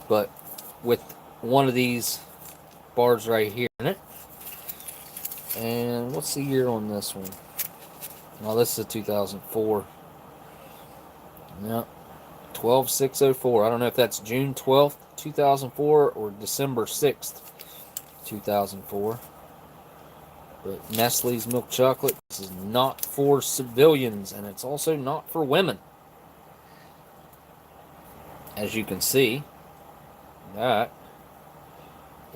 but with one of these bars right here in it. And what's the year on this one? Well, this is a 2004. Yep. 12604. I don't know if that's June 12th, 2004 or December 6th, 2004. But Nestle's milk chocolate, this is not for civilians, and it's also not for women. As you can see, that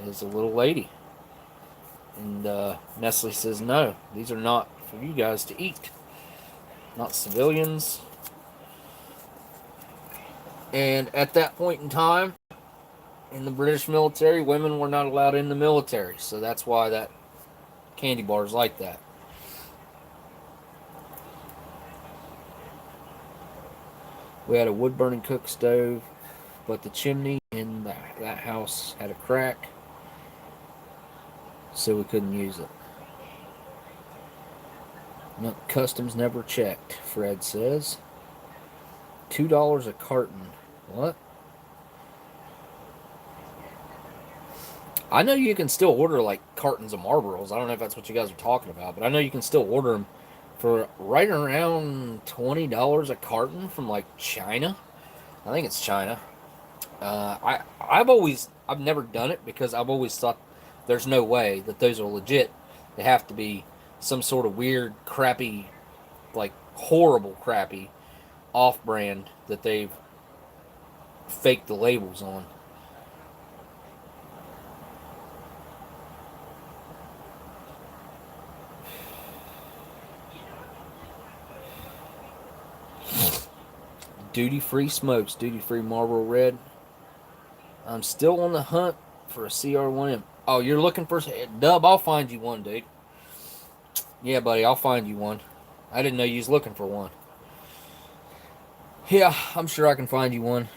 is a little lady. And Nestle says, no, these are not for you guys to eat. Not civilians. And at that point in time, in the British military, women were not allowed in the military. So that's why that candy bar is like that. We had a wood-burning cook stove, but the chimney in that house had a crack, so we couldn't use it. No, customs never checked, Fred says. $2 a carton. What? I know you can still order like cartons of Marlboros. I don't know if that's what you guys are talking about, but I know you can still order them for right around $20 a carton from like China. I think it's China. I've never done it because I've always thought there's no way that those are legit. They have to be some sort of weird, crappy, like horrible, crappy off-brand that they've faked the labels on. Duty-free smokes, duty-free Marlboro Red. I'm still on the hunt for a CR1M. Oh, you're looking for Dub? I'll find you one, dude. Yeah, buddy, I'll find you one. I didn't know you was looking for one. Yeah, I'm sure I can find you one.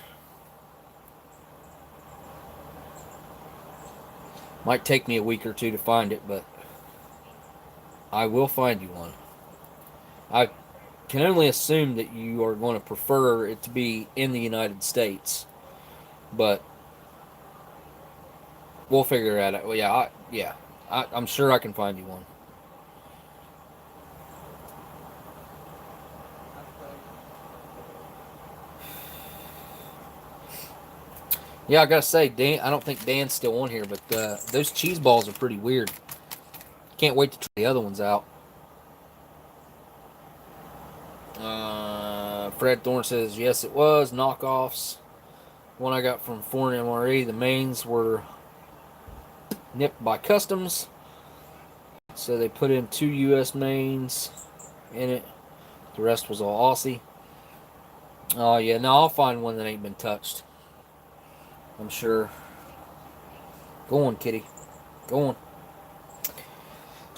Might take me a week or two to find it, but I will find you one. I can only assume that you are going to prefer it to be in the United States, but We'll figure it out. Well, yeah, I'm sure I can find you one. Yeah, I gotta say, Dan. I don't think Dan's still on here, but those cheese balls are pretty weird. Can't wait to try the other ones out. Fred Thorne says yes, it was knockoffs. One I got from foreign MRE. The mains were nipped by customs, so they put in 2 U.S. mains in it. The rest was all Aussie. Oh yeah, now I'll find one that ain't been touched. I'm sure. Go on, kitty. Go on.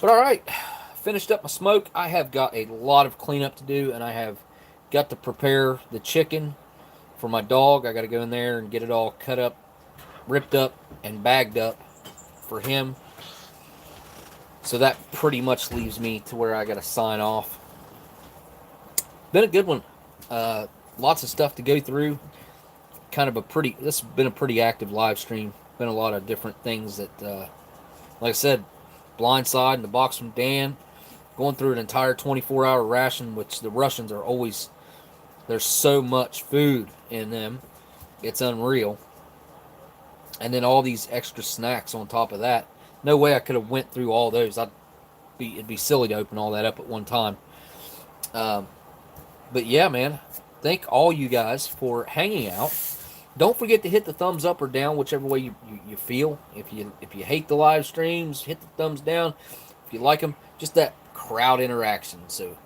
But alright, finished up my smoke. I have got a lot of cleanup to do, and I have got to prepare the chicken for my dog. I got to go in there and get it all cut up, ripped up, and bagged up for him. So that pretty much leaves me to where I got to sign off. Been a good one. Lots of stuff to go through. This has been a pretty active live stream. Been a lot of different things that, like I said, Blindside and the box from Dan. Going through an entire 24-hour ration, which the Russians are always, there's so much food in them. It's unreal. And then all these extra snacks on top of that. No way I could have went through all those. It'd be silly to open all that up at one time. But yeah, man. Thank all you guys for hanging out. Don't forget to hit the thumbs up or down, whichever way you feel. If you hate the live streams, hit the thumbs down. If you like them, just that crowd interaction. So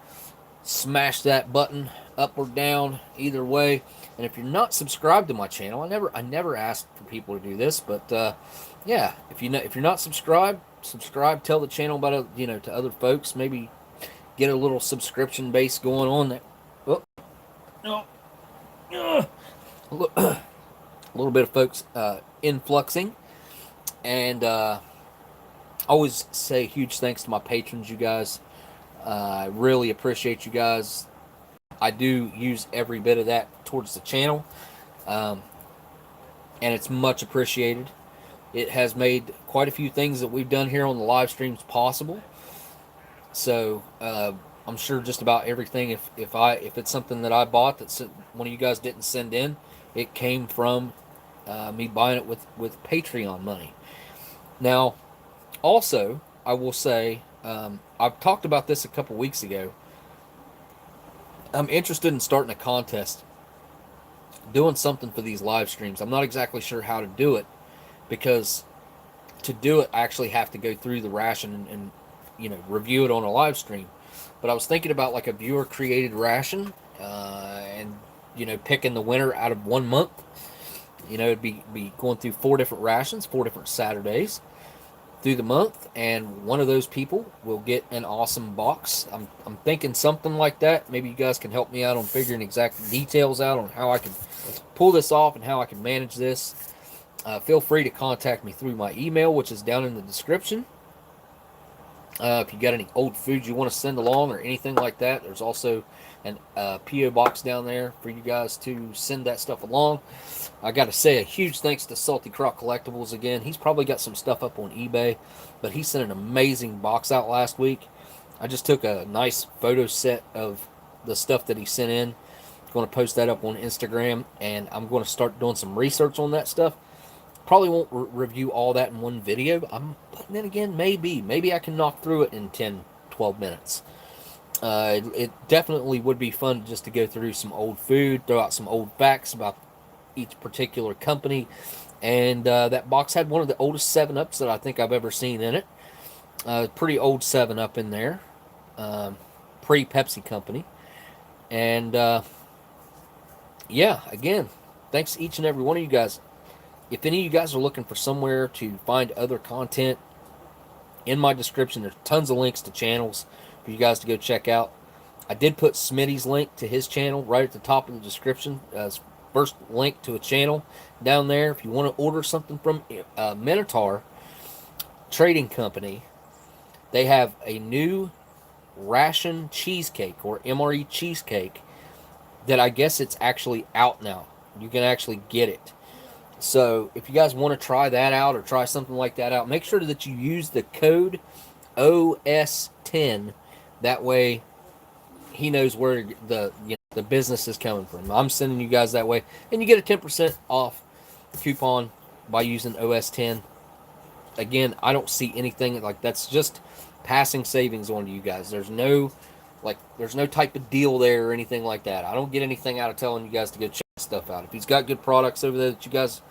smash that button up or down, either way. And if you're not subscribed to my channel, I never asked for people to do this, but yeah, if you're not subscribed, subscribe. Tell the channel about it, to other folks. Maybe get a little subscription base going on. That a little bit of folks influxing, and always say huge thanks to my patrons, you guys. I really appreciate you guys. I do use every bit of that towards the channel, and it's much appreciated. It has made quite a few things that we've done here on the live streams possible. So I'm sure just about everything, if it's something that I bought that one of you guys didn't send in, it came from me buying it with Patreon money. Now, also, I will say, I've talked about this a couple weeks ago. I'm interested in starting a contest, doing something for these live streams. I'm not exactly sure how to do it, because to do it, I actually have to go through the ration and review it on a live stream. But I was thinking about like a viewer created ration, and picking the winner out of 1 month. It'd be going through 4 different rations, 4 different Saturdays through the month, and one of those people will get an awesome box. I'm thinking something like that. Maybe you guys can help me out on figuring exact details out on how I can pull this off and how I can manage this. Feel free to contact me through my email, which is down in the description. If you got any old foods you want to send along or anything like that, there's also an P.O. box down there for you guys to send that stuff along. I got to say a huge thanks to Saltycroccollectibles again. He's probably got some stuff up on eBay, but he sent an amazing box out last week. I just took a nice photo set of the stuff that he sent in. I'm going to post that up on Instagram, and I'm going to start doing some research on that stuff. Probably won't review all that in one video, but then again, maybe I can knock through it in 10, 12 minutes. It definitely would be fun just to go through some old food, throw out some old facts about each particular company, and that box had one of the oldest 7-Ups that I think I've ever seen in it. Pretty old 7-Up in there, pre-Pepsi company, and yeah, again, thanks to each and every one of you guys. If any of you guys are looking for somewhere to find other content, in my description there's tons of links to channels for you guys to go check out. I did put Smitty's link to his channel right at the top of the description as first link to a channel down there. If you want to order something from Minotaur Trading Company, they have a new ration cheesecake, or MRE cheesecake, that I guess it's actually out now. You can actually get it. So if you guys want to try that out or try something like that out, make sure that you use the code OS10. That way he knows where the business is coming from. I'm sending you guys that way, and you get a 10% off coupon by using OS10. Again, I don't see anything like that's just passing savings on to you guys. There's no type of deal there or anything like that. I don't get anything out of telling you guys to go check stuff out. If he's got good products over there that you guys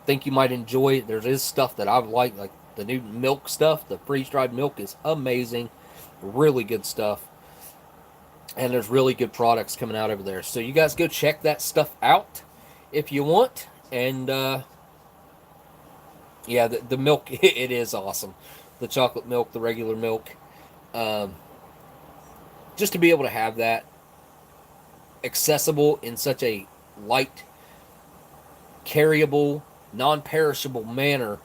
think you might enjoy, there is stuff that I like the new milk stuff. The freeze-dried milk is amazing, really good stuff, and there's really good products coming out over there. So you guys go check that stuff out if you want. And yeah, the milk, it is awesome. The chocolate milk, the regular milk. Just to be able to have that accessible in such a light, carryable, non-perishable manner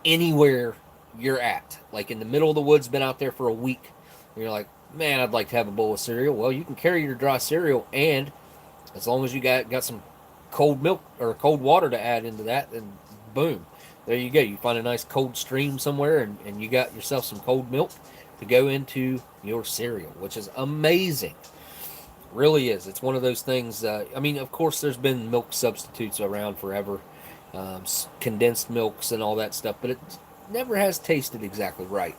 anywhere you're at. Like in the middle of the woods, been out there for a week, and you're like, man, I'd like to have a bowl of cereal. Well, you can carry your dry cereal, and as long as you got some cold milk or cold water to add into that, then boom, there you go. You find a nice cold stream somewhere, and you got yourself some cold milk to go into your cereal, which is amazing. Really is. It's one of those things. I mean, of course, there's been milk substitutes around forever, condensed milks and all that stuff, but it never has tasted exactly right.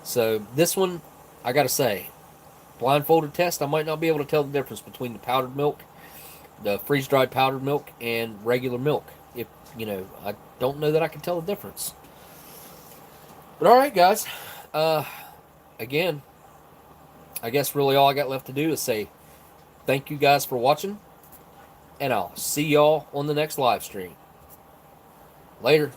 So this one, I gotta say, blindfolded test, I might not be able to tell the difference between the powdered milk, the freeze-dried powdered milk, and regular milk. If I don't know that I can tell the difference. But all right, guys. Again, I guess really all I got left to do is say thank you guys for watching, and I'll see y'all on the next live stream. Later.